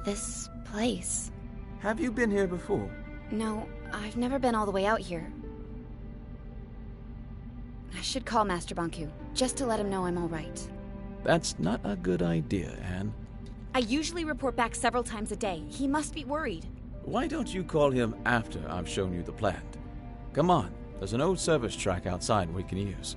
This place. Have you been here before? No, I've never been all the way out here. I should call Master Banku, just to let him know I'm all right. That's not a good idea, Anne. I usually report back several times a day. He must be worried. Why don't you call him after I've shown you the plant? Come on, there's an old service track outside we can use.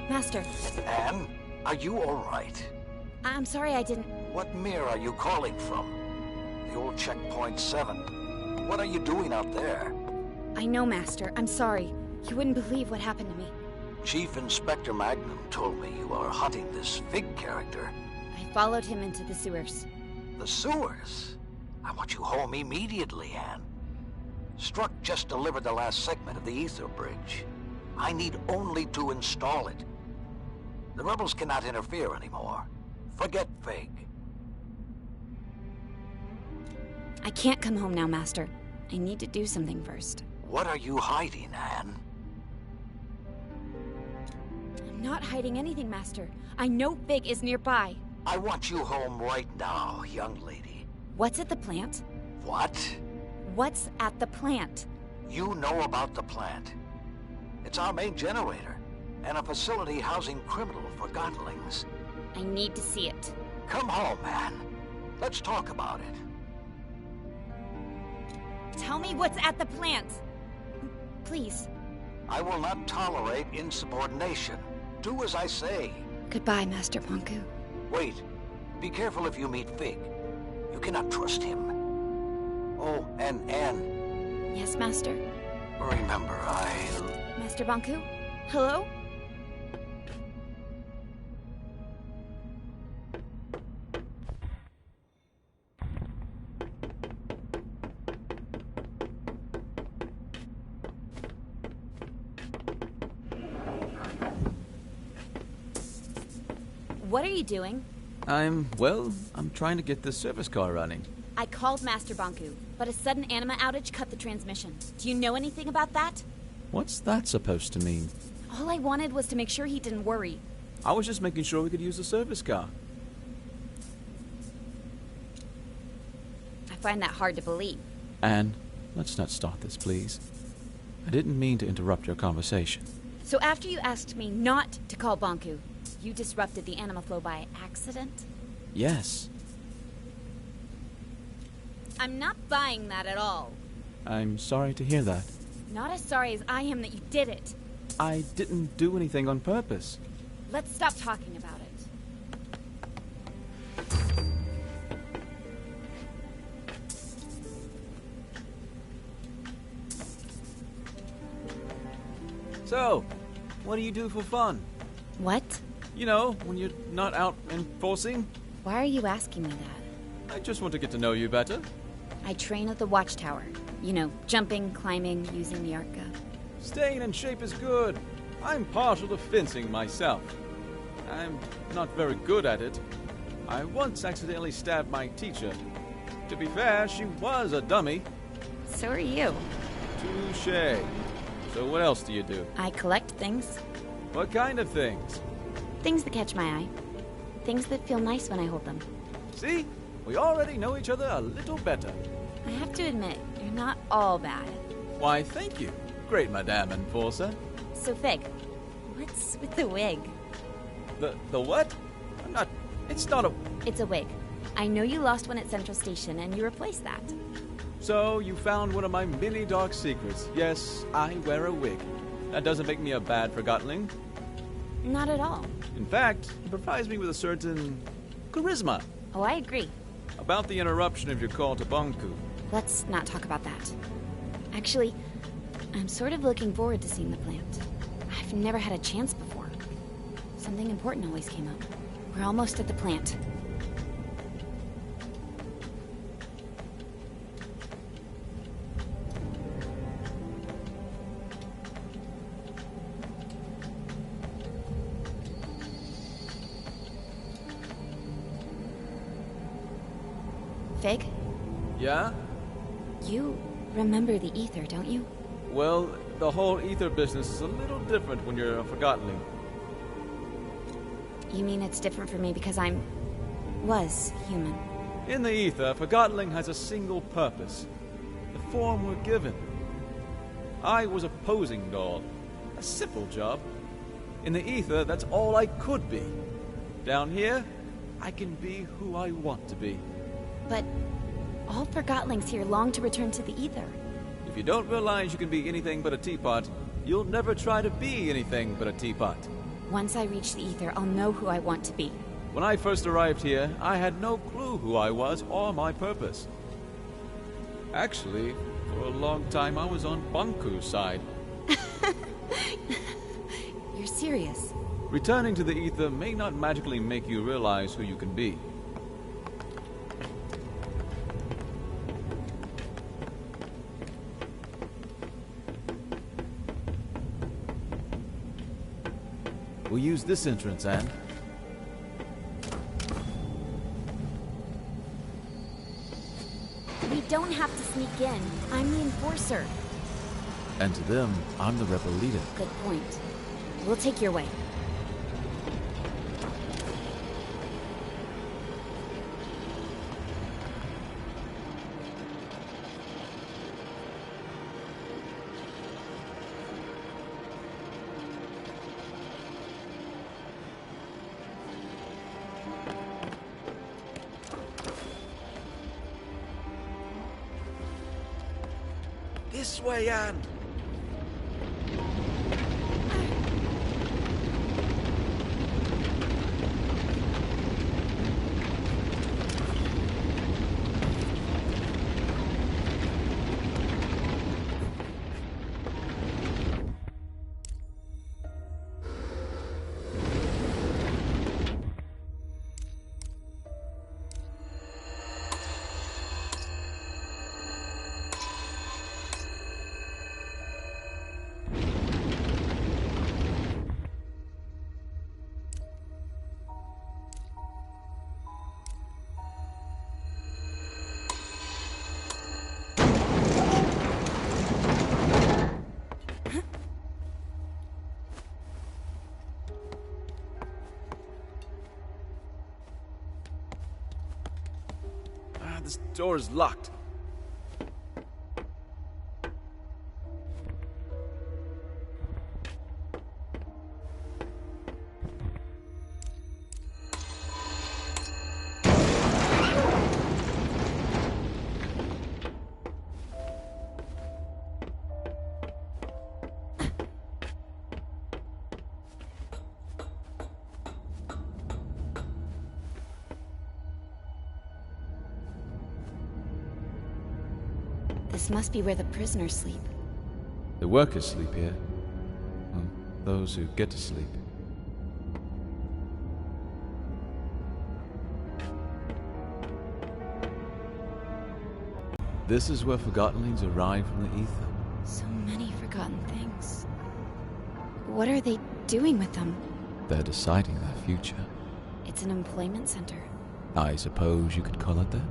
Master. Anne, are you all right? I'm sorry I didn't... What mirror are you calling from? The old Checkpoint 7. What are you doing out there? I know, Master. I'm sorry. You wouldn't believe what happened to me. Chief Inspector Magnum told me you are hunting this Fig character. I followed him into the sewers. The sewers? I want you home immediately, Anne. Struck just delivered the last segment of the Ether Bridge. I need only to install it. The rebels cannot interfere anymore. Forget Fig. I can't come home now, Master. I need to do something first. What are you hiding, Anne? I'm not hiding anything, Master. I know Fig is nearby. I want you home right now, young lady. What's at the plant? What? What's at the plant? You know about the plant. It's our main generator. and a facility housing criminal forgotlings. I need to see it. Come home, Anne. Let's talk about it. Tell me what's at the plant. Please. I will not tolerate insubordination. Do as I say. Goodbye, Master Bonku. Wait. Be careful if you meet Fig. You cannot trust him. Oh, and Anne. Yes, Master. Remember, Master Bonku? Hello? What are you doing? I'm trying to get this service car running. I called Master Bonku, but a sudden anima outage cut the transmission. Do you know anything about that? What's that supposed to mean? All I wanted was to make sure he didn't worry. I was just making sure we could use the service car. I find that hard to believe. Anne, let's not start this, please. I didn't mean to interrupt your conversation. So after you asked me not to call Bonku, you disrupted the anima flow by accident? Yes. I'm not buying that at all. I'm sorry to hear that. Not as sorry as I am that you did it. I didn't do anything on purpose. Let's stop talking about it. So, what do you do for fun? What? You know, when you're not out enforcing. Why are you asking me that? I just want to get to know you better. I train at the watchtower. You know, jumping, climbing, using the Arca. Staying in shape is good. I'm partial to fencing myself. I'm not very good at it. I once accidentally stabbed my teacher. To be fair, she was a dummy. So are you. Touché. So what else do you do? I collect things. What kind of things? Things that catch my eye. Things that feel nice when I hold them. See? We already know each other a little better. I have to admit, you're not all bad. Why, thank you. Great Madame Enforcer. So, Fig, what's with the wig? The what? It's not a... It's a wig. I know you lost one at Central Station, and you replaced that. So, you found one of my many dark secrets. Yes, I wear a wig. That doesn't make me a bad forgotling. Not at all. In fact, it provides me with a certain charisma. Oh, I agree. About the interruption of your call to Bonku. Let's not talk about that. Actually, I'm sort of looking forward to seeing the plant. I've never had a chance before. Something important always came up. We're almost at the plant. Fig? Yeah? You remember the ether, don't you? Well, the whole ether business is a little different when you're a forgotling. You mean it's different for me because was human? In the ether, forgotling has a single purpose. The form we're given. I was a posing doll. A simple job. In the ether, that's all I could be. Down here, I can be who I want to be. But all forgotlings here long to return to the ether. If you don't realize you can be anything but a teapot, you'll never try to be anything but a teapot. Once I reach the ether, I'll know who I want to be. When I first arrived here, I had no clue who I was or my purpose. Actually, for a long time I was on Bonku's side. You're serious? Returning to the ether may not magically make you realize who you can be. We'll use this entrance, Anne. We don't have to sneak in. I'm the enforcer. And to them, I'm the rebel leader. Good point. We'll take your way. This way, Anne. This door is locked. This must be where the prisoners sleep. The workers sleep here. Well, those who get to sleep. This is where Forgottenlings arrive from the ether. So many forgotten things. What are they doing with them? They're deciding their future. It's an employment center. I suppose you could call it that.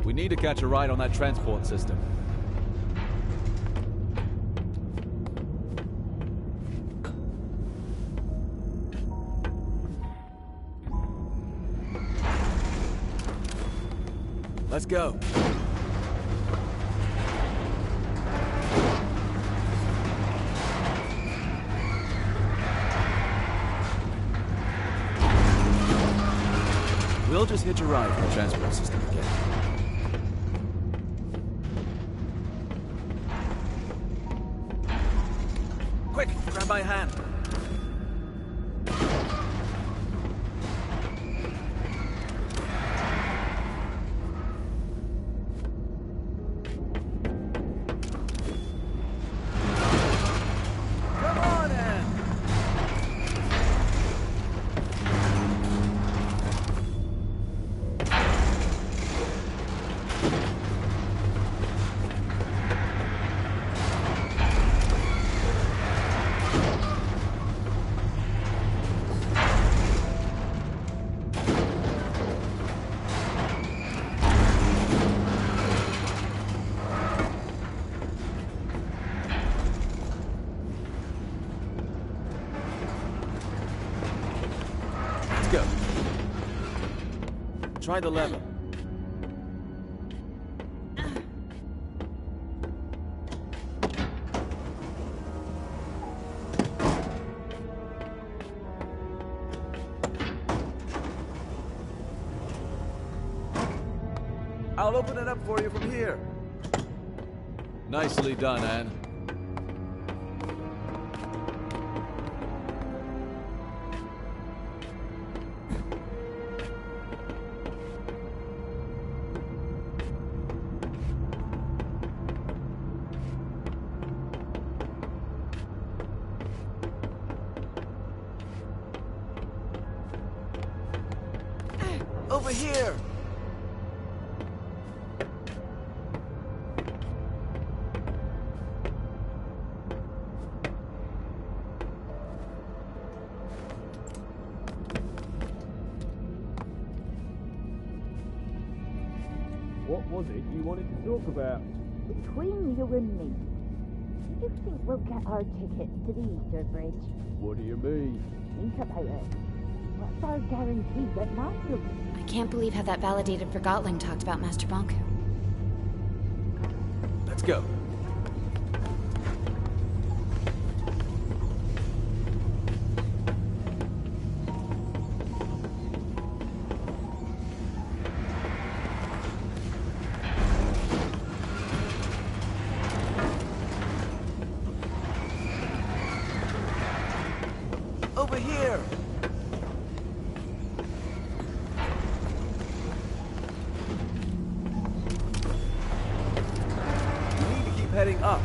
We need to catch a ride on that transport system. Let's go. We'll just hitch a ride on the transport system again. Quick, grab my hand. Come on, Anne. Go. Try the lever. I'll open it up for you from here. Nicely done, Anne. Over here! What was it you wanted to talk about? Between you and me, do you think we'll get our tickets to the Easter Bridge? What do you mean? Think about it. What's our guarantee that Master... I can't believe how that validated Forgotling talked about Master Bonku. Let's go. Over here! We need to keep heading up.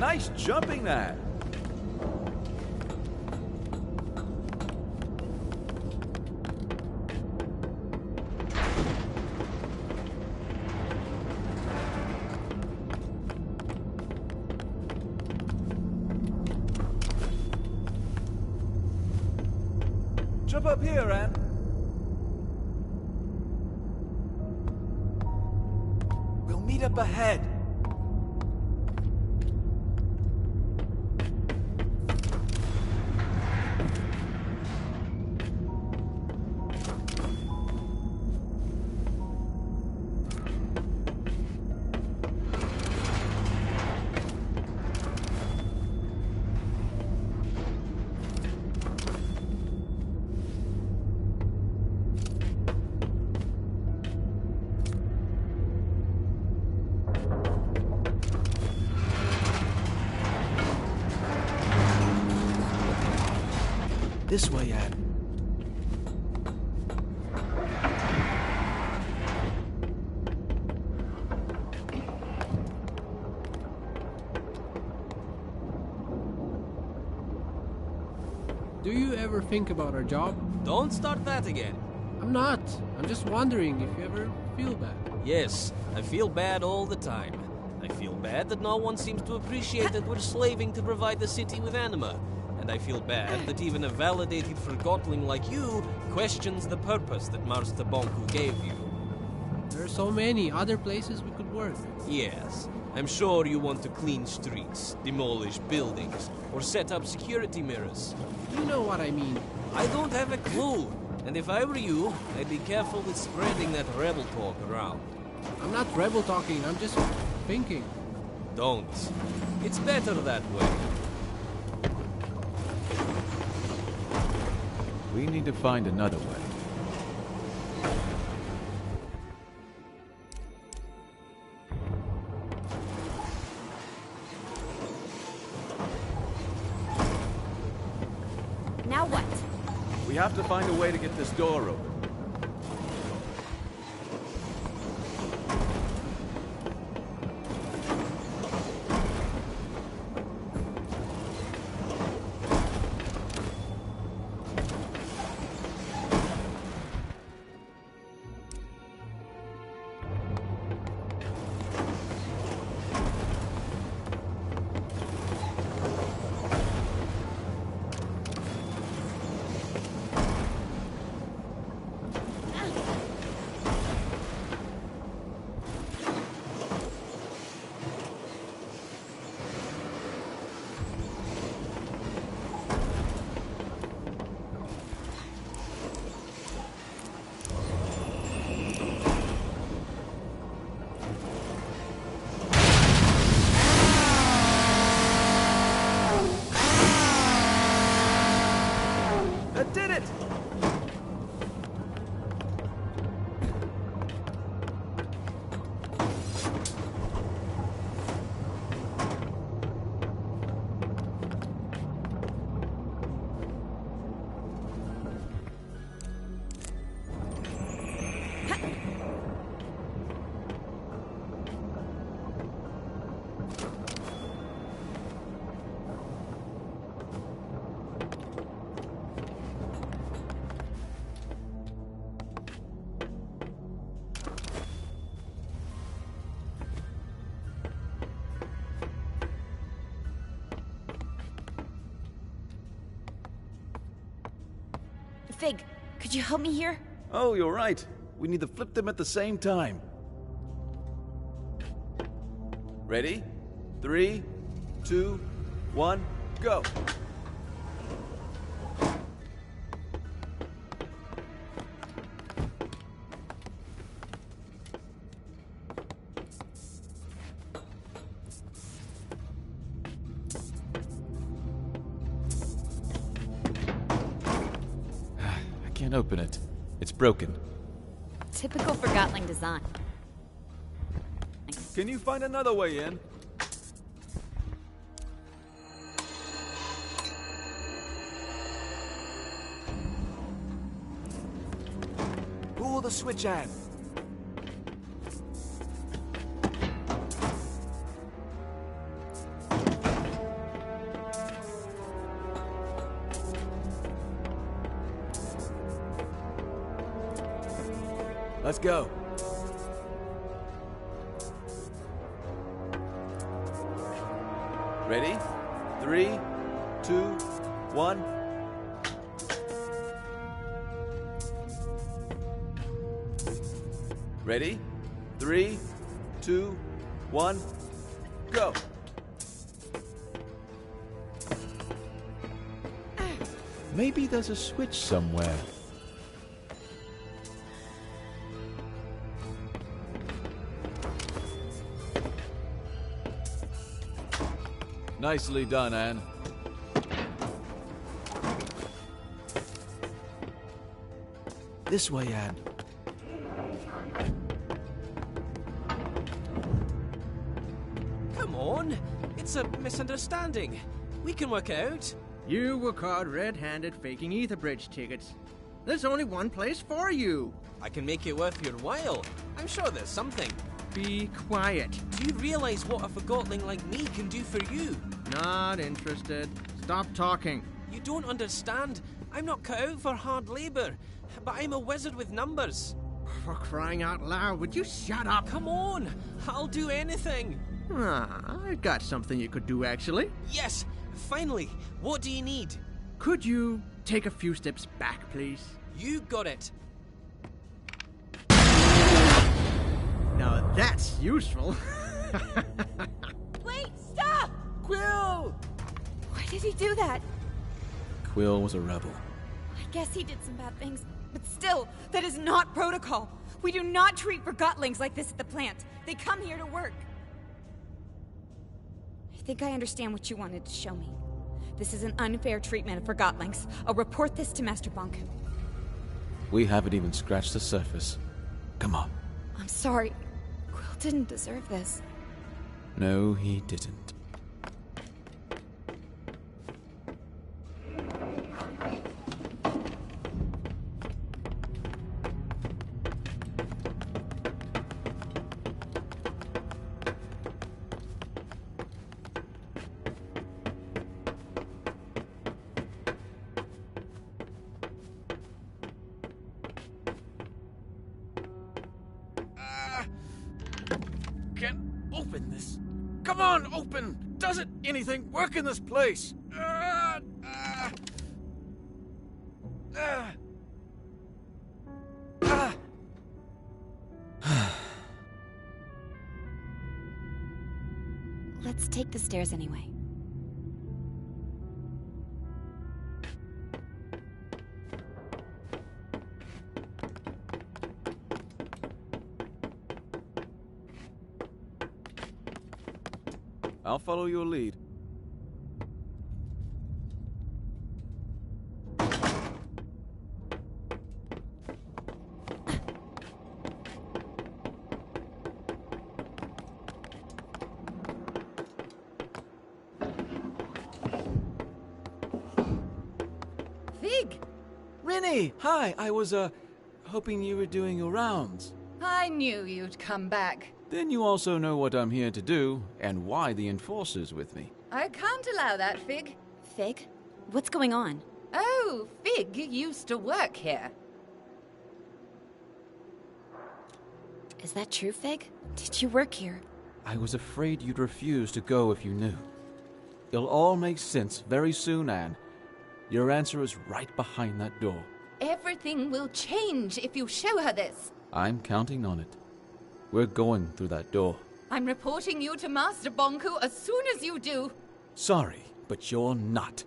Nice jumping that. Jump up here, Anne. We'll meet up ahead. This way, Anne. Do you ever think about our job? Don't start that again. I'm not. I'm just wondering if you ever feel bad. Yes, I feel bad all the time. I feel bad that no one seems to appreciate that we're slaving to provide the city with anima. And I feel bad that even a validated Forgotling like you questions the purpose that Mars Tabonku gave you. There are so many other places we could work. Yes, I'm sure you want to clean streets, demolish buildings, or set up security mirrors. You know what I mean. I don't have a clue. And if I were you, I'd be careful with spreading that rebel talk around. I'm not rebel talking, I'm just thinking. Don't. It's better that way. We need to find another way. Now what? We have to find a way to get this door open. Fig, could you help me here? Oh, you're right. We need to flip them at the same time. Ready? 3, 2, 1, go! Can't open it. It's broken. Typical Forgotling design. Can you find another way in? Pull the switch, Anne. Let's go. Ready? 3, 2, 1. Ready? 3, 2, 1, go! Maybe there's a switch somewhere. Nicely done, Anne. This way, Anne. Come on! It's a misunderstanding. We can work it out. You were caught red-handed faking Ether Bridge tickets. There's only one place for you. I can make it worth your while. I'm sure there's something. Be quiet. Do you realize what a forgotling like me can do for you? Not interested. Stop talking. You don't understand. I'm not cut out for hard labor, but I'm a wizard with numbers. For crying out loud, would you shut up? Come on, I'll do anything. I got something you could do, actually. Yes, finally. What do you need? Could you take a few steps back, please? You got it. Now that's useful. Wait, stop! Quill! Why did he do that? Quill was a rebel. I guess he did some bad things, but still, that is not protocol. We do not treat forgotlings like this at the plant. They come here to work. I think I understand what you wanted to show me. This is an unfair treatment of forgotlings. I'll report this to Master Bonku. We haven't even scratched the surface. Come on. I'm sorry. Quill didn't deserve this. No, he didn't. Can't open this. Come on, open! Doesn't anything work in this place? Let's take the stairs anyway. I'll follow your lead. Fig! Rinny! Hi, I was, hoping you were doing your rounds. I knew you'd come back. Then you also know what I'm here to do, and why the Enforcer's with me. I can't allow that, Fig. Fig? What's going on? Oh, Fig used to work here. Is that true, Fig? Did you work here? I was afraid you'd refuse to go if you knew. It'll all make sense very soon, Anne. Your answer is right behind that door. Everything will change if you show her this. I'm counting on it. We're going through that door. I'm reporting you to Master Bonku as soon as you do. Sorry, but you're not.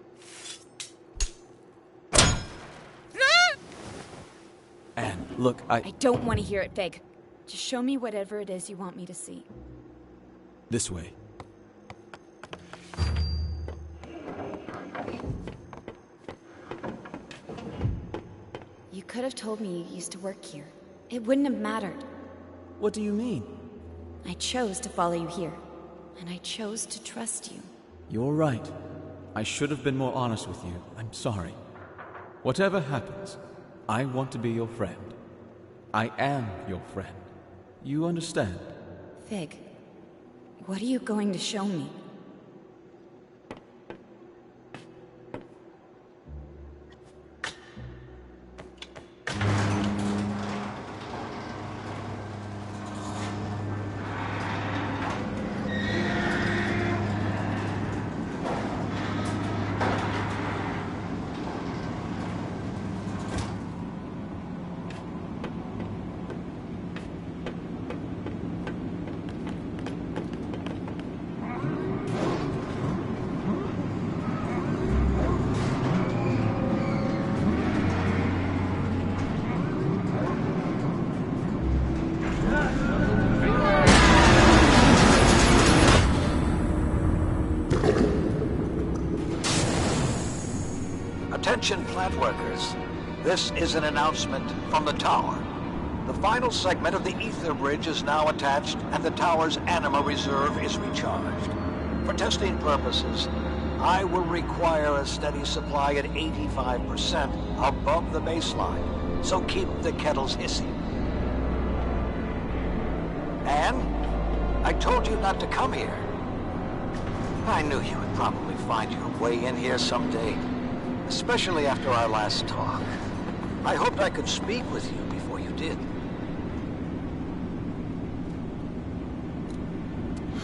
Anne, look, I don't want to hear it, Fig. Just show me whatever it is you want me to see. This way. You could have told me you used to work here. It wouldn't have mattered. What do you mean? I chose to follow you here, and I chose to trust you. You're right. I should have been more honest with you. I'm sorry. Whatever happens, I want to be your friend. I am your friend. You understand? Fig, what are you going to show me? plant workers. This is an announcement from the tower. The final segment of the ether bridge is now attached, and the tower's anima reserve is recharged. For testing purposes, I will require a steady supply at 85% above the baseline, so keep the kettles hissing. Anne, I told you not to come here. I knew you would probably find your way in here someday, especially after our last talk. I hoped I could speak with you before you did.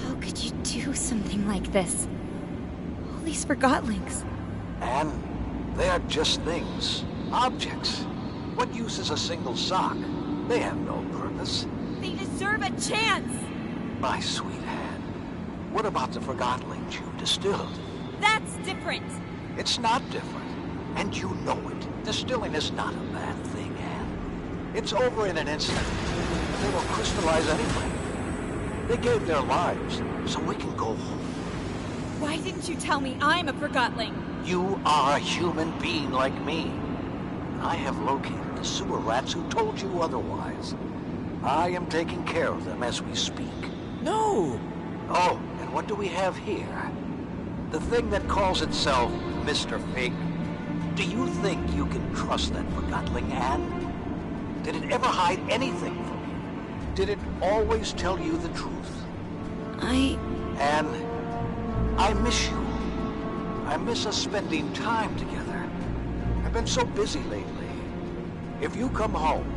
How could you do something like this? All these Forgotlings. And they are just things, objects. What use is a single sock? They have no purpose. They deserve a chance! My sweet Anne, what about the Forgotlings you distilled? That's different! It's not different, and you know it. Distilling is not a bad thing, Anne. It's over in an instant. They will crystallize anyway. They gave their lives, so we can go home. Why didn't you tell me I'm a Forgotling? You are a human being like me. I have located the sewer rats who told you otherwise. I am taking care of them as we speak. No! Oh, and what do we have here? The thing that calls itself Mr. Fig. Do you think you can trust that Forgotling, Anne? Did it ever hide anything from you? Did it always tell you the truth? Anne, I miss you. I miss us spending time together. I've been so busy lately. If you come home,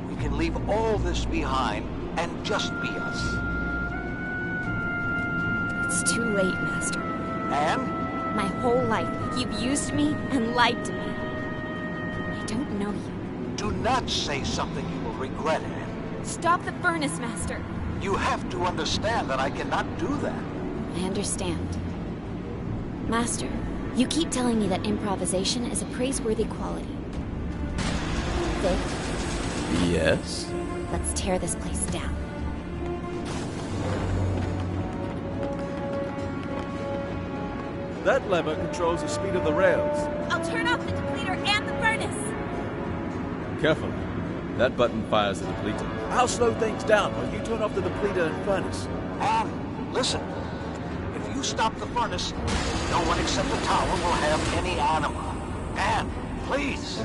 we can leave all this behind and just be us. It's too late, Master. Anne? My whole life, you've used me and lied to me. I don't know you. Do not say something you will regret, Anne. Stop the furnace, Master. You have to understand that I cannot do that. I understand. Master, you keep telling me that improvisation is a praiseworthy quality. Vic? Yes? Let's tear this place down. That lever controls the speed of the rails. I'll turn off the depleter and the furnace! Careful. That button fires the depleter. I'll slow things down while you turn off the depleter and furnace. Anne, listen. If you stop the furnace, no one except the tower will have any anima. Anne, please.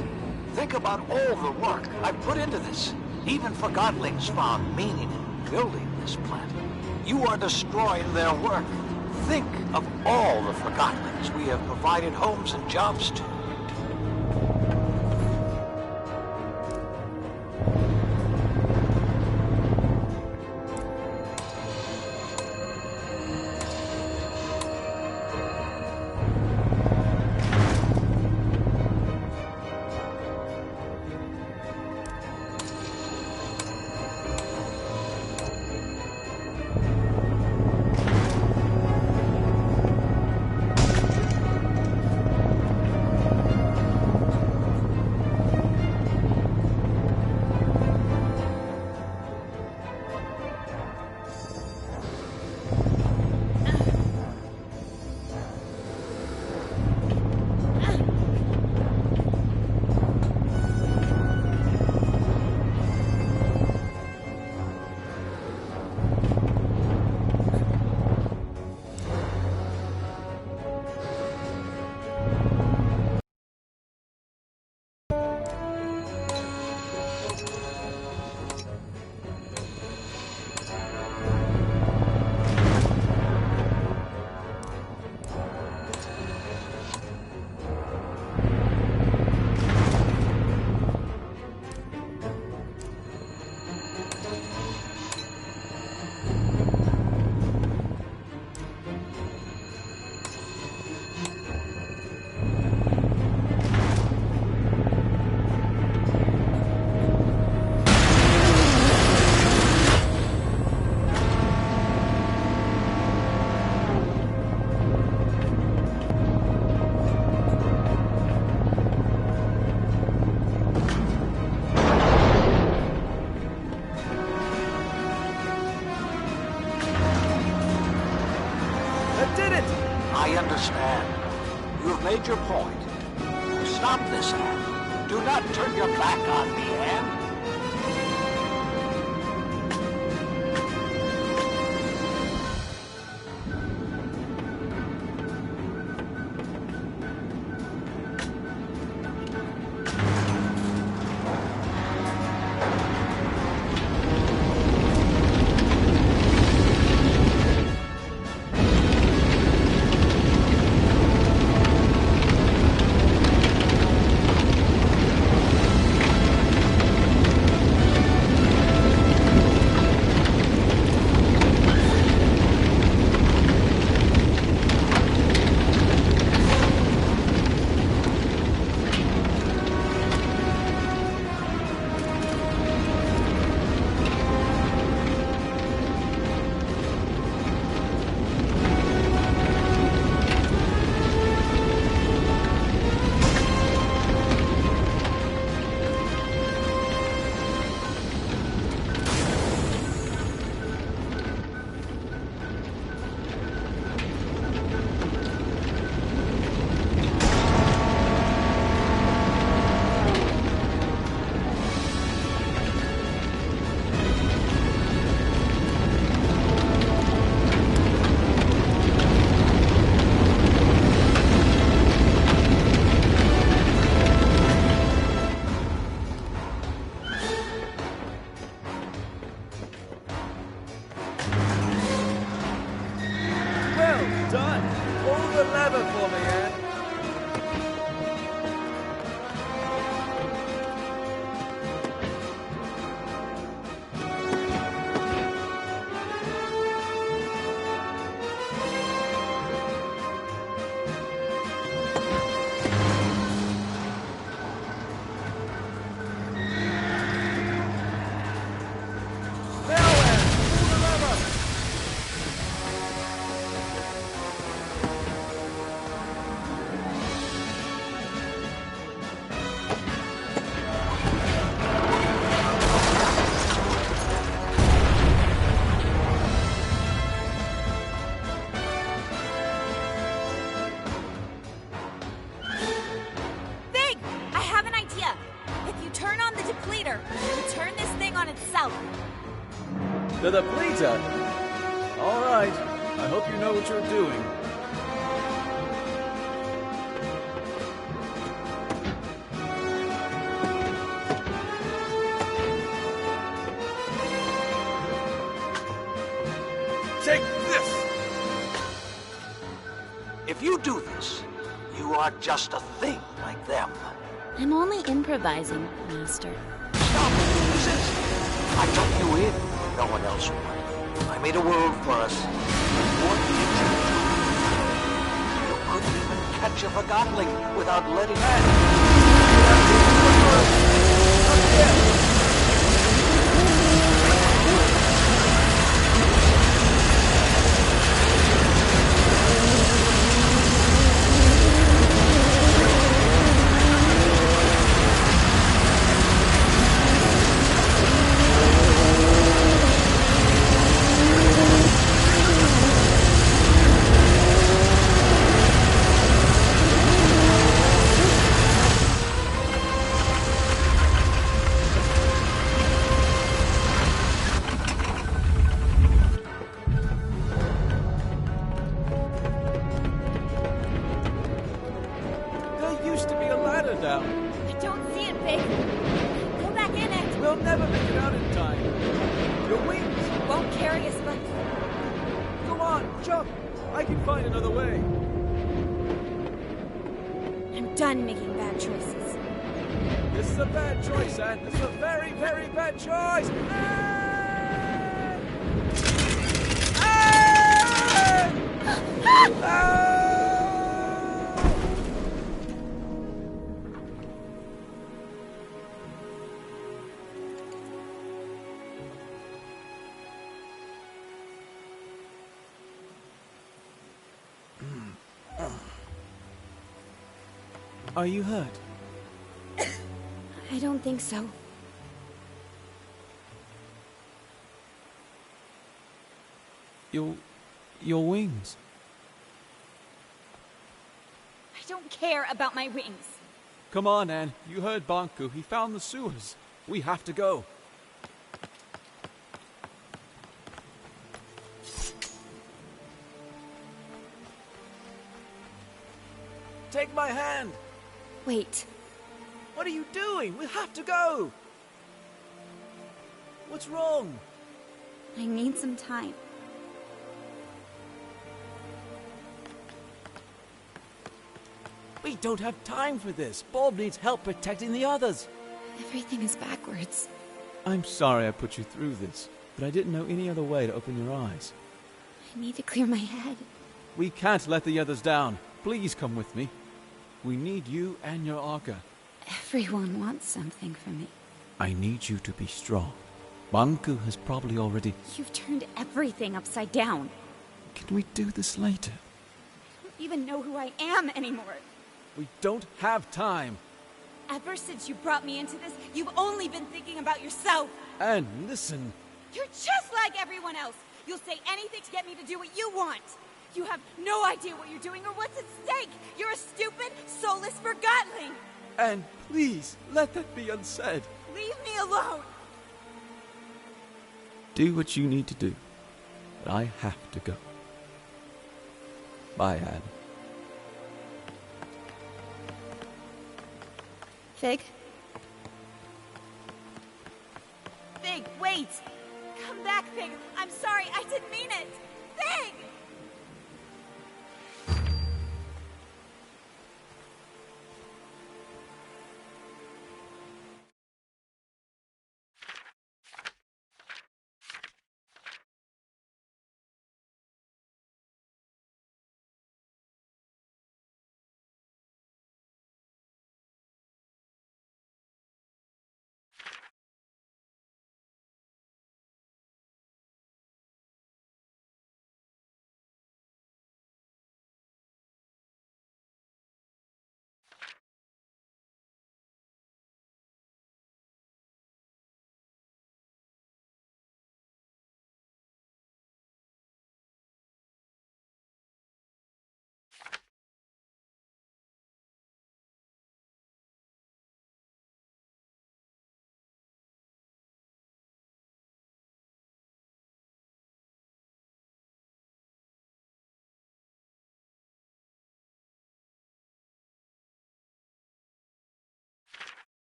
Think about all the work I put into this. Even Forgotlings found meaning in building this planet. You are destroying their work. Think of all the Forgotlings we have provided homes and jobs to. I understand. You have made your point. You Stop this, Anne. Do not turn your back on me, Anne. The depleter? All right. I hope you know what you're doing. Take this! If you do this, you are just a thing like them. I'm only improvising, Master. Stop! Resist! I took you in. No one else would. I made a world for us. What did you do? You couldn't even catch a Forgotling without letting Are you hurt? I don't think so. Your wings. I don't care about my wings. Come on, Anne. You heard Banku. He found the sewers. We have to go. Take my hand. Wait. What are you doing? We have to go. What's wrong? I need some time. We don't have time for this. Bulb needs help protecting the others. Everything is backwards. I'm sorry I put you through this, but I didn't know any other way to open your eyes. I need to clear my head. We can't let the others down. Please come with me. We need you and your Arca. Everyone wants something from me. I need you to be strong. Banku has probably already... You've turned everything upside down. Can we do this later? I don't even know who I am anymore. We don't have time. Ever since you brought me into this, you've only been thinking about yourself. And listen... You're just like everyone else. You'll say anything to get me to do what you want. You have no idea what you're doing or what's at stake. You're a stupid, soulless forgotling. And please, let that be unsaid. Leave me alone. Do what you need to do. But I have to go. Bye, Anne. Fig? Fig, wait! Come back, Fig! I'm sorry, I didn't mean it! Fig!